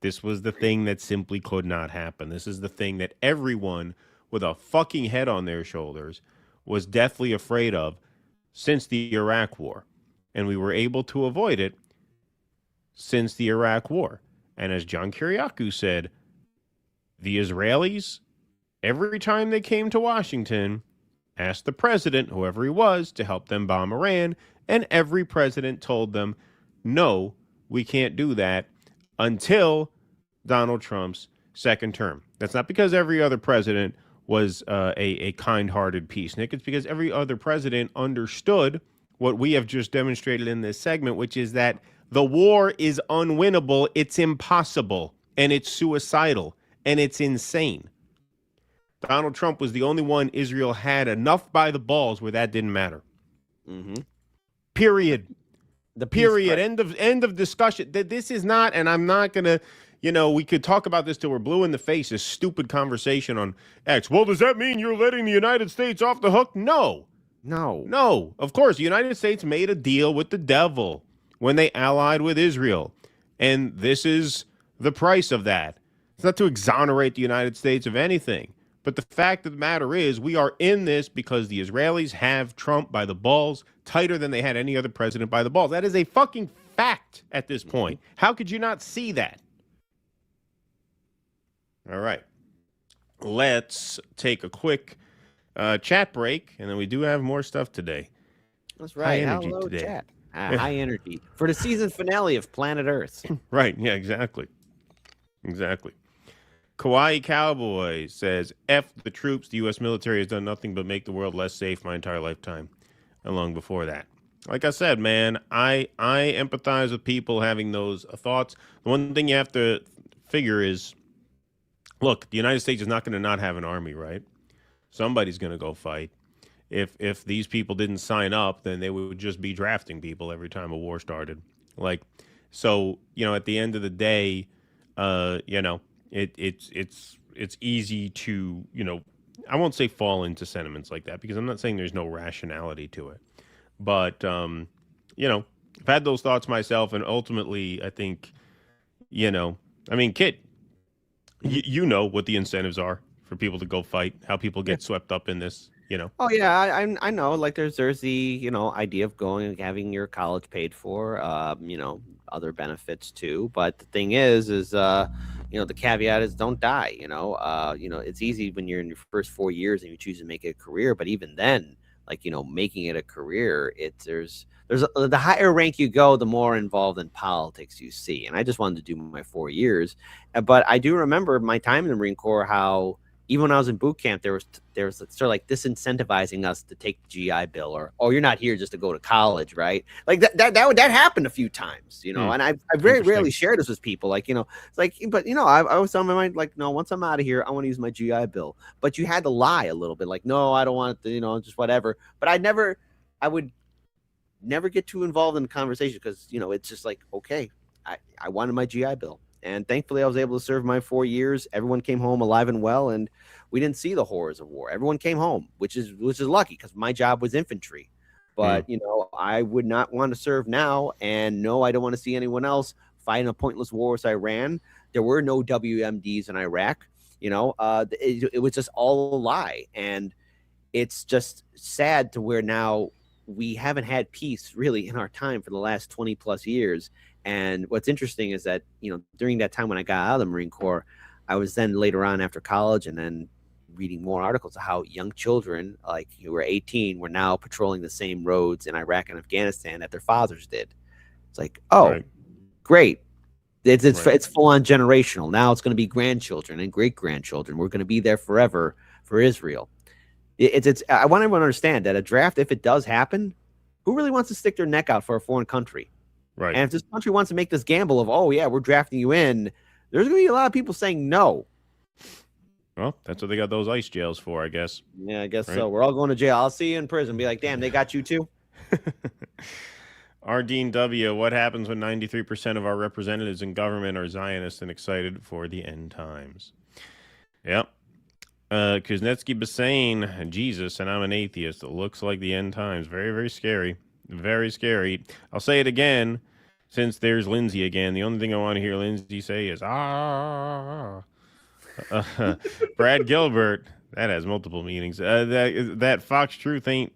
This was the thing that simply could not happen. This is the thing that everyone with a fucking head on their shoulders was deathly afraid of since the Iraq War. And we were able to avoid it since the Iraq War. And as John Kiriakou said, the Israelis, every time they came to Washington, asked the president, whoever he was, to help them bomb Iran, and every president told them, no, we can't do that until Donald Trump's second term. That's not because every other president was a kind-hearted peacenik. It's because every other president understood what we have just demonstrated in this segment, which is that the war is unwinnable, it's impossible, and it's suicidal, and it's insane. Donald Trump was the only one Israel had enough by the balls where that didn't matter. Mm-hmm. Period. Period. End of discussion. This is not, and I'm not going to, we could talk about this till we're blue in the face, this stupid conversation on X. Well, does that mean you're letting the United States off the hook? No. No. Of course, the United States made a deal with the devil when they allied with Israel. And this is the price of that. It's not to exonerate the United States of anything. But the fact of the matter is, we are in this because the Israelis have Trump by the balls tighter than they had any other president by the balls. That is a fucking fact at this point. How could you not see that? All right. Let's take a quick chat break, and then we do have more stuff today. That's right. High energy Hello, today. chat. High energy. For the season finale of Planet Earth. Right. Yeah, exactly. Kawaii Cowboy says, F the troops. The U.S. military has done nothing but make the world less safe my entire lifetime and long before that. Like I said, man, I empathize with people having those thoughts. The one thing you have to figure is, look, the United States is not going to not have an army, right? Somebody's going to go fight. If these people didn't sign up, then they would just be drafting people every time a war started. So, at the end of the day, it's easy to, I won't say fall into sentiments like that because I'm not saying there's no rationality to it. But, you know, I've had those thoughts myself. And ultimately, I think, you know, I mean, Kit, you know what the incentives are for people to go fight, how people get swept up in this, you know. Oh yeah, I know. Like there's the idea of going and having your college paid for, other benefits too. But the thing is the caveat is don't die. It's easy when you're in your first 4 years and you choose to make it a career. But even then, making it a career, there's the higher rank you go, the more involved in politics you see. And I just wanted to do my 4 years, but I do remember my time in the Marine Corps, how even when I was in boot camp, there was sort of like disincentivizing us to take the GI Bill, or, oh, you're not here just to go to college, right? Like that happened a few times, and I very rarely share this with people. I was telling my mind, no, once I'm out of here, I want to use my GI Bill. But you had to lie a little bit, no, I don't want to, just whatever. But I would never get too involved in the conversation because, it's just okay, I wanted my GI Bill. And thankfully, I was able to serve my 4 years. Everyone came home alive and well, and we didn't see the horrors of war. Everyone came home, which is lucky because my job was infantry. But I would not want to serve now, and no, I don't want to see anyone else fighting a pointless war with Iran. There were no WMDs in Iraq. It was just all a lie, and it's just sad to where now we haven't had peace really in our time for the last 20 plus years. And what's interesting is that, during that time when I got out of the Marine Corps, I was then later on after college and then reading more articles of how young children, who were 18, were now patrolling the same roads in Iraq and Afghanistan that their fathers did. It's great. It's full on generational. Now it's going to be grandchildren and great grandchildren. We're going to be there forever for Israel. I want everyone to understand that a draft, if it does happen, who really wants to stick their neck out for a foreign country? Right. And if this country wants to make this gamble of, oh, yeah, we're drafting you in, there's going to be a lot of people saying no. Well, that's what they got those ICE jails for, I guess. Yeah, I guess so. We're all going to jail. I'll see you in prison. Be like, damn, they got you too? R. Dean W., what happens when 93% of our representatives in government are Zionists and excited for the end times? Yep. Kuznetsky Bassane, Jesus, and I'm an atheist. It looks like the end times. Very, very scary. Very scary. I'll say it again, since there's Lindsay again. The only thing I want to hear Lindsay say is, ah. Brad Gilbert, that has multiple meanings. That Fox Truth ain't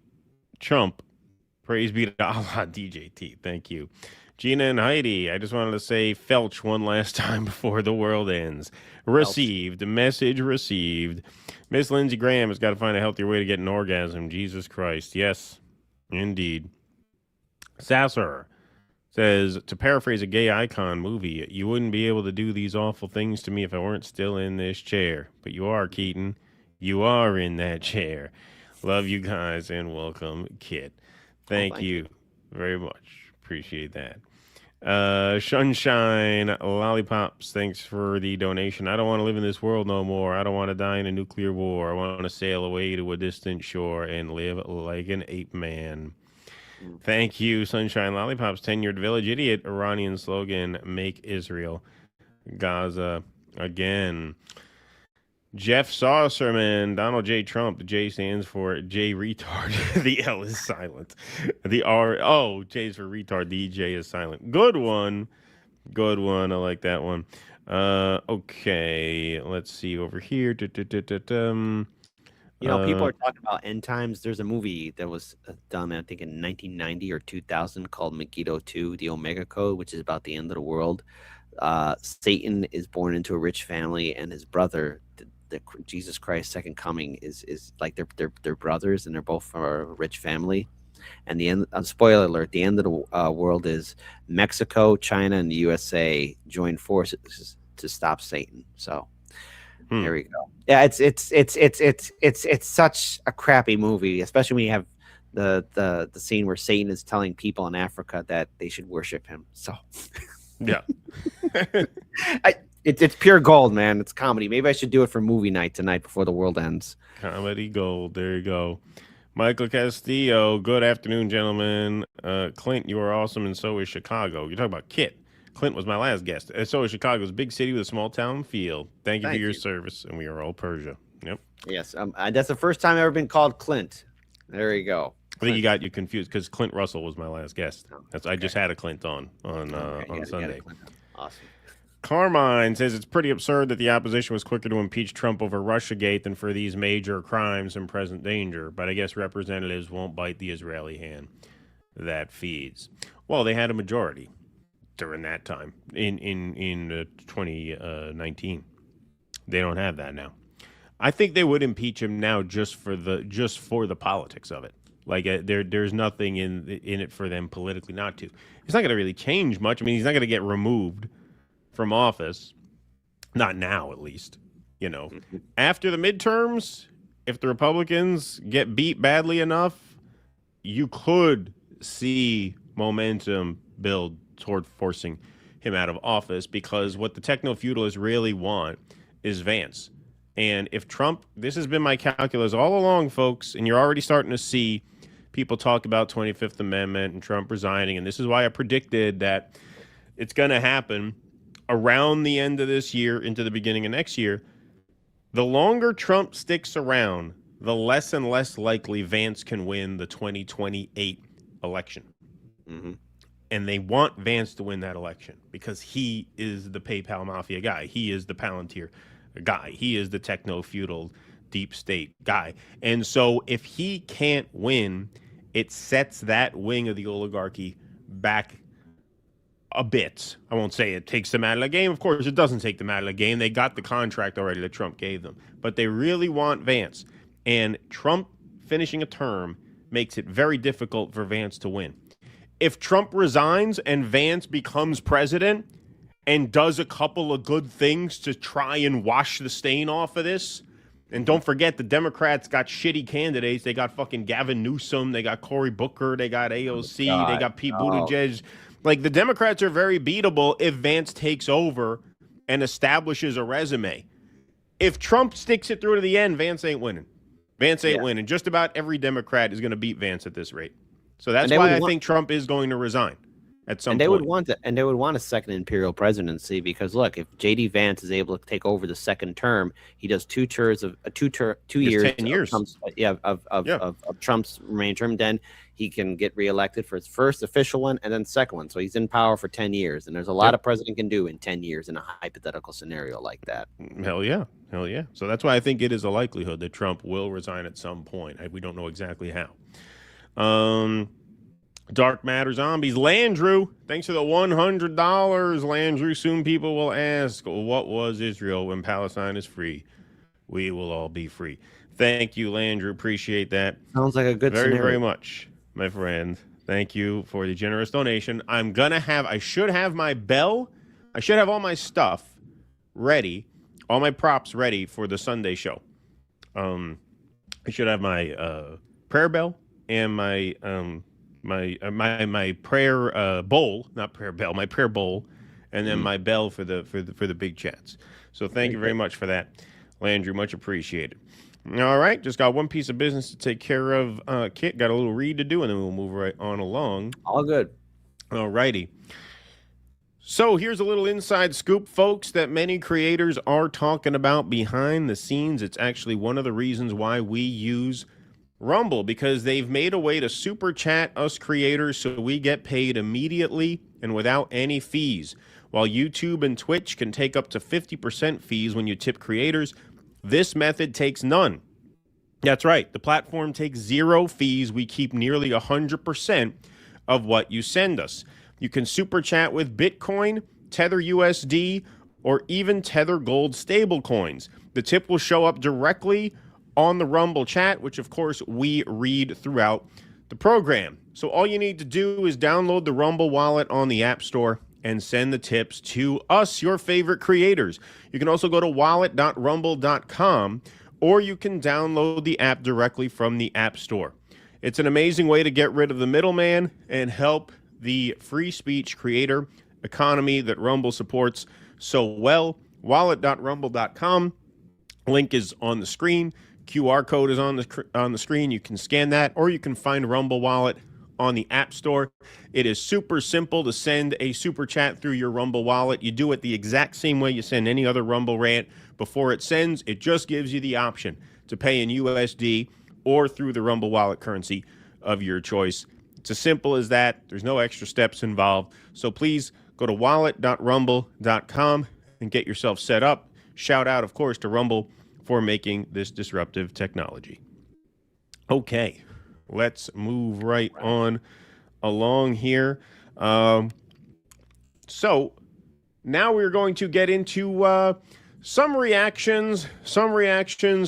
chump. Praise be to Allah, DJT. Thank you. Gina and Heidi, I just wanted to say felch one last time before the world ends. Received. Message received. Miss Lindsey Graham has got to find a healthier way to get an orgasm. Jesus Christ. Yes, indeed. Sasser says, to paraphrase a gay icon movie, you wouldn't be able to do these awful things to me if I weren't still in this chair. But you are, Keaton. You are in that chair. Love you guys and welcome, Kit. Thank you very much. Appreciate that. Sunshine Lollipops, thanks for the donation. I don't want to live in this world no more. I don't want to die in a nuclear war. I want to sail away to a distant shore and live like an ape man. Thank you, Sunshine Lollipops. Tenured Village Idiot, Iranian slogan, make Israel Gaza again. Jeff Saucerman, Donald J. Trump. The J stands for J retard. The L is silent. The R, oh, J is for retard. The J is silent. Good one. Good one. I like that one. Okay, let's see over here. People are talking about end times. There's a movie that was done, I think, in 1990 or 2000 called Megiddo 2, The Omega Code, which is about the end of the world. Satan is born into a rich family, and his brother, the Jesus Christ second coming, is like they're brothers, and they're both from a rich family. And the end, spoiler alert, the end of the world is Mexico, China, and the USA join forces to stop Satan. So there we go. Yeah, it's such a crappy movie, especially when you have the scene where Satan is telling people in Africa that they should worship him. So yeah. It's pure gold, man. It's comedy. Maybe I should do it for movie night tonight before the world ends. Comedy gold. There you go. Michael Castillo, good afternoon, gentlemen. Clint, you are awesome, and so is Chicago. You're talking about Kit. Clint was my last guest. And so is Chicago's big city with a small town feel. Thank you for your service, and we are all Persia. Yep. Yes. That's the first time I've ever been called Clint. There you go. I think you got you confused because Clint Russell was my last guest. I just had a Clint on Sunday. Awesome. Carmine says it's pretty absurd that the opposition was quicker to impeach Trump over Russiagate than for these major crimes and present danger. But I guess representatives won't bite the Israeli hand that feeds. Well, they had a majority during that time in 2019. They don't have that now. I think they would impeach him now just for the politics of it. Like there's nothing in it for them politically not to. It's not going to really change much. I mean, he's not going to get removed from office, not now at least. You know, after the midterms, if the Republicans get beat badly enough, you could see momentum build toward forcing him out of office, because what the techno-feudalists really want is Vance. And if Trump, this has been my calculus all along, folks, and you're already starting to see people talk about 25th Amendment and Trump resigning, and this is why I predicted that it's going to happen around the end of this year into the beginning of next year. The longer Trump sticks around, the less and less likely Vance can win the 2028 election. Mm-hmm. And they want Vance to win that election because he is the PayPal mafia guy. He is the Palantir guy. He is the techno-feudal deep state guy. And so if he can't win, it sets that wing of the oligarchy back a bit. I won't say it takes them out of the game. Of course, it doesn't take them out of the game. They got the contract already that Trump gave them. But they really want Vance. And Trump finishing a term makes it very difficult for Vance to win. If Trump resigns and Vance becomes president and does a couple of good things to try and wash the stain off of this, and don't forget, the Democrats got shitty candidates. They got fucking Gavin Newsom. They got Cory Booker. They got AOC. They got Pete Buttigieg. Like, the Democrats are very beatable if Vance takes over and establishes a resume. If Trump sticks it through to the end, Vance ain't winning. Vance ain't winning. Just about every Democrat is going to beat Vance at this rate. So that's why I think Trump is going to resign at some point. They would want a second imperial presidency, because look, if JD Vance is able to take over the second term, he does 2 years 10 years of Trump's remaining term, then he can get reelected for his first official one and then second one. So he's in power for 10 years, and there's a lot a president can do in 10 years in a hypothetical scenario like that. Hell yeah. So that's why I think it is a likelihood that Trump will resign at some point. We don't know exactly how. Dark Matter Zombies. Landrew, thanks for the $100. Landrew, soon people will ask, what was Israel when Palestine is free? We will all be free. Thank you, Landrew. Appreciate that. Sounds like a good scenario. Very much, my friend. Thank you for the generous donation. I should have my bell. I should have all my stuff ready, all my props ready for the Sunday show. I should have my prayer bell and my prayer bowl, not prayer bell, my prayer bowl, and then my bell for the big chats. So thank you very much for that, Landry. Much appreciated. All right, just got one piece of business to take care of. Kit, got a little read to do, and then we'll move right on along. All good. All righty. So here's a little inside scoop, folks, that many creators are talking about behind the scenes. It's actually one of the reasons why we use Rumble, because they've made a way to super chat us creators so we get paid immediately and without any fees. While YouTube and Twitch can take up to 50% fees when you tip creators, this method takes none. That's right. The platform takes 0 fees. We keep nearly 100% of what you send us. You can super chat with Bitcoin, Tether USD, or even Tether Gold stablecoins. The tip will show up directly on the Rumble chat, which of course we read throughout the program. So all you need to do is download the Rumble wallet on the App Store and send the tips to us, your favorite creators. You can also go to wallet.rumble.com, or you can download the app directly from the App Store. It's an amazing way to get rid of the middleman and help the free speech creator economy that Rumble supports so well. Wallet.rumble.com. Link is on the screen. QR code is on the screen. You can scan that, or you can find Rumble Wallet on the App Store. It is super simple to send a super chat through your Rumble wallet. You do it the exact same way you send any other Rumble rant. Before it sends, it just gives you the option to pay in USD or through the Rumble wallet currency of your choice. It's as simple as that. There's no extra steps involved. So please go to wallet.rumble.com and get yourself set up. Shout out, of course, to Rumble for making this disruptive technology. Okay, let's move right on along here. So now we're going to get into some reactions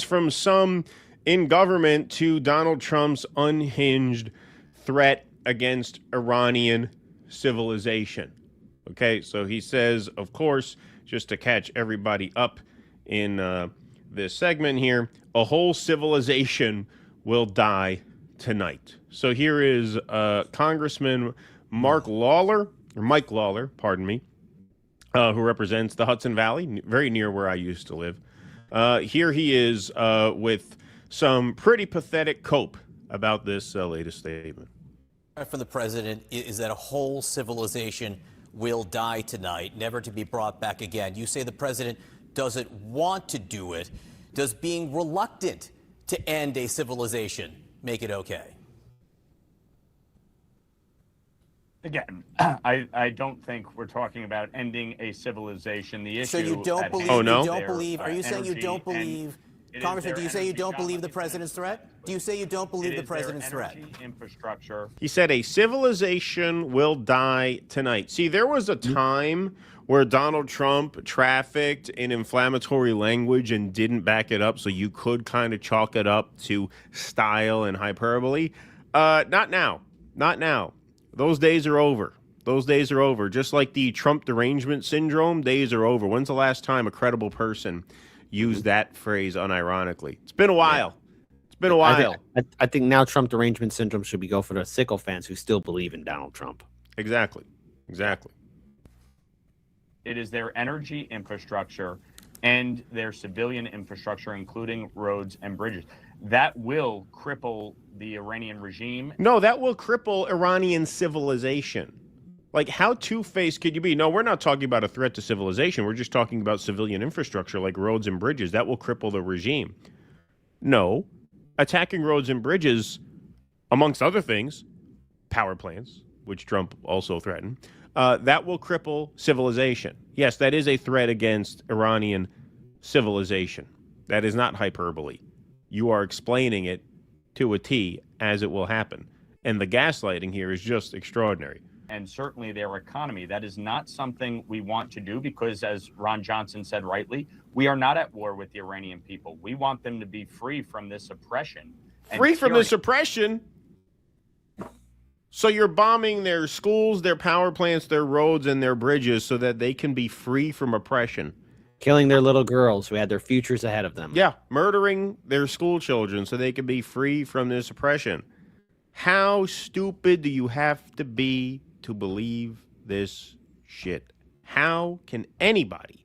from some in government to Donald Trump's unhinged threat against Iranian civilization. Okay, so he says, of course, just to catch everybody up in this segment here, a whole civilization will die tonight. So here is Congressman Mike Lawler, pardon me, who represents the Hudson Valley, very near where I used to live. Here he is with some pretty pathetic cope about this latest statement. From the president is that a whole civilization will die tonight, never to be brought back again. You say the president doesn't want to do it. Does being reluctant to end a civilization make it okay? Again, I don't think we're talking about ending a civilization. The issue. So you don't believe? Oh, no? You don't believe? Are you saying you don't believe? Congressman, do you say you don't believe the president's threat? Do you say you don't believe the president's threat? Infrastructure. He said a civilization will die tonight. See, there was a time where Donald Trump trafficked in inflammatory language and didn't back it up, so you could kind of chalk it up to style and hyperbole. Not now. Not now. Those days are over. Those days are over. Just like the Trump derangement syndrome, days are over. When's the last time a credible person used that phrase unironically? It's been a while. It's been a while. I think now Trump derangement syndrome should be go for the sickle fans who still believe in Donald Trump. Exactly. Exactly. It is their energy infrastructure and their civilian infrastructure, including roads and bridges. That will cripple the Iranian regime. No, that will cripple Iranian civilization. Like, how two-faced could you be? No, we're not talking about a threat to civilization. We're just talking about civilian infrastructure like roads and bridges. That will cripple the regime. No, attacking roads and bridges, amongst other things, power plants, which Trump also threatened, that will cripple civilization. Yes, that is a threat against Iranian civilization. That is not hyperbole. You are explaining it to a T as it will happen. And the gaslighting here is just extraordinary. And certainly their economy. That is not something we want to do because, as Ron Johnson said rightly, we are not at war with the Iranian people. We want them to be free from this oppression. Free from this oppression? So you're bombing their schools, their power plants, their roads, and their bridges so that they can be free from oppression. Killing their little girls who had their futures ahead of them. Yeah, murdering their school children so they can be free from this oppression. How stupid do you have to be to believe this shit? How can anybody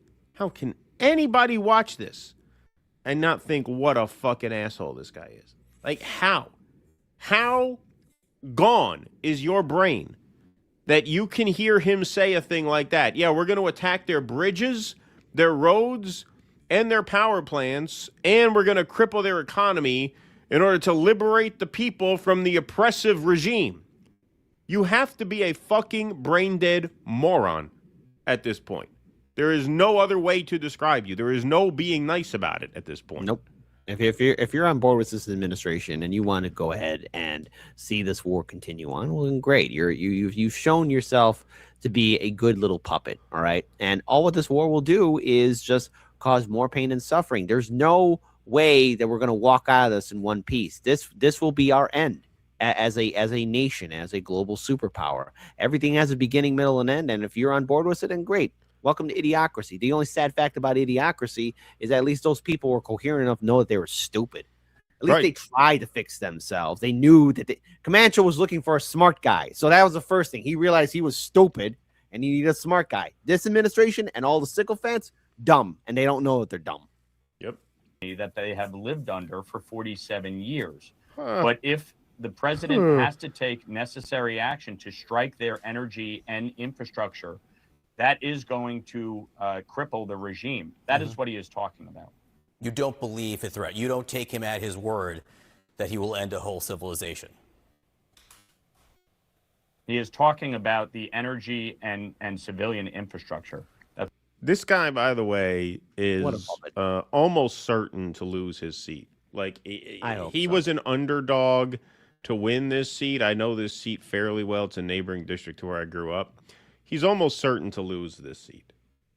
watch this and not think what a fucking asshole this guy is? Like, how gone is your brain that you can hear him say a thing like that? Yeah, we're going to attack their bridges, their roads, and their power plants, and we're going to cripple their economy in order to liberate the people from the oppressive regime. You have to be a fucking brain-dead moron at this point. There is no other way to describe you. There is no being nice about it at this point. Nope. If you're on board with this administration and you want to go ahead and see this war continue on, well, then great. You've shown yourself to be a good little puppet, all right? And all what this war will do is just cause more pain and suffering. There's no way that we're going to walk out of this in one piece. This will be our end as a nation, as a global superpower. Everything has a beginning, middle, and end. And if you're on board with it, then great. Welcome to idiocracy. The only sad fact about idiocracy is that at least those people were coherent enough to know that they were stupid. At least they tried to fix themselves. They knew that Comanche was looking for a smart guy. So that was the first thing. He realized he was stupid and he needed a smart guy. This administration and all the sycophants, dumb. And they don't know that they're dumb. Yep. That they have lived under for 47 years. But if the president has to take necessary action to strike their energy and infrastructure. That is going to cripple the regime. That is what he is talking about. You don't believe a threat. You don't take him at his word that he will end a whole civilization. He is talking about the energy and civilian infrastructure. This guy, by the way, is almost certain to lose his seat. Like, he was an underdog to win this seat. I know this seat fairly well. It's a neighboring district to where I grew up. He's almost certain to lose this seat.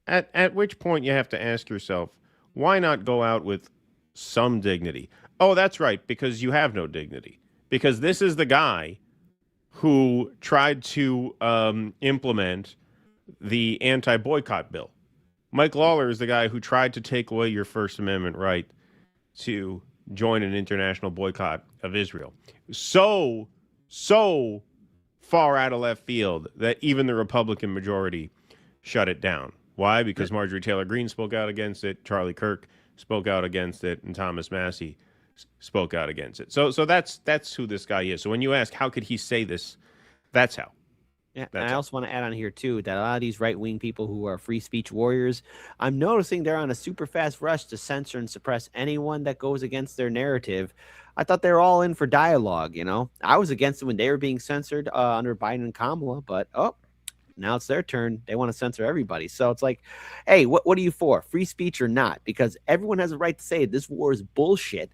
At which point you have to ask yourself, why not go out with some dignity? Oh, that's right, because you have no dignity. Because this is the guy who tried to implement the anti-boycott bill. Mike Lawler is the guy who tried to take away your First Amendment right to join an international boycott of Israel. So far out of left field that even the Republican majority shut it down. Why? Because Marjorie Taylor Greene spoke out against it, Charlie Kirk spoke out against it, and Thomas Massey spoke out against it. So that's who this guy is. So when you ask, how could he say this? That's how. Yeah, and I also want to add on here, too, that a lot of these right-wing people who are free speech warriors, I'm noticing they're on a super fast rush to censor and suppress anyone that goes against their narrative. I thought they were all in for dialogue, you know. I was against it when they were being censored under Biden and Kamala, but, now it's their turn. They want to censor everybody. So it's like, hey, what are you for? Free speech or not? Because everyone has a right to say this war is bullshit.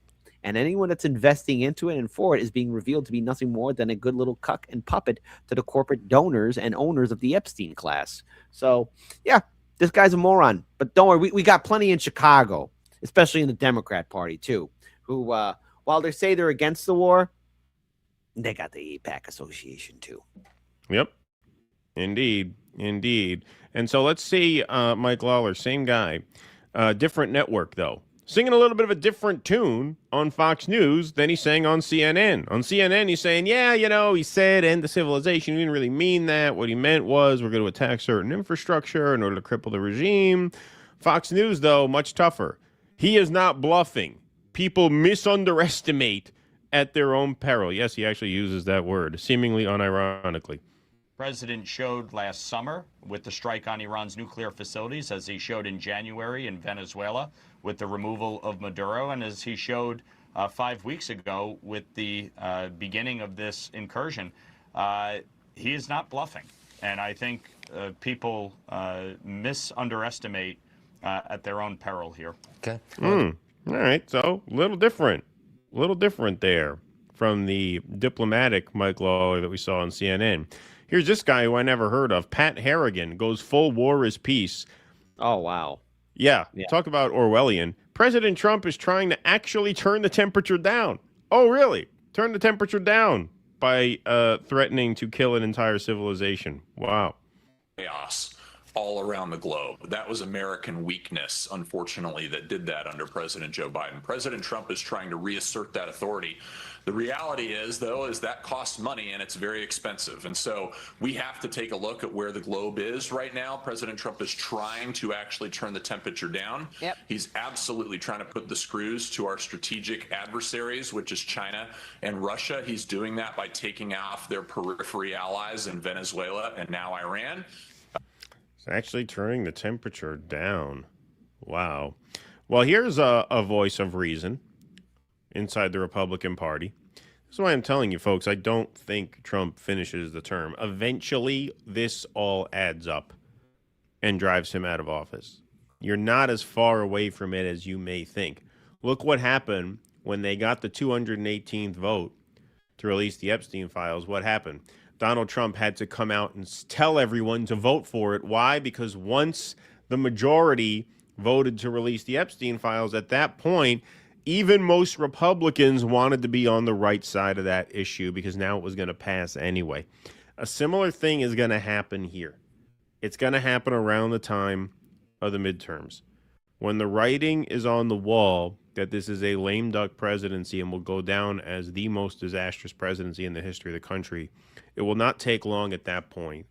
And anyone that's investing into it and for it is being revealed to be nothing more than a good little cuck and puppet to the corporate donors and owners of the Epstein class. So, yeah, this guy's a moron. But don't worry, we got plenty in Chicago, especially in the Democrat Party, too, who, while they say they're against the war, they got the AIPAC Association, too. Yep. Indeed. And so let's see Mike Lawler, same guy, different network, though. Singing a little bit of a different tune on Fox News than he sang on CNN. On CNN, he's saying, yeah, he said end the civilization. He didn't really mean that. What he meant was we're going to attack certain infrastructure in order to cripple the regime. Fox News, though, much tougher. He is not bluffing. People misunderestimate at their own peril. Yes, he actually uses that word, seemingly unironically. President showed last summer with the strike on Iran's nuclear facilities, as he showed in January in Venezuela with the removal of Maduro, and as he showed 5 weeks ago with the beginning of this incursion. He is not bluffing. And I think people misunderestimate at their own peril here. Okay. All right. So a little different there from the diplomatic Mike Lawler that we saw on CNN. Here's this guy who I never heard of. Pat Harrigan goes full war is peace. Oh, wow. Yeah. Talk about Orwellian. President Trump is trying to actually turn the temperature down. Oh, really? Turn the temperature down by threatening to kill an entire civilization. Wow. Chaos all around the globe. That was American weakness, unfortunately, that did that under President Joe Biden. President Trump is trying to reassert that authority. The reality is, though, is that costs money and it's very expensive. And so we have to take a look at where the globe is right now. President Trump is trying to actually turn the temperature down. Yep. He's absolutely trying to put the screws to our strategic adversaries, which is China and Russia. He's doing that by taking off their periphery allies in Venezuela and now Iran. It's actually turning the temperature down. Wow. Well, here's a voice of reason inside the Republican Party. That's why I'm telling you, folks, I don't think Trump finishes the term. Eventually, this all adds up and drives him out of office. You're not as far away from it as you may think. Look what happened when they got the 218th vote to release the Epstein files. What happened? Donald Trump had to come out and tell everyone to vote for it. Why? Because once the majority voted to release the Epstein files, at that point, even most Republicans wanted to be on the right side of that issue because now it was going to pass anyway. A similar thing is going to happen here. It's going to happen around the time of the midterms. When the writing is on the wall that this is a lame duck presidency and will go down as the most disastrous presidency in the history of the country, it will not take long at that point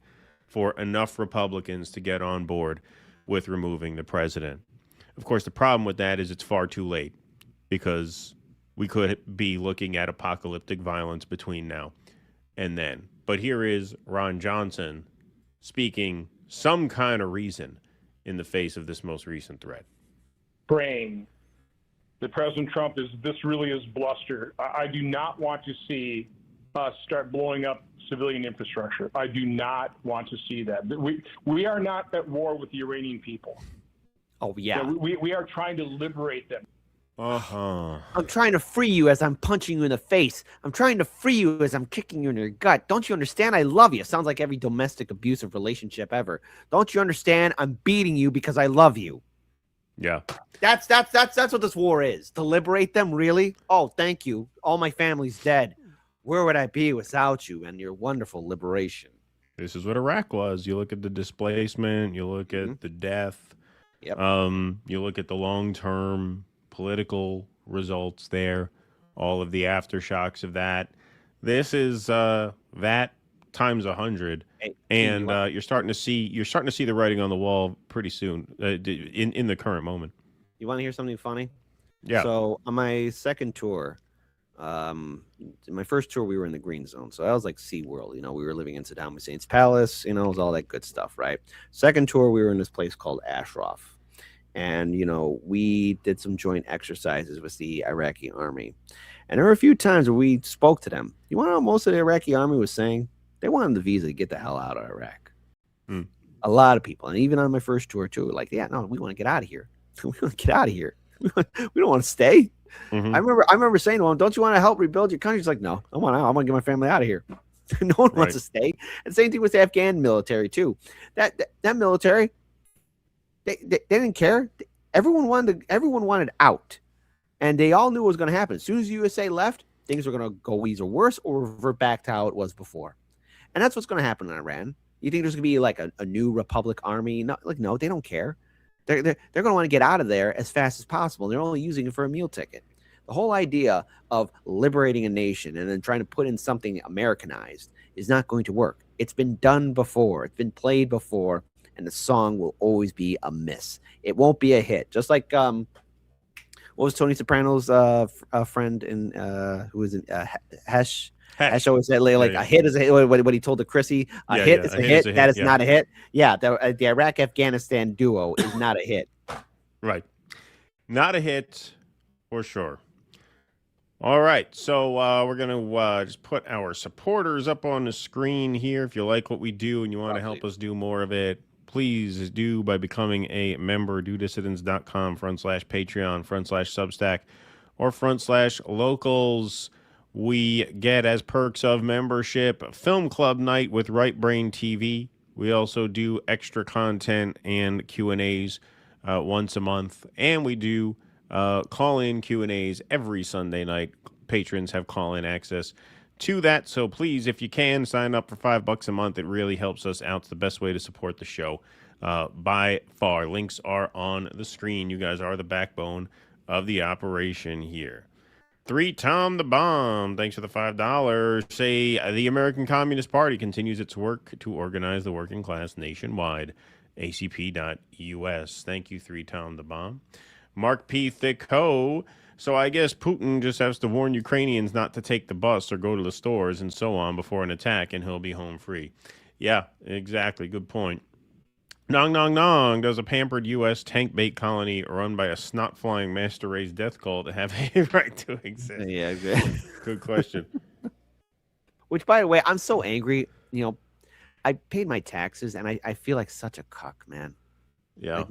for enough Republicans to get on board with removing the president. Of course, the problem with that is it's far too late because we could be looking at apocalyptic violence between now and then. But here is Ron Johnson speaking some kind of reason in the face of this most recent threat. Brain that President Trump this really is bluster. I do not want to see us start blowing up civilian infrastructure. I do not want to see that. We are not at war with the Iranian people. Oh, yeah. We are trying to liberate them. Uh-huh. I'm trying to free you as I'm punching you in the face. I'm trying to free you as I'm kicking you in your gut. Don't you understand? I love you. Sounds like every domestic abusive relationship ever. Don't you understand? I'm beating you because I love you. Yeah. That's what this war is. To liberate them, really? Oh, thank you. All my family's dead. Where would I be without you and your wonderful liberation? This is what Iraq was. You look at the displacement, you look at the death. Yep. You look at the long-term political results there, all of the aftershocks of that. This is that times 100, and you're starting to see the writing on the wall pretty soon in the current moment. You want to hear something funny? Yeah. So on my second tour, my first tour we were in the green zone, so that was like SeaWorld. You know, we were living in Saddam Hussein's palace. You know, it was all that good stuff, right? Second tour, we were in this place called Ashraf. And, you know, we did some joint exercises with the Iraqi army. And there were a few times where we spoke to them. You want to know what most of the Iraqi army was saying? They wanted the visa to get the hell out of Iraq. A lot of people. And even on my first tour, too, like, yeah, no, we want to get out of here. We want to get out of here. We don't want to stay. I remember saying to him, don't you want to help rebuild your country? He's like, no, I want out. I want to get my family out of here. No one wants to stay. And same thing with the Afghan military, too. That military, They didn't care. Everyone wanted out, and they all knew what was going to happen. As soon as the USA left, things were going to go either worse or revert back to how it was before, and that's what's going to happen in Iran. You think there's going to be like a new Republic army? No, they don't care. They're going to want to get out of there as fast as possible. They're only using it for a meal ticket. The whole idea of liberating a nation and then trying to put in something Americanized is not going to work. It's been done before. It's been played before. And the song will always be a miss. It won't be a hit. Just like what was Tony Soprano's friend in who was in Hesh? Hesh always said like a hit is a hit. What he told to Chrissy, a hit is a hit. That is not a hit. Yeah, the Iraq-Afghanistan duo is not a hit. Right, not a hit for sure. All right, so we're gonna just put our supporters up on the screen here. If you like what we do and you want to help us do more of it, please do by becoming a member. DoDissidents.com/Patreon/Substack or /locals. We get, as perks of membership, Film Club Night with Right Brain TV. We also do extra content and Q&As once a month, and we do call-in Q&As every Sunday night. Patrons have call-in access to that, so please, if you can, sign up for $5 a month. It really helps us out. It's the best way to support the show by far. Links are on the screen. You guys are the backbone of the operation here. 3 Tom the Bomb, thanks for the $5. Say, the American Communist Party continues its work to organize the working class nationwide. ACP.US. Thank you, 3 Tom the Bomb. Mark P. Thick-Ho. So I guess Putin just has to warn Ukrainians not to take the bus or go to the stores and so on before an attack, and he'll be home free. Yeah, exactly. Good point. Nong Nong Nong. Does a pampered U.S. tank bait colony run by a snot-flying master-raised death cult have a right to exist? Yeah, exactly. Good question. Which, by the way, I'm so angry. You know, I paid my taxes, and I feel like such a cuck, man. Yeah.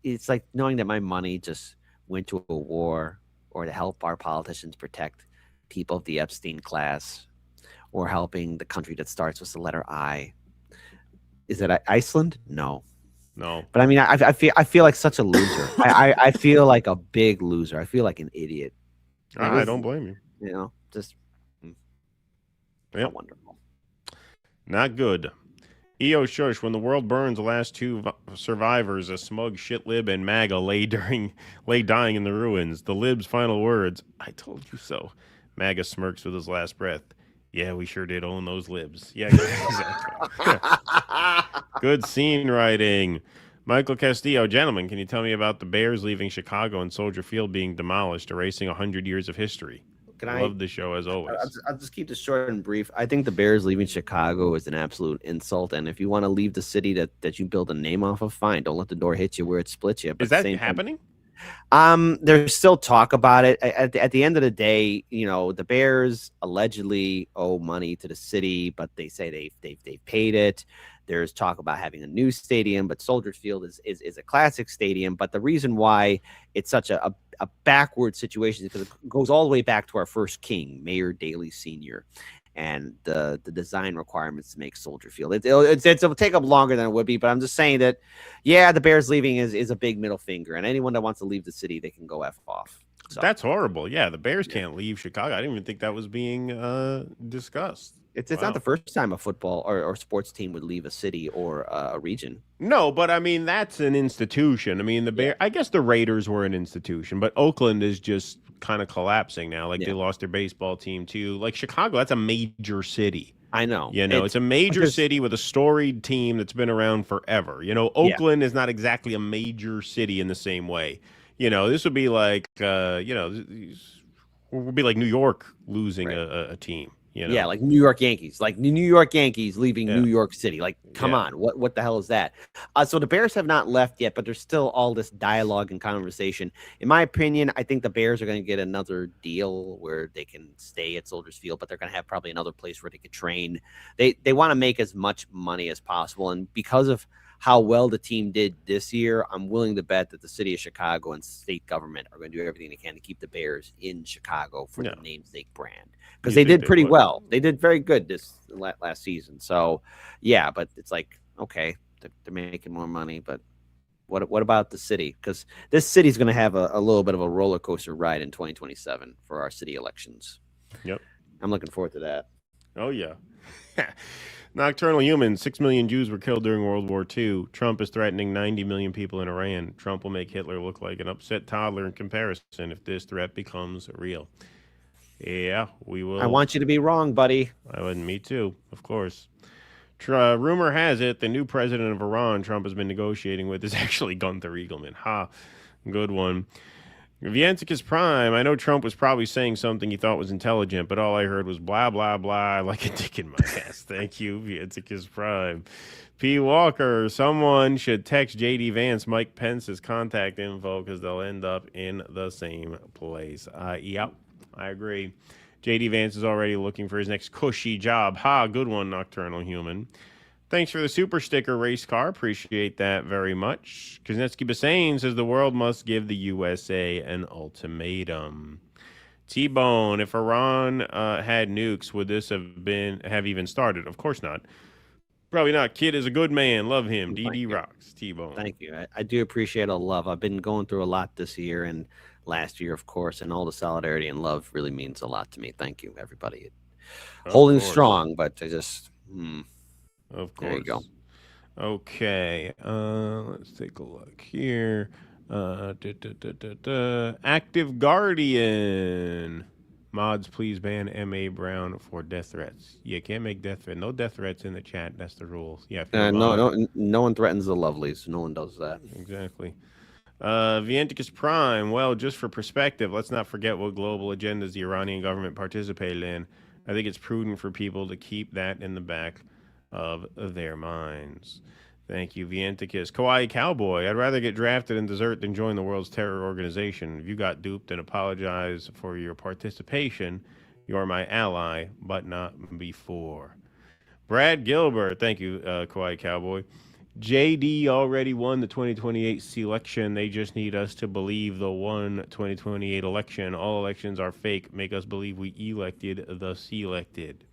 It's like knowing that my money just went to a war or to help our politicians protect people of the Epstein class or helping the country that starts with the letter I. Is it Iceland? No. But I mean, I feel like such a loser. I feel like a big loser. I feel like an idiot. I don't blame you. You know, just yep. Wonderful. Not good. EO Shush, when the world burns, the last 2 survivors, a smug shit lib and MAGA, lay dying in the ruins. The lib's final words, I told you so. MAGA smirks with his last breath. Yeah, we sure did own those libs. Yeah, exactly. Good scene writing. Michael Castillo, gentlemen, can you tell me about the Bears leaving Chicago and Soldier Field being demolished, erasing 100 years of history? Love the show as always. I'll just keep this short and brief. I think the Bears leaving Chicago is an absolute insult. And if you want to leave the city that you build a name off of, fine. Don't let the door hit you where it splits you. But Is that happening? There's still talk about it. At the end of the day, the Bears allegedly owe money to the city, but they say they've paid it. There's talk about having a new stadium, but Soldier Field is a classic stadium. But the reason why it's such a backward situation is because it goes all the way back to our first king, Mayor Daley Sr., and the design requirements to make Soldier Field. It'll take up longer than it would be, but I'm just saying that, yeah, the Bears leaving is a big middle finger, and anyone that wants to leave the city, they can go F off. So. That's horrible. Yeah, the Bears can't leave Chicago. I didn't even think that was being discussed. It's not the first time a football or sports team would leave a city or a region. No, but I mean, that's an institution. I mean, I guess the Raiders were an institution, but Oakland is just kind of collapsing now. Like they lost their baseball team too. Like Chicago, that's a major city. I know. It's a major city with a storied team that's been around forever. Oakland is not exactly a major city in the same way. This would be like, it would be like New York losing a team. Yeah, like New York Yankees, leaving New York City. Like, come on, what the hell is that? So the Bears have not left yet, but there's still all this dialogue and conversation. In my opinion, I think the Bears are going to get another deal where they can stay at Soldiers Field, but they're going to have probably another place where they could train. They want to make as much money as possible, and because of how well the team did this year, I'm willing to bet that the city of Chicago and state government are going to do everything they can to keep the Bears in Chicago for the namesake brand. Because they did pretty well. They did very good this last season. So, yeah, but it's like, okay, they're making more money, but what about the city? Because this city's going to have a little bit of a roller coaster ride in 2027 for our city elections. Yep. I'm looking forward to that. Oh, yeah. Nocturnal Humans, 6 million Jews were killed during World War II. Trump is threatening 90 million people in Iran. Trump will make Hitler look like an upset toddler in comparison if this threat becomes real. Yeah, we will. I want you to be wrong, buddy. Me too, of course. Rumor has it the new president of Iran Trump has been negotiating with is actually Gunther Eagleman. Ha, good one. Vienticus Prime, I know Trump was probably saying something he thought was intelligent, but all I heard was blah, blah, blah, like a dick in my ass. Thank you, Vienticus Prime. P. Walker, someone should text J.D. Vance Mike Pence's contact info because they'll end up in the same place. Yep, I agree. J.D. Vance is already looking for his next cushy job. Ha, good one, Nocturnal Human. Thanks for the super sticker, race car. Appreciate that very much. Kuznetsky Bassane says the world must give the USA an ultimatum. T-Bone, if Iran had nukes, would this have even started? Of course not. Probably not. Kid is a good man. Love him. DD rocks. T-Bone. Thank you. I do appreciate all the love. I've been going through a lot this year and last year, of course, and all the solidarity and love really means a lot to me. Thank you, everybody. Holding strong, but I just... Of course. There you go. Okay. Let's take a look here. Active Guardian. Mods, please ban M.A. Brown for death threats. You can't make death threats. No death threats in the chat. That's the rules. Yeah. No one threatens the lovelies. No one does that. Exactly. Vienticus Prime. Well, just for perspective, let's not forget what global agendas the Iranian government participated in. I think it's prudent for people to keep that in the back of their minds. Thank you, Vienticus. Kawaii Cowboy, I'd rather get drafted and desert than join the world's terror organization. If you got duped, and apologize for your participation. You're my ally, but not before. Brad Gilbert, thank you, Kawaii Cowboy. JD already won the 2028 selection. They just need us to believe the 2028 election. All elections are fake. Make us believe we elected the selected.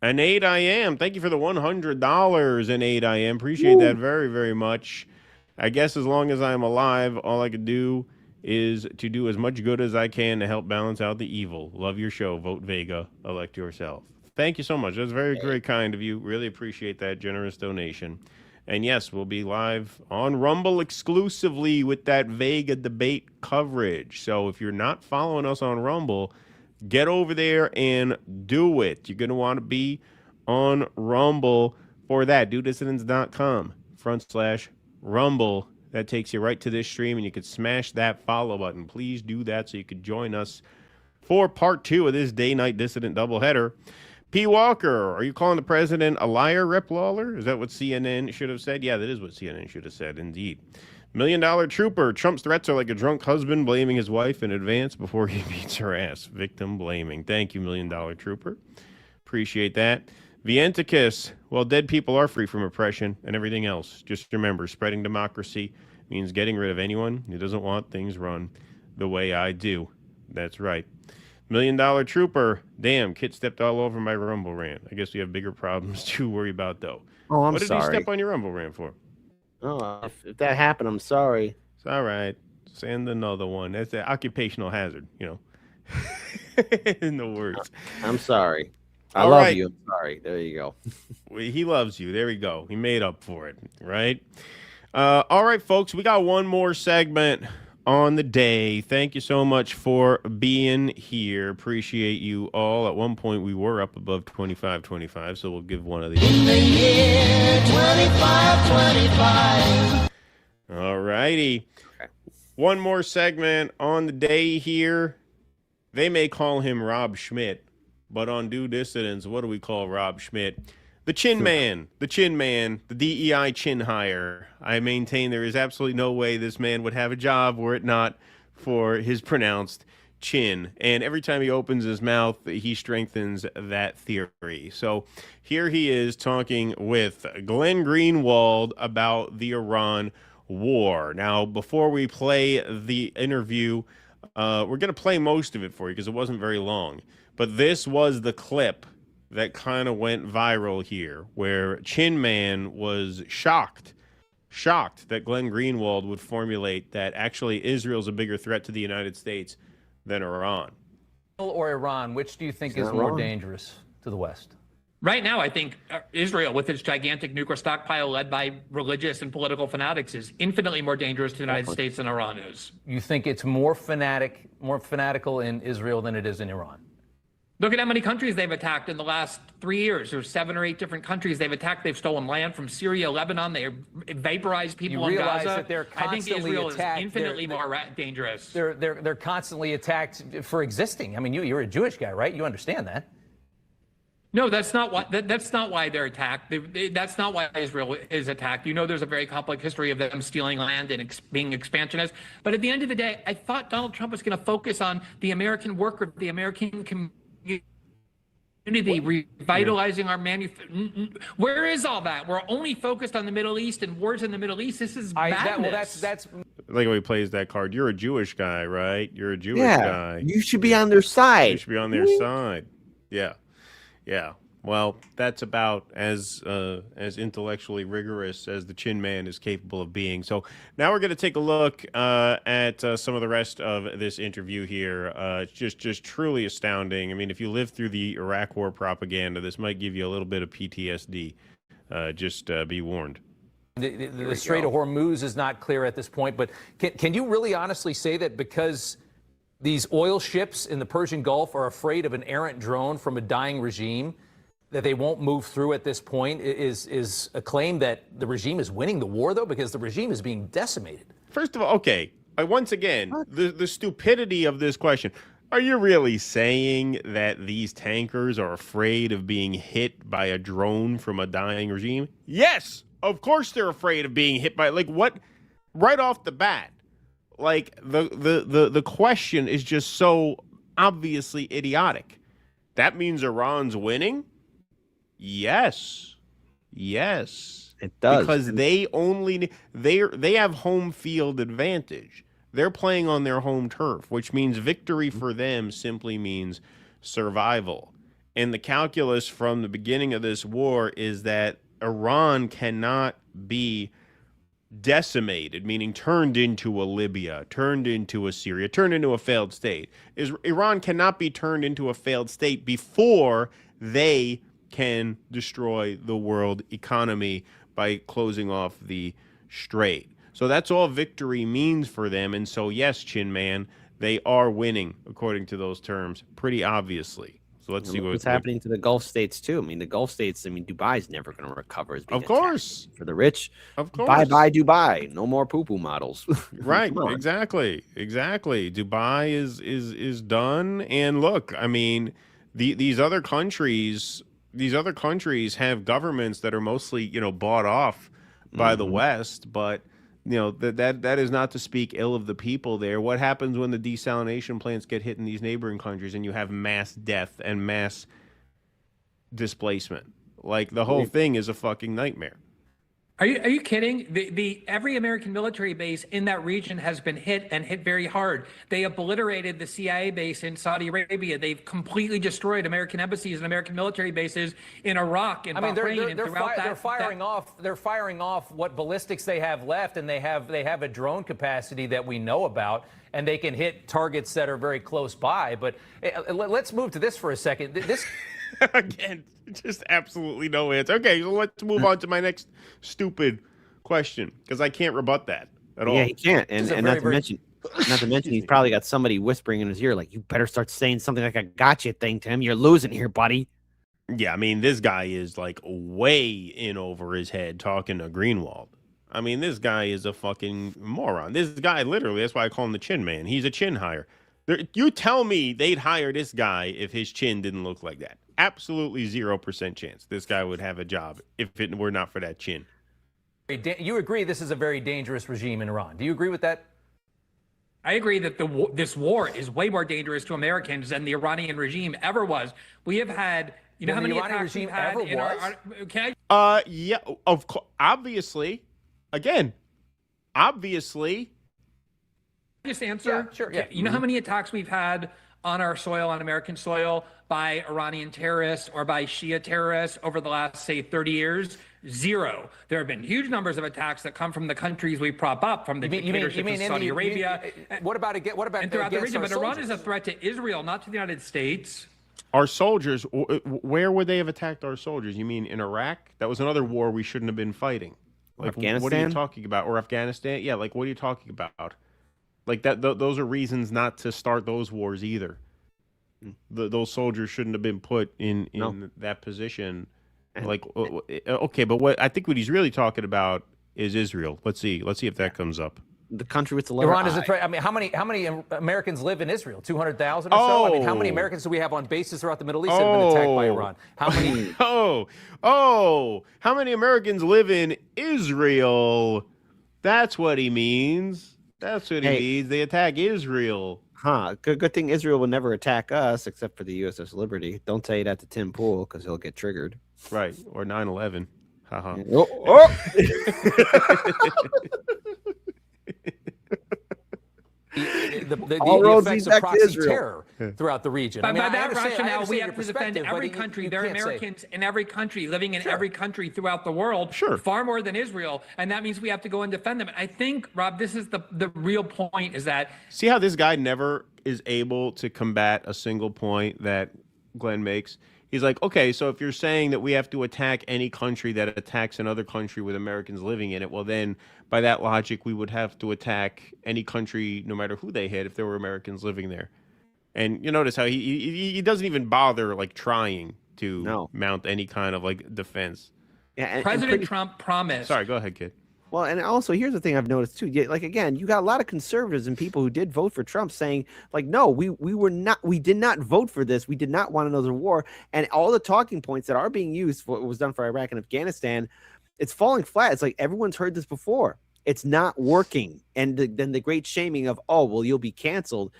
An 8 I am. Thank you for the $100 in 8 I am. Appreciate that very, very much. I guess as long as I'm alive, all I can do is to do as much good as I can to help balance out the evil. Love your show. Vote Vega. Elect yourself. Thank you so much. That's very, very kind of you. Really appreciate that generous donation. And yes, we'll be live on Rumble exclusively with that Vega debate coverage. So if you're not following us on Rumble, get over there and do it. You're going to want to be on Rumble for that. DoDissidents.com/Rumble. Rumble. That takes you right to this stream, and you could smash that follow button. Please do that so you could join us for part 2 of this day-night dissident doubleheader. P. Walker, are you calling the president a liar, Rep Lawler? Is that what CNN should have said? Yeah, that is what CNN should have said, indeed. $1 Million Trooper, Trump's threats are like a drunk husband blaming his wife in advance before he beats her ass. Victim blaming. Thank you, $1 Million Trooper. Appreciate that. Vienticus, well, dead people are free from oppression and everything else. Just remember, spreading democracy means getting rid of anyone who doesn't want things run the way I do. That's right. $1 Million Trooper, damn, Kit stepped all over my Rumble rant. I guess we have bigger problems to worry about, though. Oh, I'm what did sorry. he step on your Rumble rant for? Oh, if that happened, I'm sorry. It's all right. Send another one. That's an occupational hazard, you know. In the words. I'm sorry. I All love right. you. I'm sorry. There you go. He loves you. There we go. He made up for it, right? All right, folks. We got one more segment on the day. Thank you so much for being here. Appreciate you all. At one point, we were up above 25-25, so we'll give one of these. In the year 2525. All righty. One more segment on the day here. They may call him Rob Schmidt, but on Due Dissidents, what do we call Rob Schmidt? The Chin Man, the DEI chin hire. I maintain there is absolutely no way this man would have a job were it not for his pronounced chin. And every time he opens his mouth, he strengthens that theory. So here he is talking with Glenn Greenwald about the Iran war. Now, before we play the interview, we're going to play most of it for you because it wasn't very long. But this was the clip that kind of went viral here, where Chin Man was shocked that Glenn Greenwald would formulate that actually Israel's a bigger threat to the United States than Iran. Or Iran, which do you think is more dangerous to the West? Right now, I think Israel, with its gigantic nuclear stockpile led by religious and political fanatics, is infinitely more dangerous to the United States than Iran is. You think it's more fanatical in Israel than it is in Iran? Look at how many countries they've attacked in the last 3 years. There's 7 or 8 different countries they've attacked. They've stolen land from Syria, Lebanon. They vaporized people in Gaza. That they're I think Israel attacked. is infinitely more dangerous. They're constantly attacked for existing. I mean, you're a Jewish guy, right? You understand that. No, that's not why. That's not why they're attacked. That's not why Israel is attacked. You know, there's a very complex history of them stealing land and being expansionist. But at the end of the day, I thought Donald Trump was going to focus on the American worker, the American community, revitalizing our manufacturing. Where is all that? We're only focused on the Middle East and wars in the Middle East. This is madness. That's like when he plays that card. You're a Jewish guy, right? You're a Jewish guy. You should be on their side. You should be on their side. Yeah. Yeah. Well, that's about as intellectually rigorous as the Chin Man is capable of being. So now we're going to take a look at some of the rest of this interview here. It's just truly astounding. I mean, if you lived through the Iraq War propaganda, this might give you a little bit of PTSD. Just be warned. The Strait of Hormuz is not clear at this point, but can you really honestly say that because these oil ships in the Persian Gulf are afraid of an errant drone from a dying regime, that they won't move through at this point is a claim that the regime is winning the war, though, because the regime is being decimated? First of all, okay, once again, the stupidity of this question. Are you really saying that these tankers are afraid of being hit by a drone from a dying regime? Yes, of course they're afraid of being hit by, like, what? Right off the bat. Like, the question is just so obviously idiotic. That means Iran's winning? Yes. It does. Because they have home field advantage. They're playing on their home turf, which means victory for them simply means survival. And the calculus from the beginning of this war is that Iran cannot be decimated, meaning turned into a Libya, turned into a Syria, turned into a failed state. Iran cannot be turned into a failed state before they can destroy the world economy by closing off the strait. So that's all victory means for them. And so, yes, Chin Man, they are winning according to those terms, pretty obviously. So let's see what's happening to the Gulf states too. I mean, the Gulf states. I mean, Dubai's never going to recover. Of course, for the rich. Of course. Bye bye Dubai. No more poo-poo models. Right. Exactly. Dubai is done. And look, I mean, these other countries have governments that are mostly, bought off by the West, but that is not to speak ill of the people there. What happens when the desalination plants get hit in these neighboring countries and you have mass death and mass displacement? Like, the whole thing is a fucking nightmare. Are you kidding? Every American military base in that region has been hit and hit very hard. They obliterated the CIA base in Saudi Arabia. They've completely destroyed American embassies and American military bases in Iraq and Bahrain and throughout they're firing off what ballistics they have left, and they have a drone capacity that we know about, and they can hit targets that are very close by. But let's move to this for a second. This again. Just absolutely no answer. Okay, so let's move on to my next stupid question, because I can't rebut that at all. Yeah, he can't. And not to mention, he's probably got somebody whispering in his ear, like, you better start saying something like a gotcha thing to him. You're losing here, buddy. Yeah, I mean, this guy is like way in over his head talking to Greenwald. I mean, this guy is a fucking moron. This guy, literally, that's why I call him the chin man. He's a chin hire. You tell me they'd hire this guy if his chin didn't look like that. Absolutely 0% chance this guy would have a job if it were not for that chin. You agree this is a very dangerous regime in Iran. Do you agree with that? I agree that this war is way more dangerous to Americans than the Iranian regime ever was. We have had, how many attacks we've had in our... Yeah, of course. Obviously. Just answer? Yeah, sure. Yeah. You know how many attacks we've had on our soil, on American soil, by Iranian terrorists or by Shia terrorists over the last, say, 30 years? Zero. There have been huge numbers of attacks that come from the countries we prop up, from the dictatorship of Saudi Arabia. What about and throughout the region? But Iran is a threat to Israel, not to the United States. Our soldiers, where would they have attacked our soldiers? You mean in Iraq? That was another war we shouldn't have been fighting. Like, Afghanistan? What are you talking about? Or Afghanistan? Yeah, like, what are you talking about? Like, that. Those are reasons not to start those wars either. Those soldiers shouldn't have been put in that position. Like, okay, but what he's really talking about is Israel. Let's see if that comes up. The country with the letter Iran is a threat. I mean, how many Americans live in Israel? 200,000 or so? I mean, how many Americans do we have on bases throughout the Middle East that have been attacked by Iran? How many? How many Americans live in Israel? That's what he means. That's what he means. They attack Israel. Huh. Good thing Israel will never attack us, except for the USS Liberty. Don't say that to Tim Pool, because he'll get triggered. Right. Or 9/11. Haha. The effects of proxy terror throughout the region. By that rationale, we have to defend every country. There are Americans in every country, living in every country throughout the world, far more than Israel, and that means we have to go and defend them. And I think, Rob, this is the real point, is that... See how this guy never is able to combat a single point that Glenn makes? He's like, okay, so if you're saying that we have to attack any country that attacks another country with Americans living in it, well then, by that logic, we would have to attack any country, no matter who they hit, if there were Americans living there. And you notice how he doesn't even bother, like, trying to mount any kind of, like, defense. Yeah, President Trump promised... Sorry, go ahead, kid. Well, and also here's the thing I've noticed too. Like, again, you got a lot of conservatives and people who did vote for Trump saying, like, no, we did not vote for this. We did not want another war. And all the talking points that are being used for what was done for Iraq and Afghanistan, it's falling flat. It's like everyone's heard this before. It's not working. And then the great shaming of, oh, well, you'll be canceled.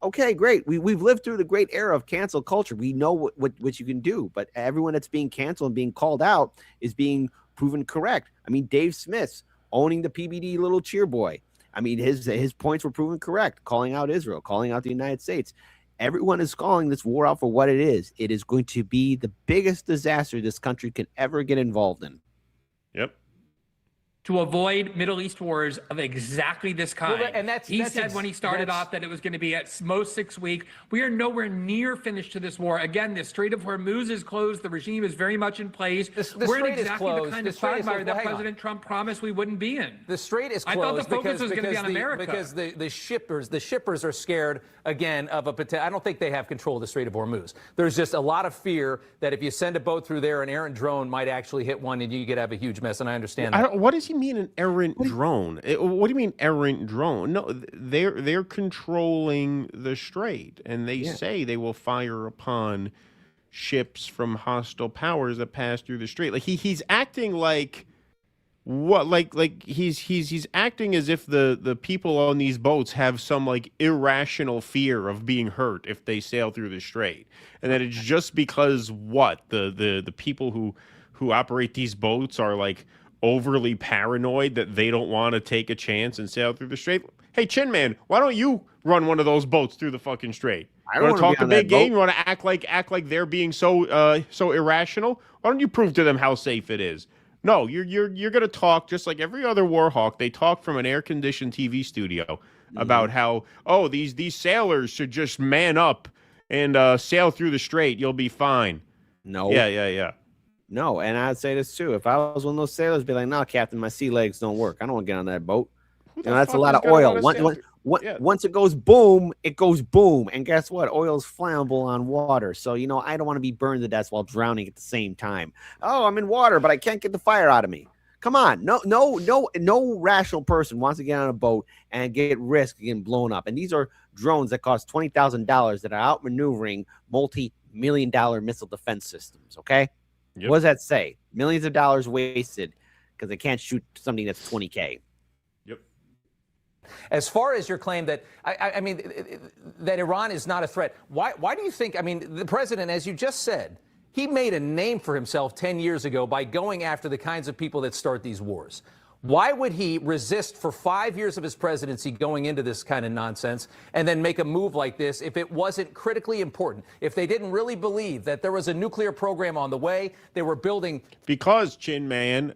Okay, great. We've lived through the great era of cancel culture. We know what you can do. But everyone that's being canceled and being called out is being proven correct. I mean, Dave Smith's owning the PBD little cheer boy. I mean, his points were proven correct, calling out Israel, calling out the United States. Everyone is calling this war out for what it is. It is going to be the biggest disaster this country can ever get involved in. Yep. to avoid Middle East wars of exactly this kind. Well, and he said when he started off that it was going to be at most 6 weeks. We are nowhere near finished to this war. Again, the Strait of Hormuz is closed. The regime is very much in place. We're in exactly the kind of quagmire that President Trump promised we wouldn't be in. The strait is closed. I thought the focus was going to be on America. Because the shippers are scared, again, of a potential. I don't think they have control of the Strait of Hormuz. There's just a lot of fear that if you send a boat through there, an errant drone might actually hit one and you could have a huge mess, and I understand that. What does he mean an errant drone? What do you mean errant drone? No, they're controlling the strait, and they say they will fire upon ships from hostile powers that pass through the strait. Like he's acting like what? Like he's acting as if the people on these boats have some like irrational fear of being hurt if they sail through the strait, and that it's just because the people who operate these boats are like overly paranoid that they don't want to take a chance and sail through the strait. Hey, Chin Man, why don't you run one of those boats through the fucking strait? I You don't want to talk a big game? boat. You want to act like they're being so irrational? Why don't you prove to them how safe it is? No, you're gonna talk just like every other war hawk. They talk from an air-conditioned TV studio about how these sailors should just man up and sail through the strait. You'll be fine. No. Yeah. No, and I'd say this too. If I was one of those sailors, I'd be like, no, Captain, my sea legs don't work. I don't want to get on that boat. That's a lot of oil. Once it goes boom, it goes boom. And guess what? Oil is flammable on water. So, I don't want to be burned to death while drowning at the same time. Oh, I'm in water, but I can't get the fire out of me. Come on. No rational person wants to get on a boat and get risk getting blown up. And these are drones that cost $20,000 that are outmaneuvering multi-million-dollar missile defense systems. Okay. Yep. What does that say? Millions of dollars wasted because they can't shoot something that's $20K. Yep. As far as your claim that, I mean, that Iran is not a threat, why do you think, the president, as you just said, he made a name for himself 10 years ago by going after the kinds of people that start these wars. Why would he resist for 5 years of his presidency going into this kind of nonsense and then make a move like this if it wasn't critically important? If they didn't really believe that there was a nuclear program on the way, they were building... Because, Chin Man,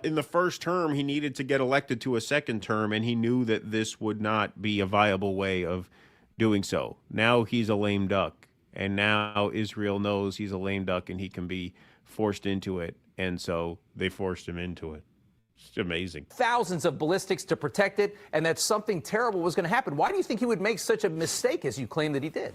in the first term, he needed to get elected to a second term, and he knew that this would not be a viable way of doing so. Now he's a lame duck, and now Israel knows he's a lame duck and he can be forced into it, and so they forced him into it. It's amazing. Thousands of ballistics to protect it, and that something terrible was going to happen. Why do you think he would make such a mistake as you claim that he did?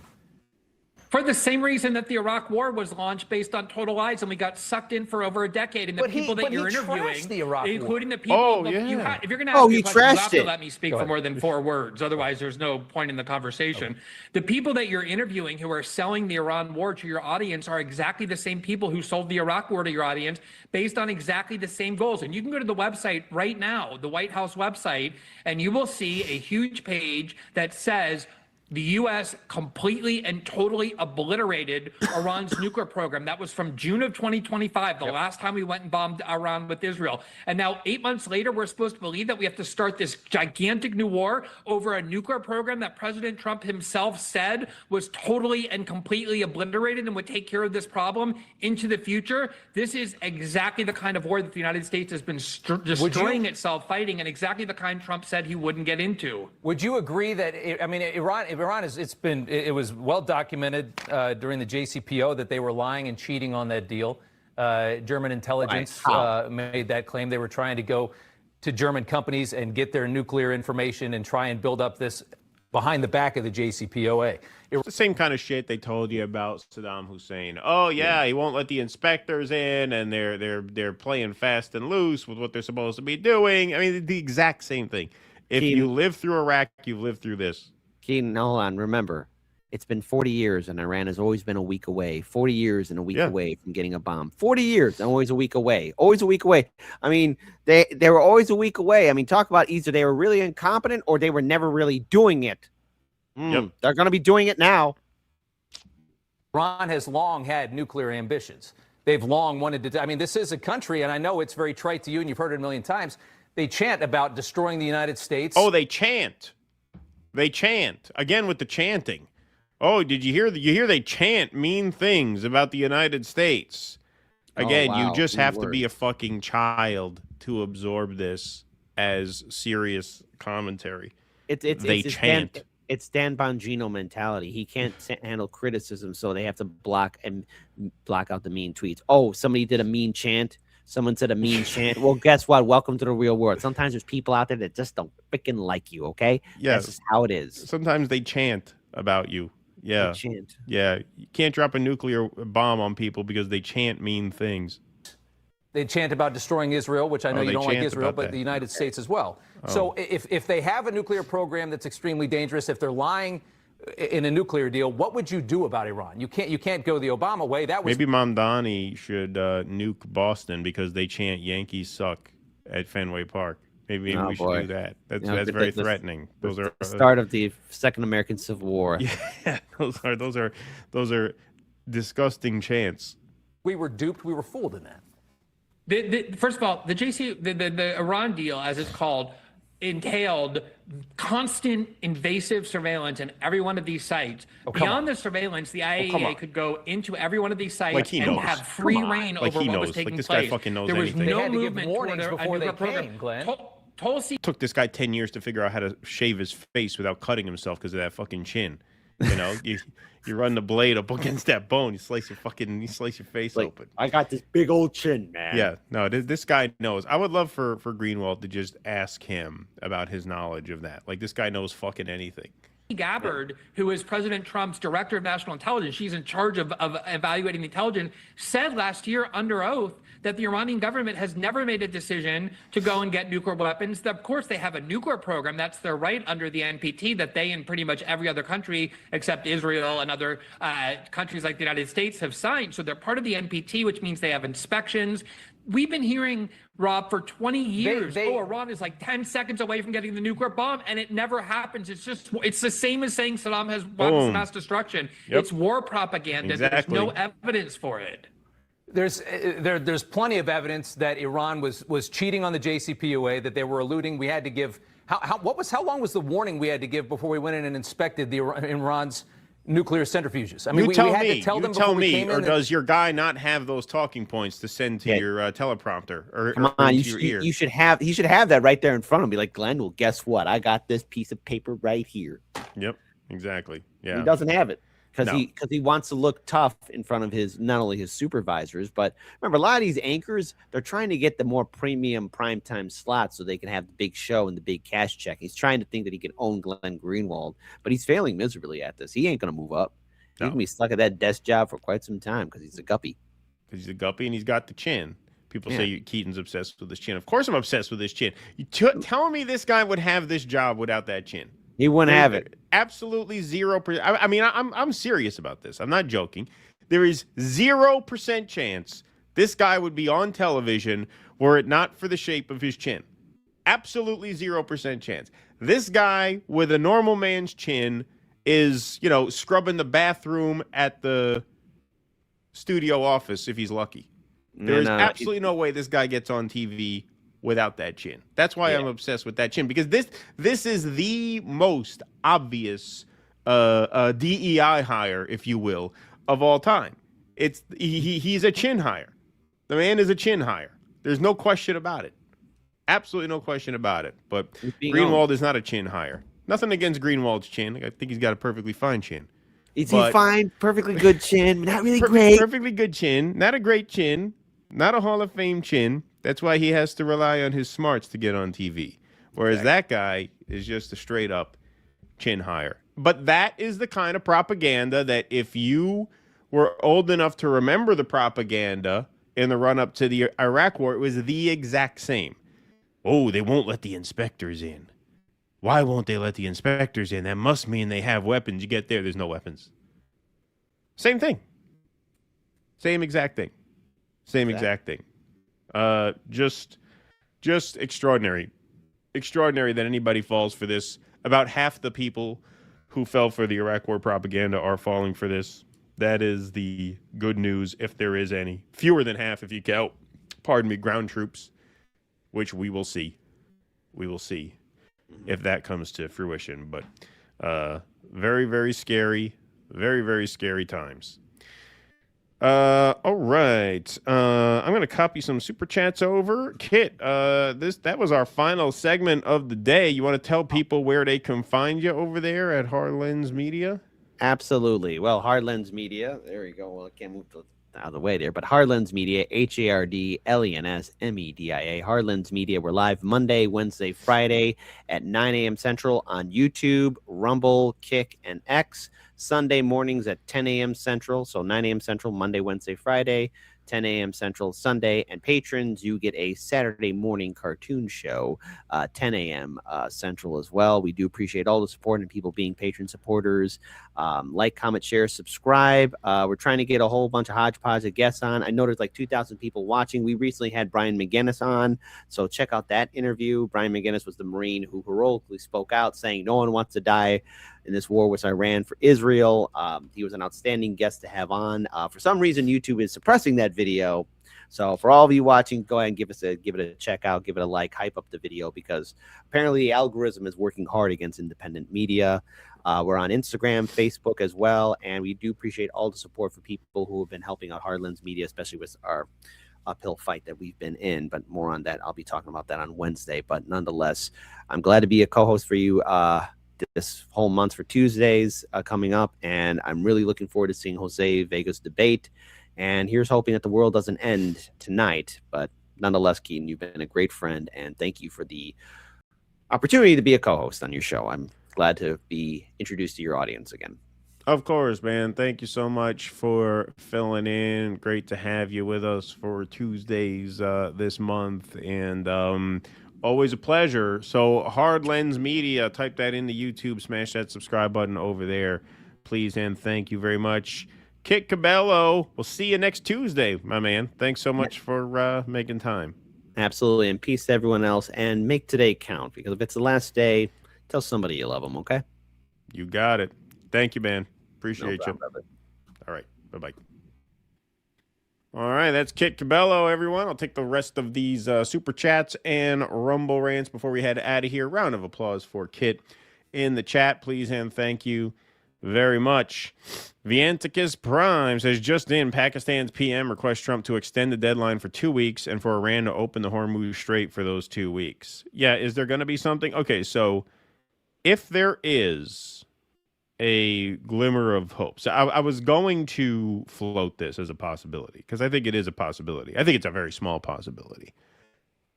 For the same reason that the Iraq War was launched based on total lies, and we got sucked in for over a decade. And the people that you're interviewing, the Iraq including War. the people, if you're going to ask me a question, you have to let me speak for more than 4 words. Otherwise, there's no point in the conversation. The people that you're interviewing who are selling the Iran war to your audience are exactly the same people who sold the Iraq war to your audience based on exactly the same goals. And you can go to the website right now, the White House website, and you will see a huge page that says, the U.S. completely and totally obliterated Iran's nuclear program. That was from June of 2025, the last time we went and bombed Iran with Israel. And now 8 months later, we're supposed to believe that we have to start this gigantic new war over a nuclear program that President Trump himself said was totally and completely obliterated and would take care of this problem into the future. This is exactly the kind of war that the United States has been destroying itself fighting, and exactly the kind Trump said he wouldn't get into. Would you agree that, Iran it was well documented during the JCPO that they were lying and cheating on that deal. German intelligence made that claim. They were trying to go to German companies and get their nuclear information and try and build up this behind the back of the JCPOA. It's the same kind of shit they told you about Saddam Hussein. Oh yeah, he won't let the inspectors in, and they're playing fast and loose with what they're supposed to be doing. I mean, the exact same thing. If you live through Iraq, you've lived through this. Keaton, hold on. Remember, it's been 40 years, and Iran has always been a week away. 40 years and a week away from getting a bomb. 40 years and always a week away. Always a week away. I mean, they were always a week away. I mean, talk about either they were really incompetent or they were never really doing it. They're going to be doing it now. Iran has long had nuclear ambitions. They've long wanted to. I mean, this is a country, and I know it's very trite to you, and you've heard it a million times. They chant about destroying the United States. Oh, they chant. They chant again with the chanting. Oh, did you hear? You hear they chant mean things about the United States. Again, Oh, wow. you just Good have to be word. a fucking child to absorb this as serious commentary. They chant. It's Dan Bongino mentality. He can't handle criticism, so they have to block out the mean tweets. Oh, somebody did a mean chant. Someone said a mean chant. Well, guess what? Welcome to the real world. Sometimes there's people out there that just don't freaking like you. Okay, Yeah. that's just how it is. Sometimes they chant about you. Yeah. They chant. Yeah. You can't drop a nuclear bomb on people because they chant mean things. They chant about destroying Israel, which I know Oh, you they don't like chant Israel, about but that. the United States as well. Oh. So if they have a nuclear program that's extremely dangerous, if they're lying in a nuclear deal, what would you do about Iran? You can't go the Obama way. That was Maybe Mamdani should nuke Boston because they chant Yankees suck at Fenway Park. Maybe Oh, we should boy. do that. That's You know, that's very threatening. Those are the start of the Second American Civil War. Yeah, those are disgusting chants. we were duped, we were fooled in that. First of all, the Iran deal, as it's called, entailed constant invasive surveillance in every one of these sites. Oh, come Beyond on. the surveillance, the come IAEA on. could go into every one of these sites Like he and knows. have free Come on. reign Like over he what was knows. Like taking this guy place. fucking knows There was anything. no They had to give movement warnings toward before a they nuclear program. came, Glenn. Tulsi Took this guy 10 years to figure out how to shave his face without cutting himself because of that fucking chin. You know, you run the blade up against that bone, you slice your face open. I got this big old chin, man. Yeah, no, this guy knows. I would love for Greenwald to just ask him about his knowledge of that. Like, this guy knows fucking anything. Gabbard, who is President Trump's director of national intelligence, she's in charge of evaluating the intelligence, said last year under oath that the Iranian government has never made a decision to go and get nuclear weapons. Of course, they have a nuclear program. That's their right under the NPT that they and pretty much every other country except Israel and other countries like the United States have signed. So they're part of the NPT, which means they have inspections. We've been hearing, Rob, for 20 years, Iran is like 10 seconds away from getting the nuclear bomb, and it never happens. It's the same as saying Saddam has weapons of mass destruction. Yep. It's war propaganda. Exactly. There's no evidence for it. There's plenty of evidence that Iran was cheating on the JCPOA, that they were eluding. We had to give how long was the warning we had to give before we went in and inspected Iran's nuclear centrifuges? I mean, we had to tell them before we came in. Or does your guy not have those talking points to send to your teleprompter or Come on, into your ear? he should have that right there in front of him. Be like, Glenn, well, guess what? I got this piece of paper right here. Yep, exactly. Yeah, He doesn't have it because No. he wants to look tough in front of his not only his supervisors, but remember, a lot of these anchors, they're trying to get the more premium primetime slots so they can have the big show and the big cash check. He's trying to think that he can own Glenn Greenwald, but he's failing miserably at this. He ain't going to move up. He's going to be stuck at that desk job for quite some time because he's a guppy. Because he's a guppy and he's got the chin. People Yeah. say Keaton's obsessed with his chin. Of course I'm obsessed with his chin. You tell me this guy would have this job without that chin. He wouldn't have it. Absolutely 0%. I mean, I'm serious about this. I'm not joking. There is 0% chance this guy would be on television were it not for the shape of his chin. Absolutely 0% chance. This guy with a normal man's chin is, scrubbing the bathroom at the studio office if he's lucky. There is absolutely no way this guy gets on TV without that chin. That's why I'm obsessed with that chin, because this is the most obvious DEI hire, if you will, of all time. He's a chin hire. The man is a chin hire. There's no question about it. Absolutely no question about it. But Greenwald is not a chin hire. Nothing against Greenwald's chin. I think he's got a perfectly fine chin. Is he fine? Perfectly good chin. Not really great. Perfectly good chin. Not a great chin. Not a Hall of Fame chin. That's why he has to rely on his smarts to get on TV. Whereas that guy is just a straight up chin hire. But that is the kind of propaganda that if you were old enough to remember the propaganda in the run up to the Iraq war, it was the exact same. Oh, they won't let the inspectors in. Why won't they let the inspectors in? That must mean they have weapons. You get there's no weapons. Same thing. Same exact thing. Same exact thing. Just extraordinary. Extraordinary that anybody falls for this. About half the people who fell for the Iraq war propaganda are falling for this. That is the good news, if there is any. Fewer than half if you count, ground troops, which we will see. We will see if that comes to fruition. But very, very scary. Very, very scary times. All right. I'm gonna copy some super chats over. Kit, that was our final segment of the day. You want to tell people where they can find you over there at Hardlens Media? Absolutely. Well, Hardlens Media. There you go. Well, I can't move out of the way there, but Hardlens Media, HARDLENSMEDIA. Hardlens Media. We're live Monday, Wednesday, Friday at 9 a.m. Central on YouTube, Rumble, Kick, and X. Sunday mornings at 10 a.m. Central. So 9 a.m. Central, Monday, Wednesday, Friday, 10 a.m. Central, Sunday. And patrons, you get a Saturday morning cartoon show, 10 a.m. Central as well. We do appreciate all the support and people being patron supporters. Like, comment, share, subscribe. We're trying to get a whole bunch of hodgepodge of guests on. I know there's like 2,000 people watching. We recently had Brian McGinnis on, so check out that interview. Brian McGinnis was the Marine who heroically spoke out saying no one wants to die in this war with Iran for Israel. He was an outstanding guest to have on. For some reason, YouTube is suppressing that video. So for all of you watching, go ahead and give it a check out, give it a like, hype up the video, because apparently the algorithm is working hard against independent media. We're on Instagram, Facebook as well, and we do appreciate all the support for people who have been helping out Hardlens Media, especially with our uphill fight that we've been in. But more on that, I'll be talking about that on Wednesday. But nonetheless, I'm glad to be a co-host for you this whole month for Tuesdays coming up, and I'm really looking forward to seeing Jose Vega's debate. And here's hoping that the world doesn't end tonight. But nonetheless, Keaton, you've been a great friend, and thank you for the opportunity to be a co-host on your show. I'm glad to be introduced to your audience again. Of course, man. Thank you so much for filling in. Great to have you with us for Tuesdays this month, and always a pleasure. So Hardlens Media, type that into YouTube, smash that subscribe button over there, please, and thank you very much. Kit Cabello, we'll see you next Tuesday, my man. Thanks so much for making time. Absolutely, and peace to everyone else, and make today count, because if it's the last day, tell somebody you love them, okay? You got it. Thank you, man. Appreciate No problem, you. All right, bye-bye. All right, that's Kit Cabello, everyone. I'll take the rest of these super chats and Rumble rants before we head out of here. Round of applause for Kit in the chat, please, and thank you very much. Vianticus Prime says, just in, Pakistan's PM requests Trump to extend the deadline for 2 weeks and for Iran to open the Hormuz Strait for those 2 weeks. Yeah, is there going to be something? Okay, so if there is a glimmer of hope. So I was going to float this as a possibility, because I think it is a possibility. I think it's a very small possibility.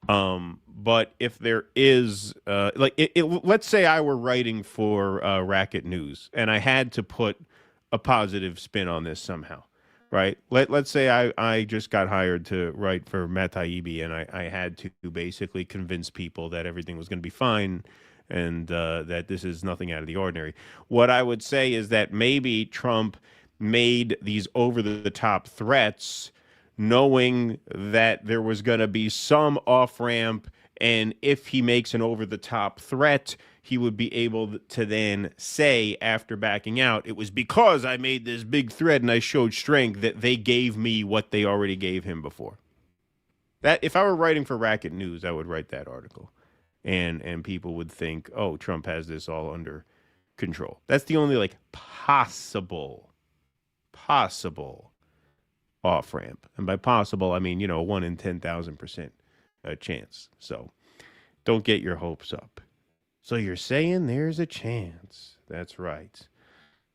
But if there is, let's say I were writing for Racket News and I had to put a positive spin on this somehow, right? Let's say I just got hired to write for Matt Taibbi, and I had to basically convince people that everything was going to be fine, and that this is nothing out of the ordinary. What I would say is that maybe Trump made these over-the-top threats knowing that there was going to be some off-ramp, and if he makes an over-the-top threat, he would be able to then say, after backing out, it was because I made this big threat and I showed strength that they gave me what they already gave him before. That, if I were writing for Racket News, I would write that article. And people would think, oh, Trump has this all under control. That's the only possible off ramp, and by possible I mean 1 in 10,000% chance. So don't get your hopes up. So you're saying there's a chance? That's right.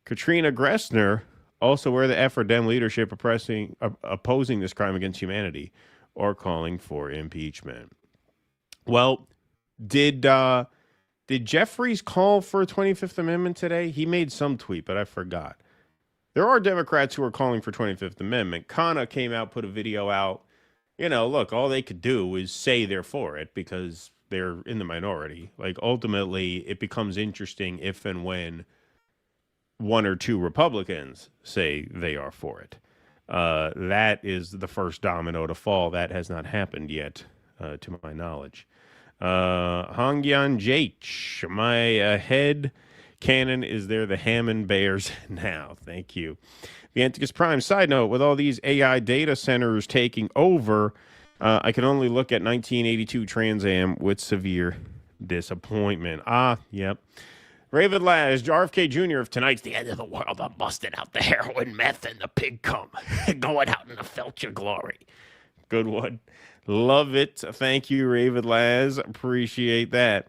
Katrina Gressner, also where the F or Dem leadership opposing this crime against humanity, or calling for impeachment. Well, did Jeffries call for a 25th Amendment today? He made some tweet, but I forgot. There are Democrats who are calling for 25th Amendment. Kana came out, put a video out. Look, all they could do is say they're for it because they're in the minority. Ultimately, it becomes interesting if and when one or two Republicans say they are for it. That is the first domino to fall. That has not happened yet, to my knowledge. Hongyan Jach, my head canon is they're the Hammond Bears now. Thank you. The Anticus Prime. Side note, with all these AI data centers taking over, I can only look at 1982 Trans Am with severe disappointment. Yep. Raven Laz, RFK Jr. If tonight's the end of the world, I'm busting out the heroin, meth, and the pig cum. Going out in the Felcher glory. Good one. Love it. Thank you, Raven Laz. Appreciate that.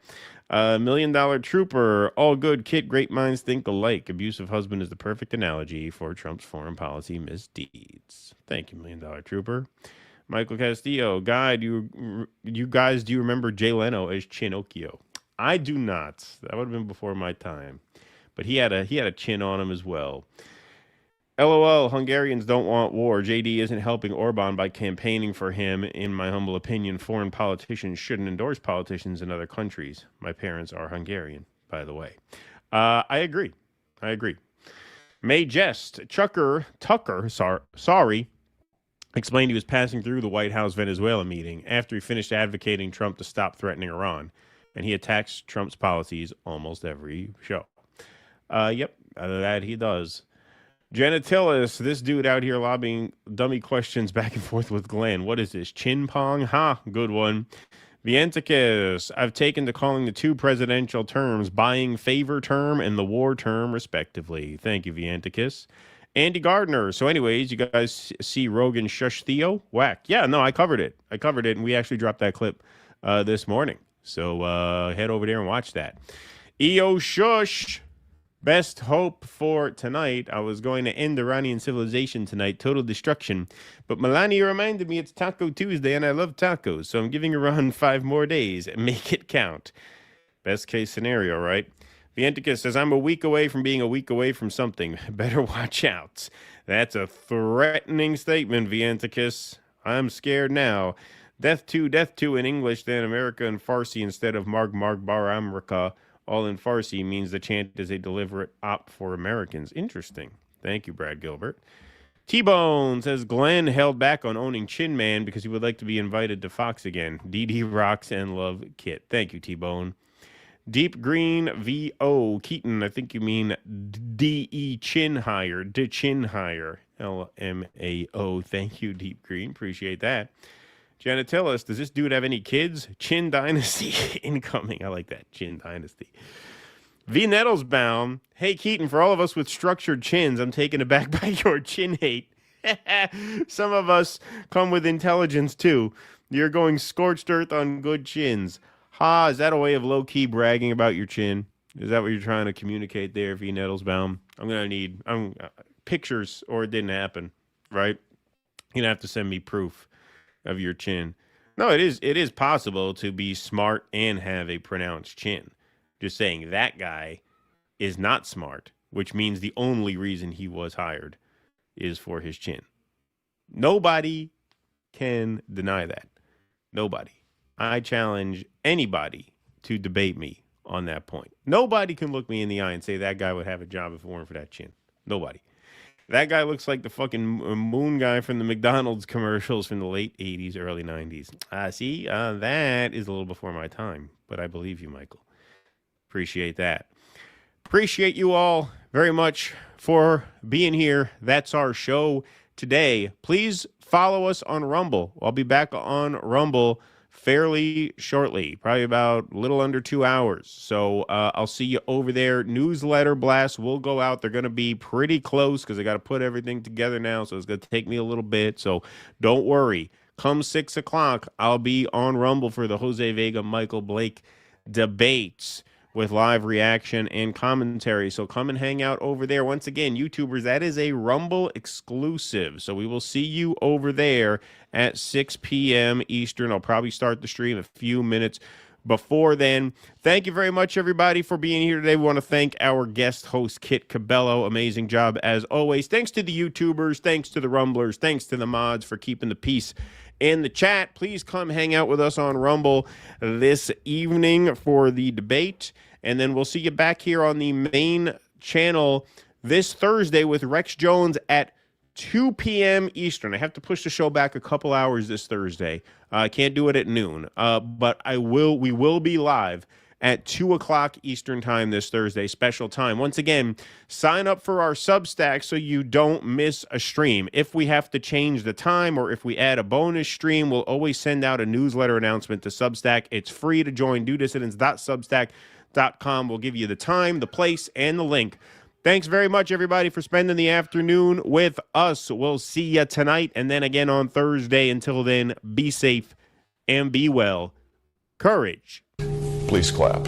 $1 Million Trooper. All good, Kit. Great minds think alike. Abusive husband is the perfect analogy for Trump's foreign policy misdeeds. Thank you, $1 Million Trooper. Michael Castillo. Guy, do you remember Jay Leno as Chinocchio? I do not. That would have been before my time. But he had a chin on him as well. LOL, Hungarians don't want war. JD isn't helping Orban by campaigning for him. In my humble opinion, foreign politicians shouldn't endorse politicians in other countries. My parents are Hungarian, by the way. I agree. May Jest, Tucker, sorry, explained he was passing through the White House Venezuela meeting after he finished advocating Trump to stop threatening Iran. And he attacks Trump's policies almost every show. Yep, that he does. Genitilis, this dude out here lobbing dummy questions back and forth with Glenn. What is this, chin pong? Ha, good one. Vienticus, I've taken to calling the two presidential terms buying favor term and the war term, respectively. Thank you, Vienticus. Andy Gardner. So anyways, you guys see Rogan shush Theo? Whack. Yeah, no, I covered it, and we actually dropped that clip this morning. So head over there and watch that. EO Shush. Best hope for tonight. I was going to end Iranian civilization tonight, total destruction. But Melania reminded me it's Taco Tuesday and I love tacos. So I'm giving Iran 5 more days. Make it count. Best case scenario, right? Vienticus says, I'm a week away from being a week away from something. Better watch out. That's a threatening statement, Vienticus. I'm scared now. Death to in English, then America in Farsi instead of Marg Bar America. All in Farsi means the chant is a deliberate op for Americans. Interesting. Thank you, Brad Gilbert. T-Bone says Glenn held back on owning Chin Man because he would like to be invited to Fox again. DD rocks and love Kit. Thank you, T-Bone. Deep Green VO. Keaton, I think you mean D-E Chin Higher. De Chin Higher. L-M-A-O. Thank you, Deep Green. Appreciate that. Genitilis, does this dude have any kids? Chin Dynasty incoming. I like that. Chin Dynasty. V. Nettlesbaum. Hey, Keaton, for all of us with structured chins, I'm taken aback by your chin hate. Some of us come with intelligence, too. You're going scorched earth on good chins. Ha, is that a way of low-key bragging about your chin? Is that what you're trying to communicate there, V. Nettlesbaum? I'm going to need pictures or it didn't happen, right? You're going to have to send me proof of your chin. No, it is possible to be smart and have a pronounced chin. Just saying that guy is not smart, which means the only reason he was hired is for his chin. Nobody can deny that. Nobody. I challenge anybody to debate me on that point. Nobody can look me in the eye and say that guy would have a job if it weren't for that chin. Nobody. That guy looks like the fucking moon guy from the McDonald's commercials from the late 80s, early 90s. See, that is a little before my time, but I believe you, Michael. Appreciate that. Appreciate you all very much for being here. That's our show today. Please follow us on Rumble. I'll be back on Rumble fairly shortly, probably about a little under 2 hours. So I'll see you over there. Newsletter blasts will go out. They're going to be pretty close because I got to put everything together now. So it's going to take me a little bit. So don't worry. Come 6 o'clock, I'll be on Rumble for the Jose Vega, Michael Blake debates with live reaction and commentary. So come and hang out over there. Once again, YouTubers, that is a Rumble exclusive. So we will see you over there at 6 p.m. Eastern. I'll probably start the stream a few minutes before then. Thank you very much, everybody, for being here today. We want to thank our guest host, Kit Cabello. Amazing job, as always. Thanks to the YouTubers. Thanks to the Rumblers. Thanks to the mods for keeping the peace in the chat. Please come hang out with us on Rumble this evening for the debate. And then we'll see you back here on the main channel this Thursday with Rex Jones at 2 p.m. Eastern. I have to push the show back a couple hours this Thursday. I can't do it at noon, but we will be live at 2 o'clock Eastern time this Thursday, special time. Once again, sign up for our Substack so you don't miss a stream. If we have to change the time or if we add a bonus stream, we'll always send out a newsletter announcement to Substack. It's free to join, dudissidents.substack.com. We'll give you the time, the place, and the link. Thanks very much, everybody, for spending the afternoon with us. We'll see you tonight and then again on Thursday. Until then, be safe and be well. Courage. Please clap.